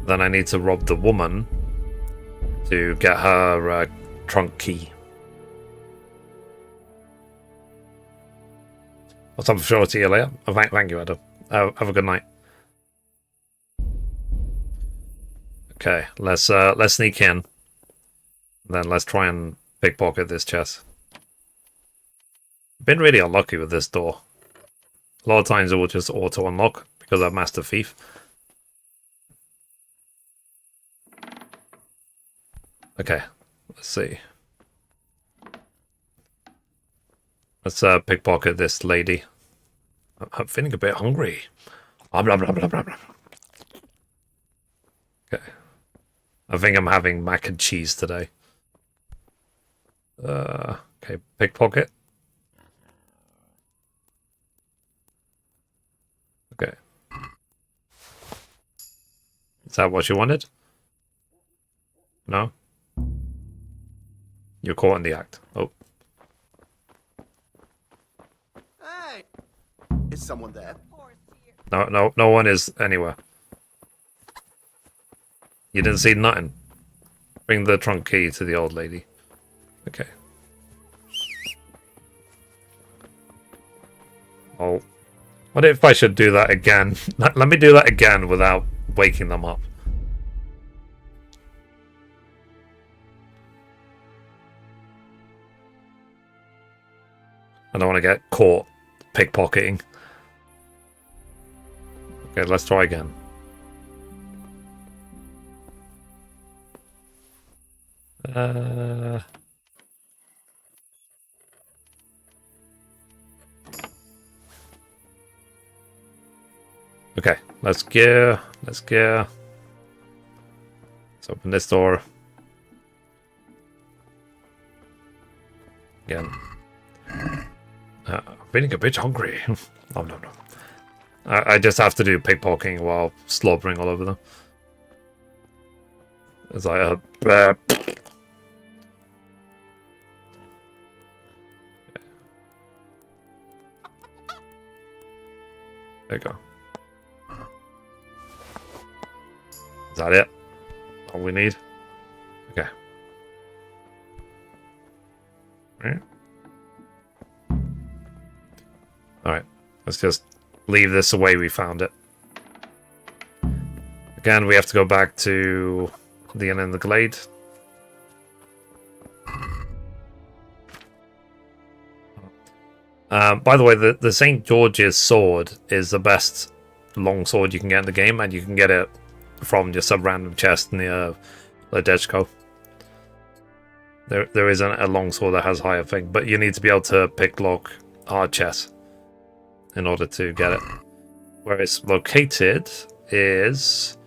Then I need to rob the woman to get her trunk key. What's up, sure, see you later. Oh, thank you, Adam. Have a good night. Okay, let's sneak in. Then let's try and pickpocket this chest. Been really unlucky with this door. A lot of times it will just auto unlock because I'm Master Thief. Okay, let's see. Let's pickpocket this lady. I'm feeling a bit hungry. Blah, blah, blah, blah, blah, blah. Okay. I think I'm having mac and cheese today. Okay, pickpocket. Okay. Is that what you wanted? No? You're caught in the act. Oh. Hey! Is someone there? No one is anywhere. You didn't see nothing. Bring the trunk key to the old lady. Okay. Oh. What if I should do that again? Let me do that again without waking them up. I don't want to get caught pickpocketing. Okay, let's try again. Okay, let's gear. Let's open this door. Again. I'm feeling a bit hungry. Oh, no. I just have to do pickpocketing while slobbering all over them. As I There you go. Is that it? All we need? Okay. Alright. Let's just leave this the way we found it. Again, we have to go back to the inn in the glade. By the way, the St. George's sword is the best long sword you can get in the game, and you can get it from just some random chest near Ledechko. There isn't a long sword that has higher thing, but you need to be able to pick lock hard chests in order to get it. Where it's located is,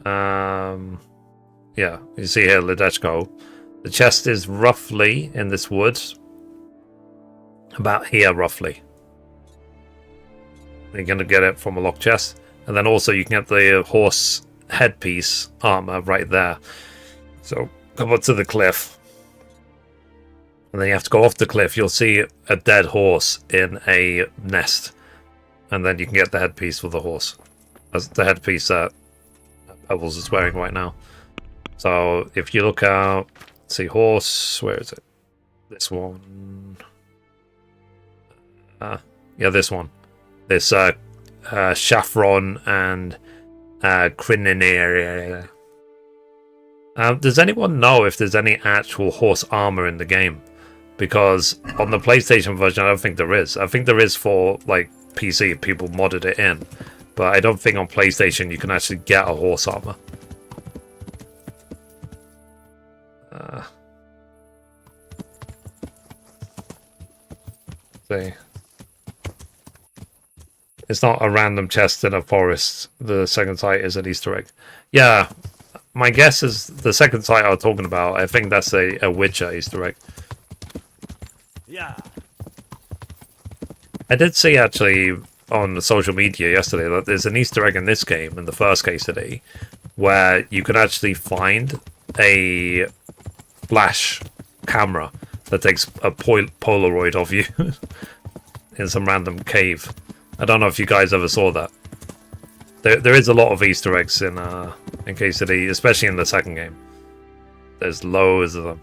yeah, you see here Ledechko. The chest is roughly in this wood, about here roughly. You're gonna get it from a locked chest, and then also you can get the horse headpiece armor right there. So come up to the cliff, and then you have to go off the cliff. You'll see a dead horse in a nest, and then you can get the headpiece for the horse. That's the headpiece that Pebbles is wearing right now. So if you look out, see horse, where is it? This one. Yeah, this one. This Saffron and Crininaria. Does anyone know if there's any actual horse armor in the game? Because on the PlayStation version, I don't think there is. I think there is for like PC, people modded it in, but I don't think on PlayStation you can actually get a horse armor. See. It's not a random chest in a forest. The second site is an Easter egg. Yeah, my guess is the second site I was talking about, I think that's a Witcher Easter egg. Yeah. I did see actually on the social media yesterday that there's an Easter egg in this game, in the first KCD, where you could actually find a flash camera that takes a Polaroid of you in some random cave. I don't know if you guys ever saw that. There is a lot of Easter eggs in KCD, especially in the second game. There's loads of them.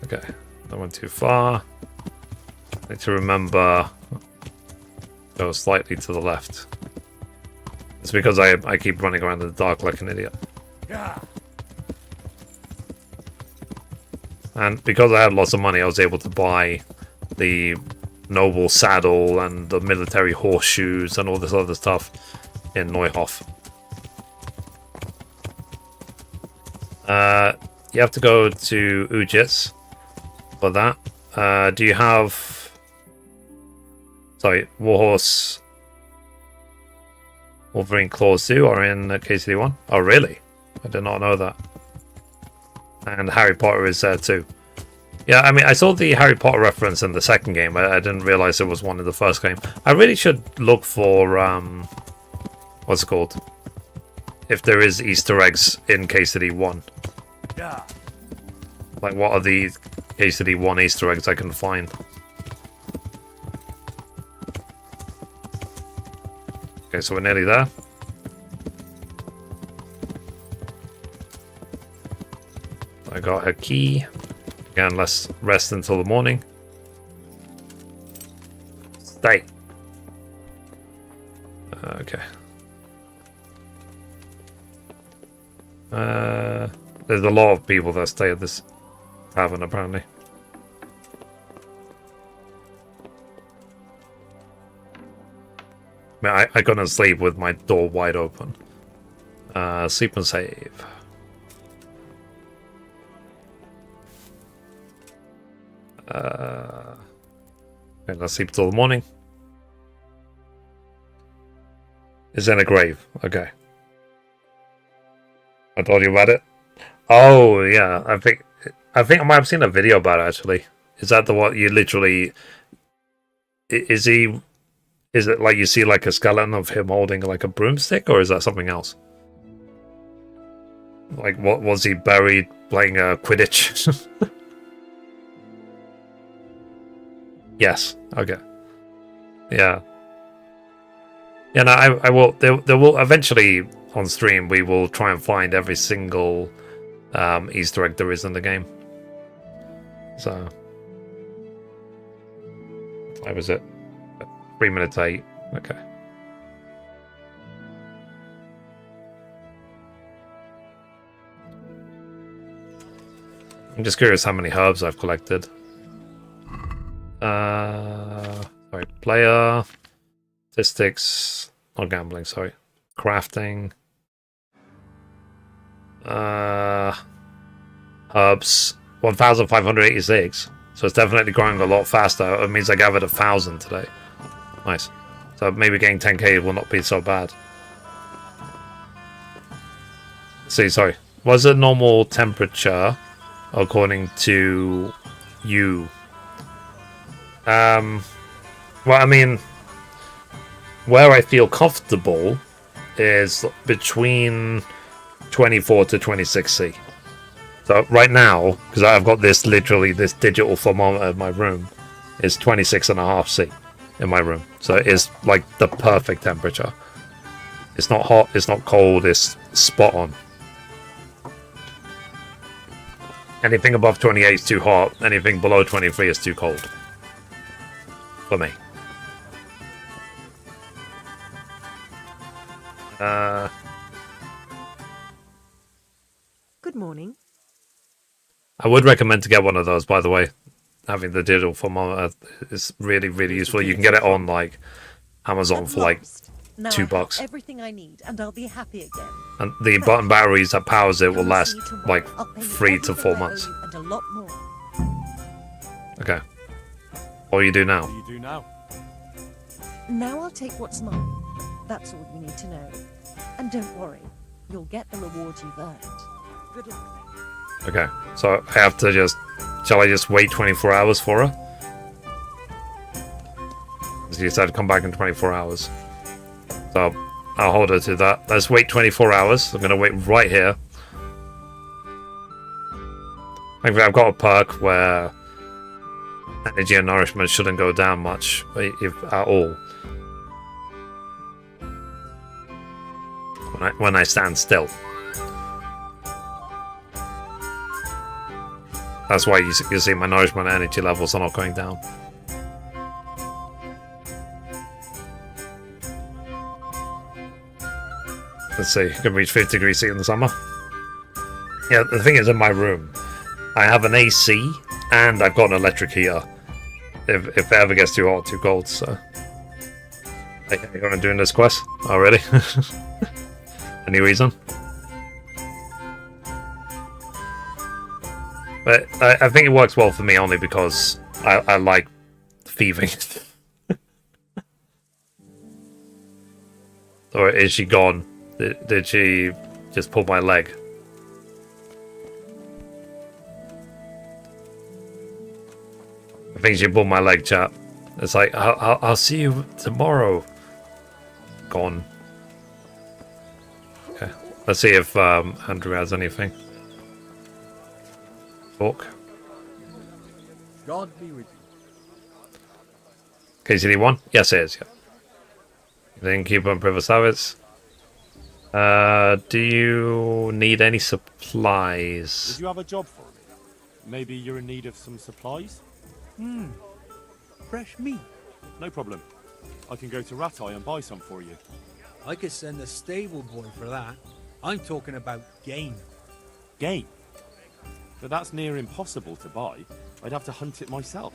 Okay, I went too far. I need to remember go slightly to the left. It's because I keep running around in the dark like an idiot. Yeah. And because I had lots of money, I was able to buy the noble saddle and the military horseshoes and all this other stuff in Neuhof. You have to go to Ujits for that. Do you have... Sorry, Warhorse... Wolverine Claws 2 are in KCD1? Oh, really? I did not know that. And Harry Potter is there too. Yeah, I mean, I saw the Harry Potter reference in the second game. I didn't realize there was one in the first game. I really should look for, what's it called? If there is Easter eggs in KCD 1. Yeah. Like, what are the KCD 1 Easter eggs I can find? Okay, so we're nearly there. I got a key. Again, let's rest until the morning. Stay. Okay. There's a lot of people that stay at this tavern, apparently. I mean, I couldn't sleep with my door wide open. Sleep and save. Okay, let's sleep till the morning. It's in a grave. Okay. I told you about it. Oh yeah, I think I might have seen a video about it actually. Is that the one you literally? Is he? Is it like you see like a skeleton of him holding like a broomstick, or is that something else? Like, what was he buried playing Quidditch? Yes. Okay. Yeah. Yeah, no, I will. There will eventually on stream. We will try and find every single Easter egg there is in the game. So, what was it? 3 minutes 8. Okay. I'm just curious how many herbs I've collected. Sorry, player, statistics, not gambling, sorry. Crafting. Herbs, 1,586. So it's definitely growing a lot faster. It means I gathered 1,000 today. Nice. So maybe getting 10k will not be so bad. See, sorry. Was it normal temperature according to you? Well, I mean, where I feel comfortable is between 24 to 26C. So right now, because I've got this literally this digital thermometer in my room, is 26.5C in my room. So it is like the perfect temperature. It's not hot, it's not cold, it's spot on. Anything above 28 is too hot, anything below 23 is too cold. For me. Good morning. I would recommend to get one of those, by the way. Having the digital thermometer is really, really useful. You can get it on like Amazon for like Now $2. I have everything I need, and I'll be happy again. And the button batteries that powers it will Come last see you tomorrow. like I'll pay you 3 to 4 everything I owe months. you and a lot more. Okay. What do you do now? What do you do now? Now I'll take what's mine. That's all you need to know. And don't worry, you'll get the reward you've earned. Good luck. Okay. So I have to just... Shall I just wait 24 hours for her? So you said to come back in 24 hours. So I'll hold her to that. Let's wait 24 hours. I'm going to wait right here. I've got a perk where energy and nourishment shouldn't go down much, if at all. When I stand still. That's why you see my nourishment and energy levels are not going down. Let's see, you can reach 50 degrees C in the summer. Yeah, the thing is, in my room, I have an AC and I've got an electric heater. If it ever gets too hot, too cold, so. Hey, you want to do this quest? Oh, really? Any reason? But I think it works well for me only because I like thieving. Or is she gone? Did she just pull my leg? I think she pulled my leg, chat. It's like, I'll see you tomorrow. Gone. Okay. Let's see if Andrew has anything. Talk. God be with you. KCD1? Yes, it is, yeah. Then keep on Priver Savits. Do you need any supplies? Did you have a job for me? Maybe you're in need of some supplies? Fresh meat. No problem. I can go to Ratai and buy some for you. I could send a stable boy for that. I'm talking about game. Game? But that's near impossible to buy. I'd have to hunt it myself.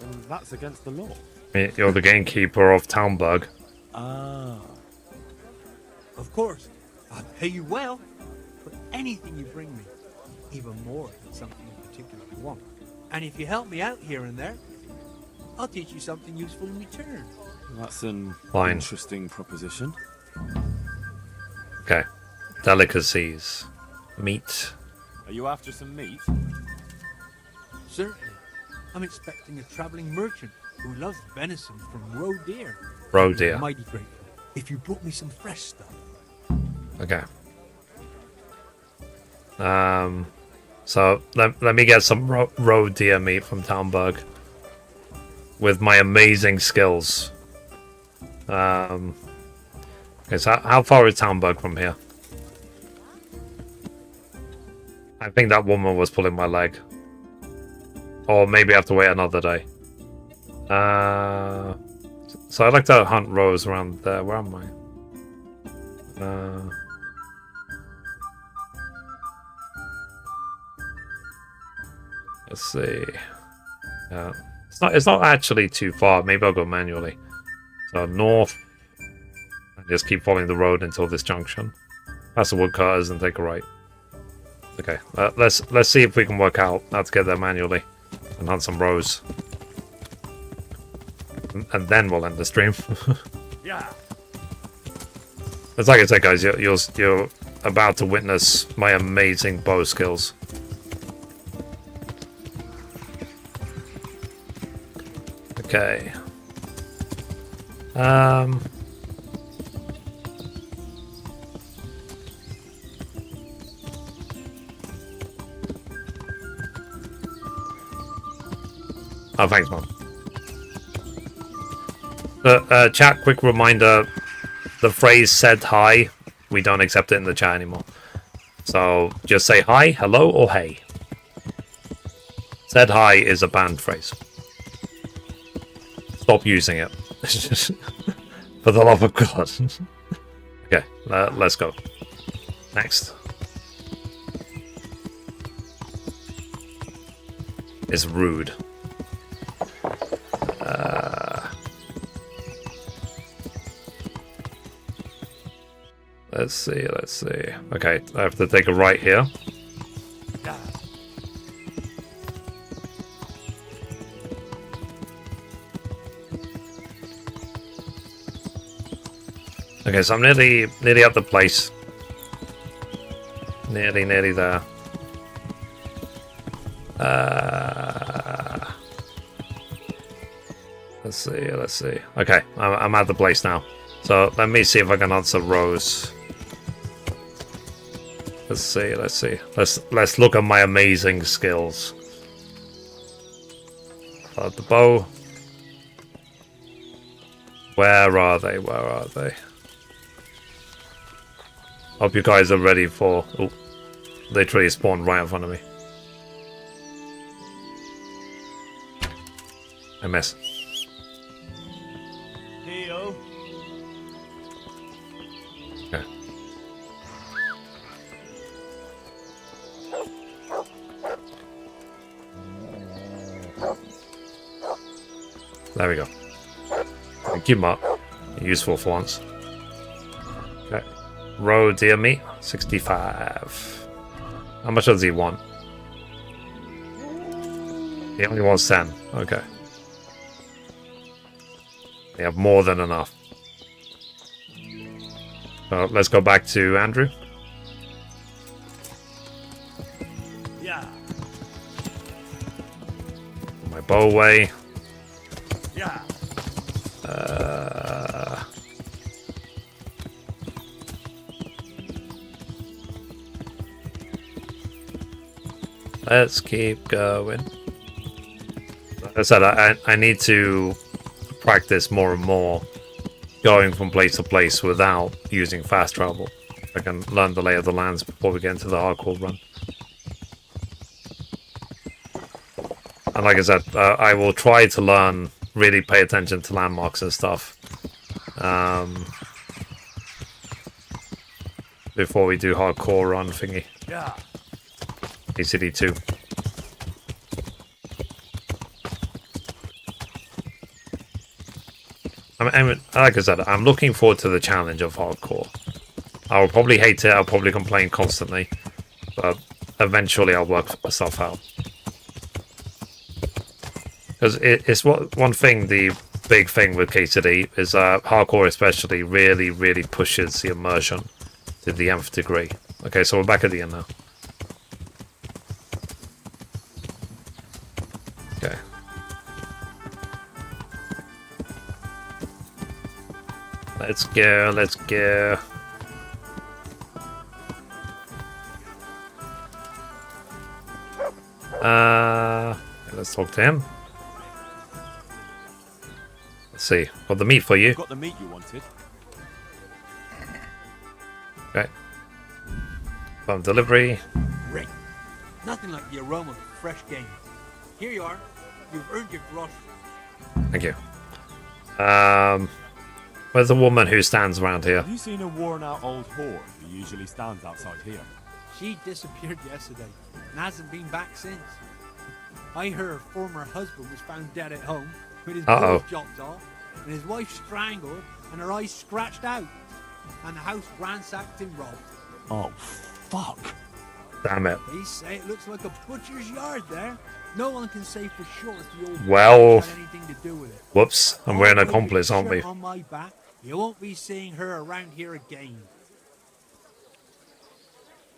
And that's against the law. You're the gamekeeper of Townburg. Ah. Of course, I'll pay you well for anything you bring me. Even more if it's something in particular you want. And if you help me out here and there, I'll teach you something useful in return. That's an Fine. interesting proposition. Okay. Delicacies. Meat. Are you after some meat? Certainly. I'm expecting a traveling merchant who loves venison from roe deer. Roe deer. Mighty grateful if you brought me some fresh stuff. Okay. So let me get some roe deer meat from Townburg with my amazing skills. Okay, so how far is Townburg from here? I think that woman was pulling my leg. Or maybe I have to wait another day. So I'd like to hunt Rose around there. Where am I? Let's see. It's not actually too far. Maybe I'll go manually. So north, and just keep following the road until this junction. Pass the woodcutters and take a right. Okay, let's see if we can work out how to get there manually and hunt some Rose. And then we'll end the stream. Yeah. It's like I said, guys, you're about to witness my amazing bow skills. Okay. Oh, thanks, Mom. Chat, quick reminder, the phrase said hi, we don't accept it in the chat anymore. So just say hi, hello, or hey. Said hi is a banned phrase. Stop using it. For the love of God. Okay, let's go. Next. It's rude. Let's see. Okay, I have to take a right here. Okay, so I'm nearly at the place. Nearly there. Let's see. Okay, I'm at the place now. So let me see if I can answer Rose. Let's see. Let's look at my amazing skills. The bow. Where are they? Hope you guys are ready for... Oh, literally spawned right in front of me. I miss. Theo. Okay. There we go. Thank you, Mark. Useful for once. Okay. Roe deer meat, 65. How much does he want? He only wants 10. Okay. We have more than enough. So let's go back to Andrew. Yeah. My bow away. Yeah. Let's keep going. Like I said, I need to practice more and more going from place to place without using fast travel. I can learn the lay of the lands before we get into the hardcore run. And like I said, I will try to learn, really pay attention to landmarks and stuff before we do hardcore run thingy. Yeah. KCD2. Like I said, I'm looking forward to the challenge of hardcore. I'll probably hate it, I'll probably complain constantly, but eventually I'll work myself out. Because it's one thing, the big thing with KCD is hardcore especially really pushes the immersion to the nth degree. Okay, so we're back at the end now. Okay. Let's go. Let's talk to him. Let's see. Got the meat for you. Got the meat you wanted. Come delivery. Great. Nothing like the aroma of fresh game. Here you are. You've earned your grosh. Thank you. Where's the woman who stands around here? Have you seen a worn-out old whore who usually stands outside here? She disappeared yesterday and hasn't been back since. I heard her former husband was found dead at home with his balls chopped off and his wife strangled and her eyes scratched out and the house ransacked and robbed. Oh, fuck. Damn it. They say it looks like a butcher's yard there. No one can say for sure if the old Well, had anything to do with it. whoops. And we're an accomplice, aren't we? On my back, you won't be seeing her around here again.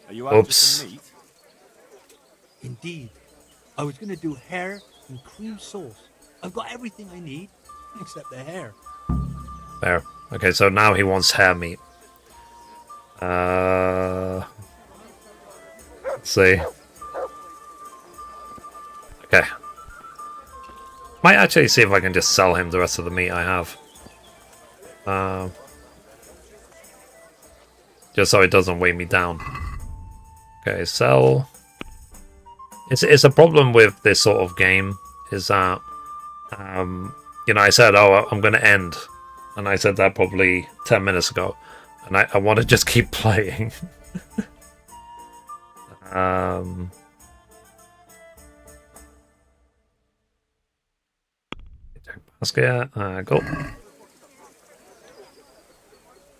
Are you after some meat? Indeed. I was going to do hair and cream sauce. I've got everything I need, except the hair. There. Okay, so now he wants hair meat. Let's see. Okay. Might actually see if I can just sell him the rest of the meat I have. Just so it doesn't weigh me down. Okay, sell. It's a problem with this sort of game is that you know, I said, oh, I'm going to end, and I said that probably 10 minutes ago, and I want to just keep playing. Basket, go.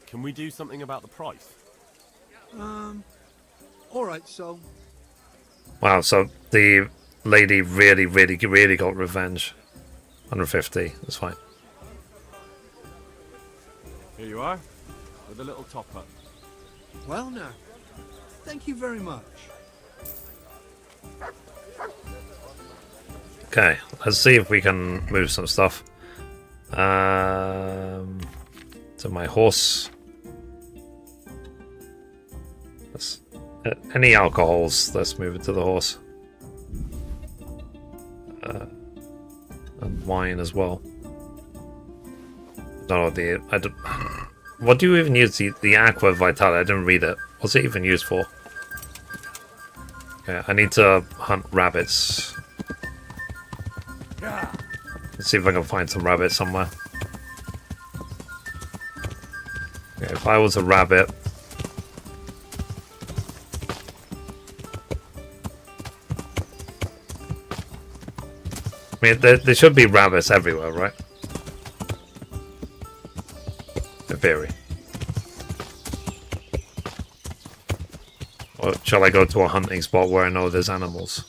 Can we do something about the price? Alright, so... Wow, so the lady really got revenge. 150, that's fine. Here you are, with a little top up. Well now, thank you very much. Okay, let's see if we can move some stuff. To my horse. Any alcohols, let's move it to the horse. And wine as well. No, what do you even use the aqua vitale? I didn't read it. What's it even used for? Okay, I need to hunt rabbits. Let's see if I can find some rabbits somewhere. Okay, if I was a rabbit. I mean, there should be rabbits everywhere, right? In theory. Or shall I go to a hunting spot where I know there's animals?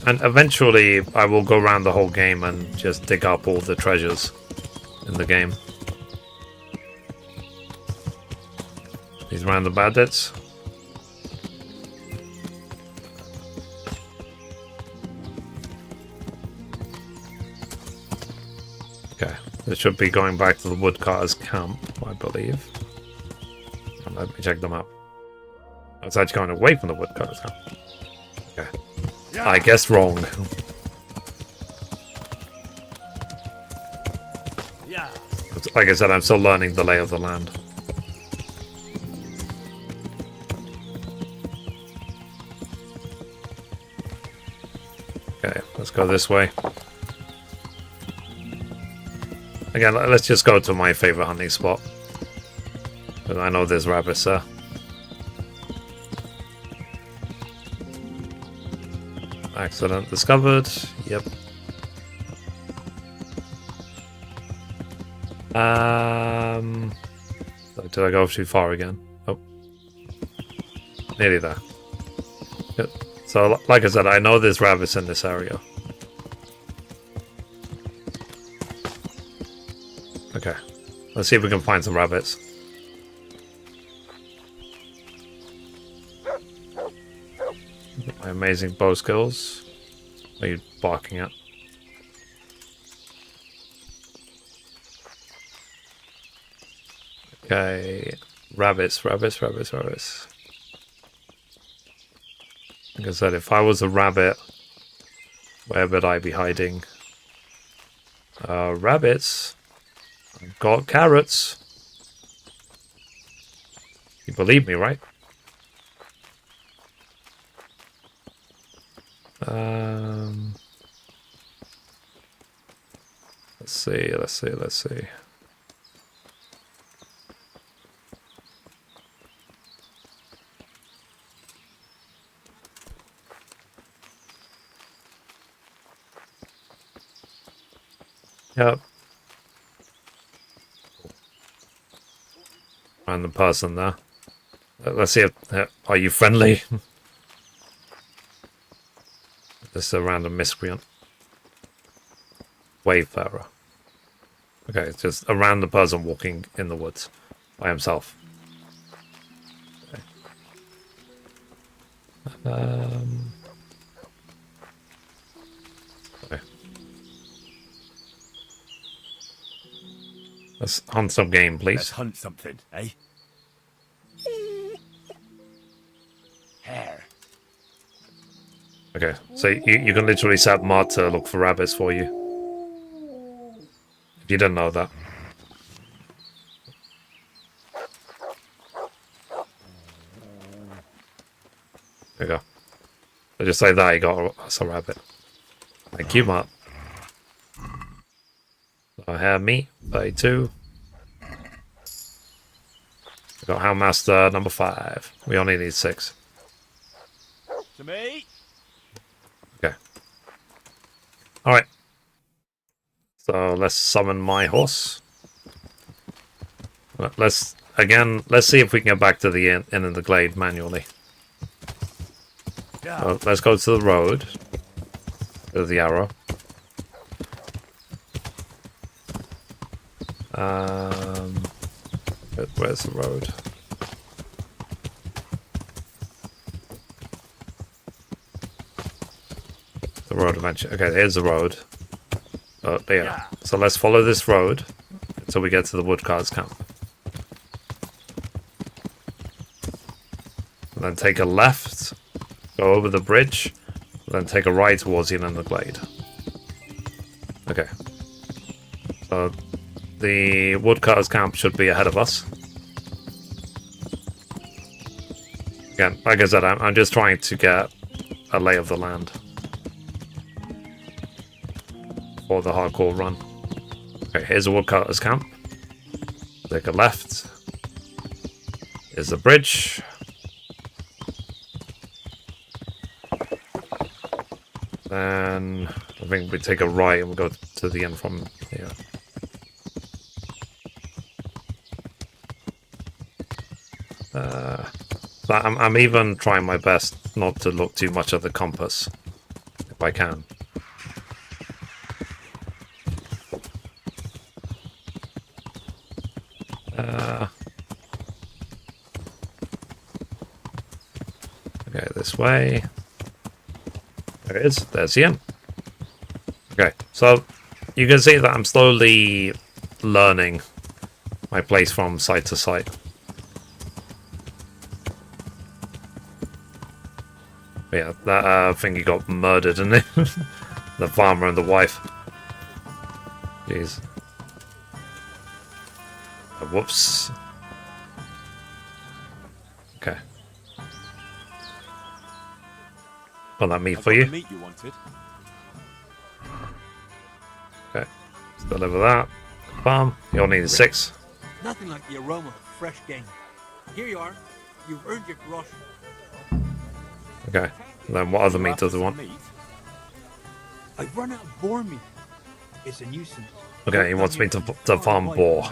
And eventually I will go around the whole game and just dig up all the treasures in the game. These random bandits. Okay, this should be going back to the woodcutter's camp, I believe. And let me check them out. Oh, it's actually going away from the woodcutter's camp. Okay. Yeah. I guessed wrong. Yeah. Like I said, I'm still learning the lay of the land. Okay, let's go this way. Again, let's just go to my favorite hunting spot. Because I know there's rabbits there. Accident discovered. Yep. Did I go too far again? Oh. Nearly there. Yep. So, like I said, I know there's rabbits in this area. Okay. Let's see if we can find some rabbits. My amazing bow skills. What are you barking at? Okay. Rabbits. Like I said, if I was a rabbit, where would I be hiding? Rabbits. I've got carrots. You believe me, right? Let's see. Yep. Random person there. Let's see if... are you friendly? This is a random miscreant. Wayfarer. Okay, it's just a random person walking in the woods by himself. Okay. Okay. Let's hunt some game, please. Let's hunt something, eh? Hare. Okay, so you can literally set mod to look for rabbits for you. If you didn't know that. There you go. So just like that, you got us a rabbit. Thank you, Mark. So hare meat, 32. We got Houndmaster number 5. We only need 6. To me. Okay. Alright. So let's summon my horse. Let's see if we can get back to the inn in the glade manually. So let's go to the road. There's the arrow. Where's the road? The road eventually. Okay, here's the road. Oh, there. So let's follow this road until we get to the woodcards camp. And then take a left, go over the bridge, and then take a right towards the end of the glade. Okay. So the woodcutters camp should be ahead of us. Again, like I said, I'm just trying to get a lay of the land for the hardcore run. Okay, here's a woodcutters camp. Take a left. Here's the bridge. Then I think we take a right and we'll go to the end from here. But I'm even trying my best not to look too much at the compass, if I can. Okay, this way. There it is. There's the end. Okay, so you can see that I'm slowly learning my place from site to site. But yeah, that thingy got murdered, didn't it? The farmer and the wife. Jeez. Whoops. Okay. Got that meat for you. Meat you wanted. Okay. Let's deliver that. Farm. You only need 6. Nothing like the aroma of fresh game. Here you are. You've earned your grosh. Okay. And then what other meat does it want? I've run out of boar meat. It's a nuisance. Okay, he wants me to farm boar.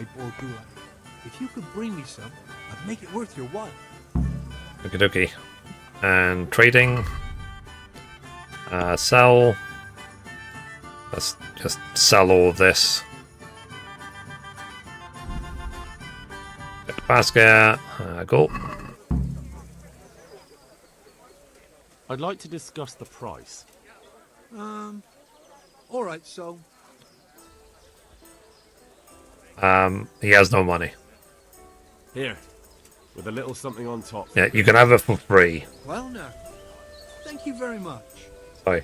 If you could bring me some, I'd make it worth your while. Okie dokie. And trading. Sell. Let's just sell all of this. Basket. Go. I'd like to discuss the price. All right, so He has no money. Here, with a little something on top. Yeah, you can have it for free. well now. Thank you very much. Sorry.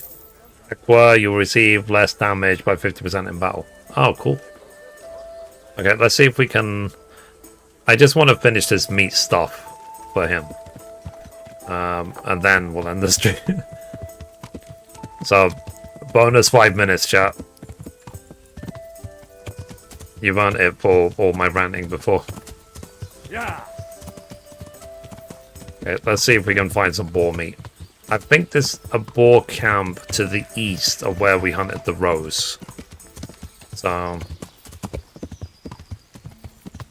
Acquire, you'll receive less damage by 50% in battle. Oh, cool. Okay, let's see if we can... I just want to finish this meat stuff for him. And then we'll end the stream. So, bonus 5 minutes, chat. You've earned it for all my ranting before. Yeah. Okay, let's see if we can find some boar meat. I think there's a boar camp to the east of where we hunted the rose. So...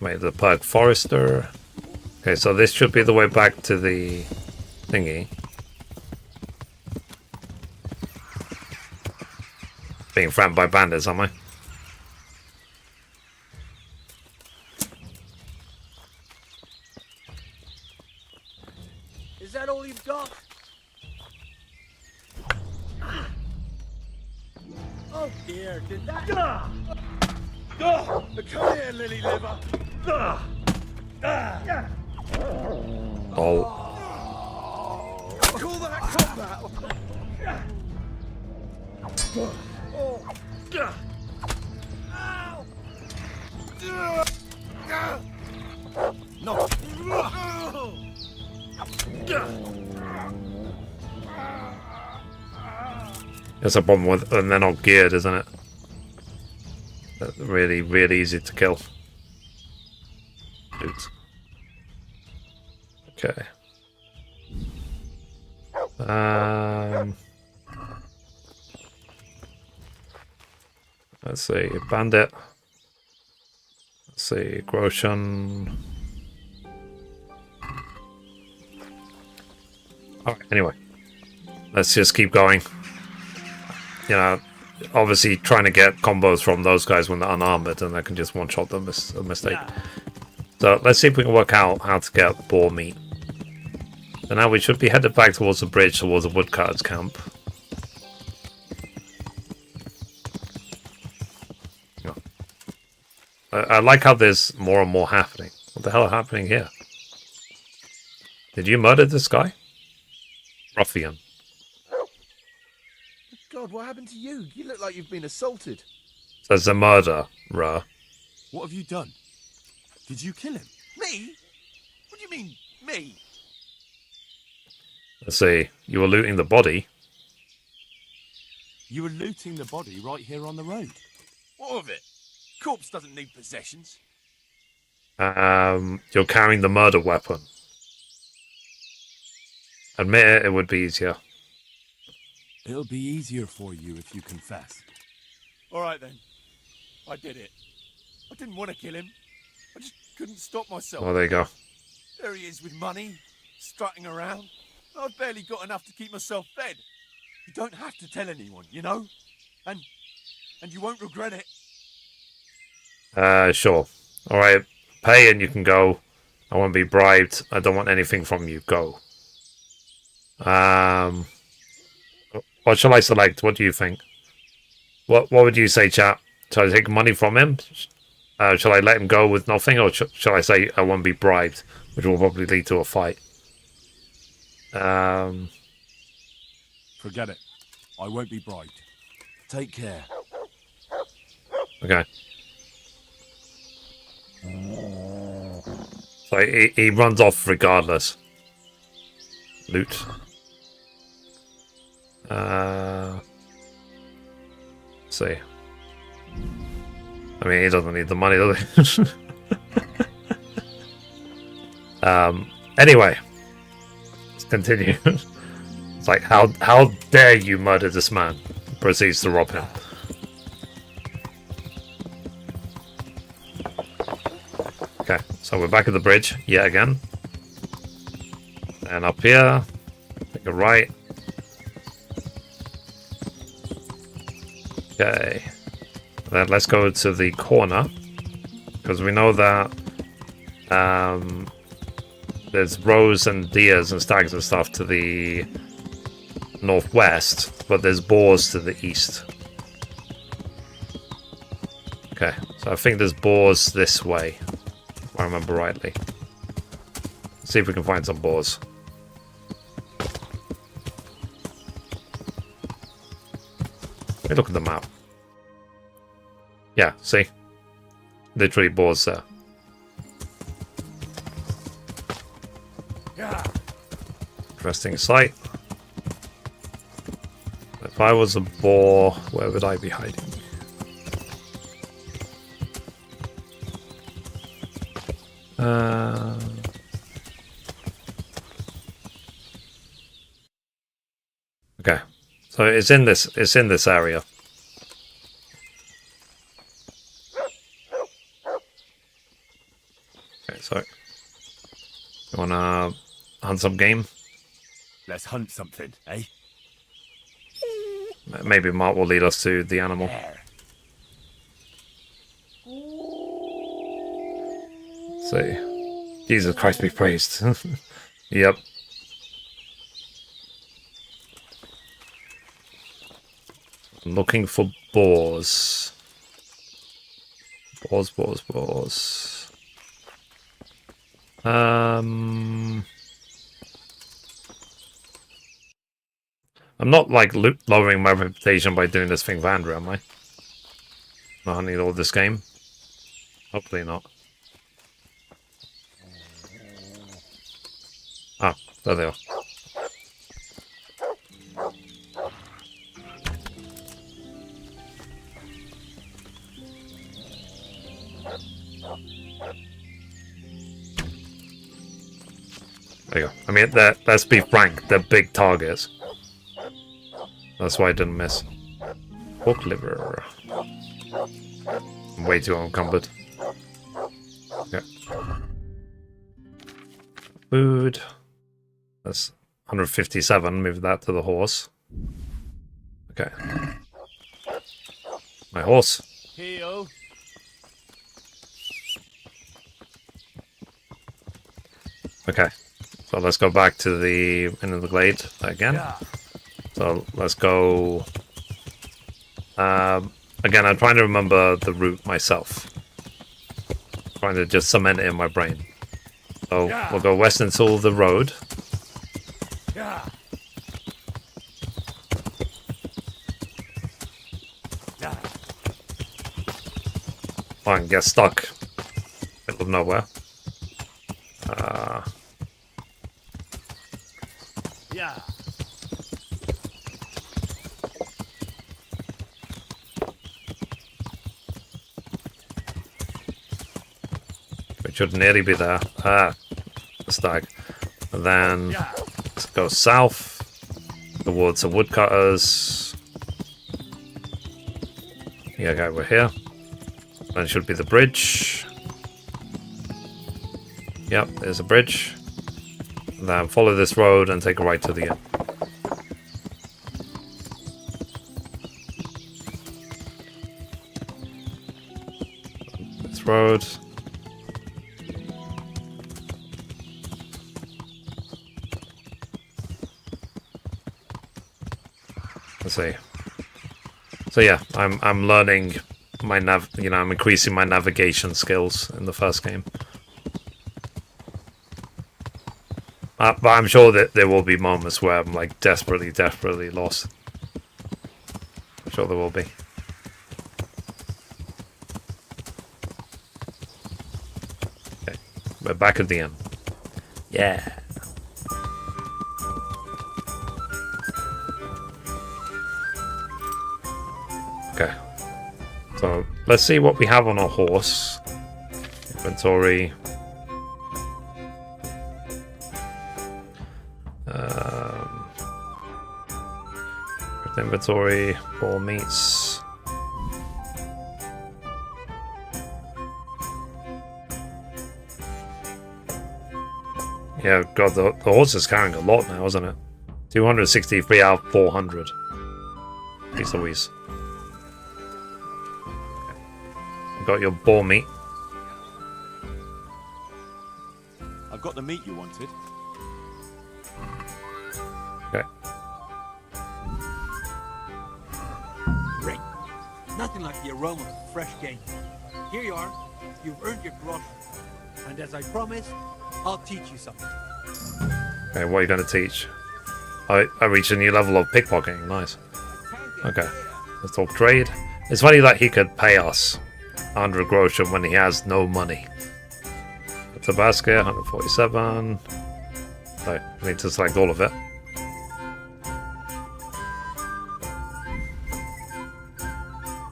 Wait, the Park Forester. Okay, so this should be the way back to the thingy. Being flanked by bandits, am I? Is that all you've got? Oh dear, did that... Come here, lily liver. Oh. Call that combat! No. That's a problem with, and they're not geared, isn't it? That's really, really easy to kill. Oops. Okay. Let's see, bandit. Let's see, Groshan. Alright, anyway. Let's just keep going. You know, obviously trying to get combos from those guys when they're unarmored and I can just one-shot them is a mistake. So let's see if we can work out how to get boar meat. So now we should be headed back towards the bridge, towards the woodcutter's camp. I like how there's more and more happening. What the hell is happening here? Did you murder this guy? Ruffian. God, what happened to you? You look like you've been assaulted. Says the murderer. What have you done? Did you kill him? Me? What do you mean, me? Let's see. You were looting the body. You were looting the body right here on the road. What of it? Corpse doesn't need possessions. You're carrying the murder weapon. Admit it, it would be easier. It'll be easier for you if you confess. All right then. I did it. I didn't want to kill him. I just couldn't stop myself. Oh, there you go. There he is with money, strutting around. I've barely got enough to keep myself fed. You don't have to tell anyone, you know? And you won't regret it. Sure. Alright, pay and you can go. I won't be bribed. I don't want anything from you. Go. What shall I select? What do you think? What would you say, chat? Shall I take money from him? Shall I let him go with nothing? Or shall I say I won't be bribed? Which will probably lead to a fight. Forget it. I won't be bribed. Take care. Okay. So he runs off regardless. Loot. Let's see. I mean, he doesn't need the money, does he? Anyway. Let's continue. It's like, how dare you murder this man? Proceeds to rob him. Okay, so we're back at the bridge yet again. And up here, take a right. Okay. Then let's go to the corner. Because we know that there's roes and deers and stags and stuff to the northwest, but there's boars to the east. Okay, so I think there's boars this way, if I remember rightly. Let's see if we can find some boars. Let me look at the map. Yeah, see? Literally boars there. Interesting sight. If I was a boar, where would I be hiding? Okay, so it's in this area. Okay, so you wanna hunt some game? Let's hunt something, eh? Maybe Mark will lead us to the animal. There. See, Jesus Christ be praised. Yep. Looking for boars. Boars. I'm not like lowering my reputation by doing this thing for Andrew, am I? Not hunting all this game. Hopefully not. Ah, there they are. There you go. I mean, let's be frank, they're big targets. That's why I didn't miss. Pork liver. I'm way too encumbered. Okay. Food. That's 157. Move that to the horse. Okay. My horse. Heel. Okay. So let's go back to the end of the glade again. So let's go. Again, I'm trying to remember the route myself. Trying to just cement it in my brain. So we'll go west until the road. Fine, get stuck. Middle of nowhere. We should nearly be there. The stag. And then let's go south towards the woodcutters. Yeah, okay, we're here. Then should be the bridge. Yep, there's a bridge. And then follow this road and take a right to the end. This road. Let's see. So yeah, I'm learning my I'm increasing my navigation skills in the first game. But I'm sure that there will be moments where I'm like desperately lost. I'm sure there will be. Okay, we're back at the end. Yeah. Okay. So let's see what we have on our horse. Inventory. Inventory, boar meats. Yeah, God, the horse is carrying a lot now, isn't it? 263 out of 400. Jeez Louise. You got your boar meat. I've got the meat you wanted. Okay. Great. Nothing like the aroma of fresh game. Here you are. You've earned your groschen. And as I promised, I'll teach you something. Okay, what are you going to teach? I reached a new level of pickpocketing. Nice. Okay. Let's talk trade. It's funny that he could pay us 100 groschen when he has no money. It's a basket, 147. So I need to select all of it.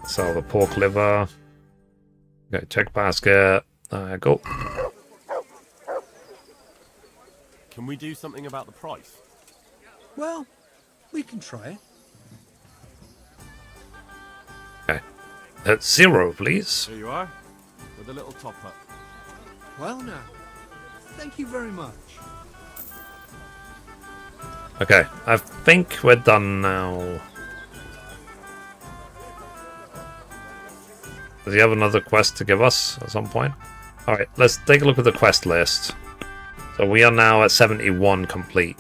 Sell the pork liver. Okay, check basket. Go. Can we do something about the price? Well, we can try it. Okay. At 0, please. Here you are, with a little top up. Well now, thank you very much. Okay, I think we're done now. Does he have another quest to give us at some point? Alright, let's take a look at the quest list. So we are now at 71 complete.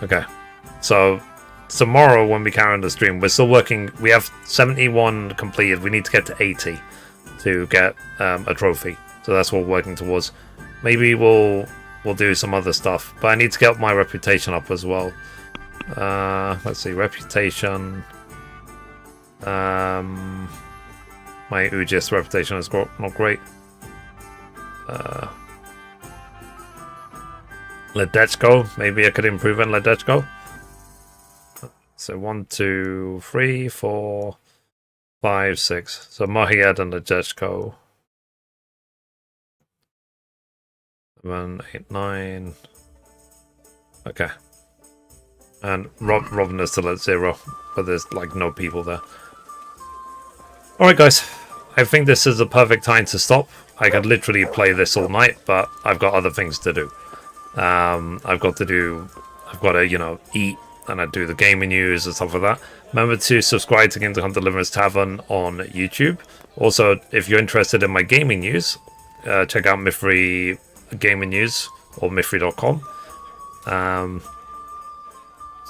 Okay, so tomorrow when we carry on the stream, we're still working. We have 71 completed. We need to get to 80 to get a trophy. So that's what we're working towards. Maybe we'll do some other stuff, but I need to get my reputation up as well. Let's see, reputation. My Ujis reputation is not great. Ledechko, maybe I could improve on Ledechko. So 1, 2, 3, 4, 5, 6. So Mahiad and Ledechko. 7, 8, 9. Okay. And Robin is still at 0, but there's like no people there. Alright guys, I think this is the perfect time to stop. I could literally play this all night, but I've got other things to do. I've got to, you know, eat, and I do the gaming news and stuff like that. Remember to subscribe to Kingdom Come Deliverance Tavern on YouTube. Also, if you're interested in my gaming news, check out Mithri Gaming News or Mithri.com.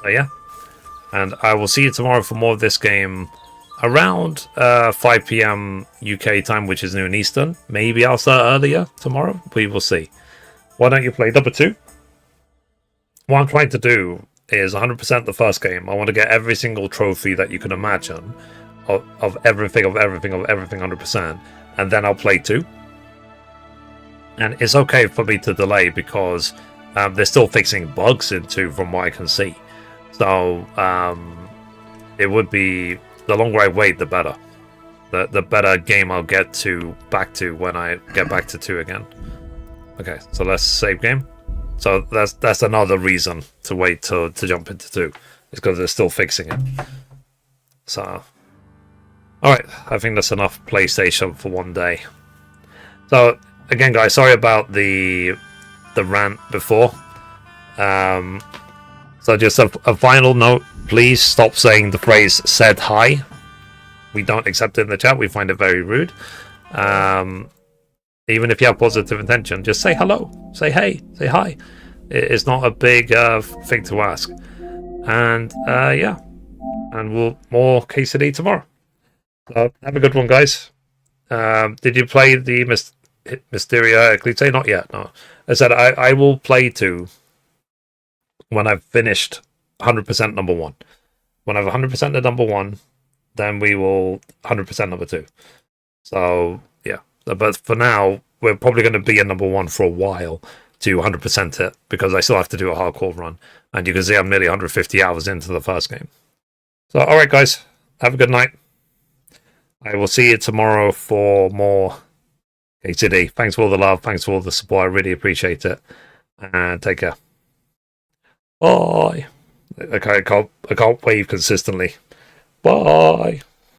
So yeah, and I will see you tomorrow for more of this game around 5 PM UK time, which is noon Eastern. Maybe I'll start earlier tomorrow. We will see. Why don't you play number 2? What I'm trying to do is 100% the first game. I want to get every single trophy that you can imagine of everything 100%, and then I'll play 2. And it's okay for me to delay because they're still fixing bugs in 2 from what I can see. So it would be, the longer I wait, the better. The better game I'll get back to when I get back to 2 again. Okay, so let's save game. So that's another reason to wait to jump into 2. It's because they're still fixing it. So, alright, I think that's enough PlayStation for one day. So, again guys, sorry about the rant before. So just a final note, please stop saying the phrase "said hi." We don't accept it in the chat. We find it very rude. Even if you have positive intention, just say hello, say hey, say hi. It's not a big thing to ask. And yeah, and we'll more KCD tomorrow. So have a good one, guys. Did you play the Mysteria Eclipse? Not yet. No. I said I will play 2 when I've finished 100% number 1. When I've 100% the number 1, then we will 100% number 2. So yeah, but for now we're probably going to be in number 1 for a while to 100% it, because I still have to do a hardcore run, and you can see I'm nearly 150 hours into the first game. So alright guys, have a good night. I will see you tomorrow for more KCD. Thanks for all the love, thanks for all the support, I really appreciate it, and take care. Bye. Okay, I can't wave consistently. Bye.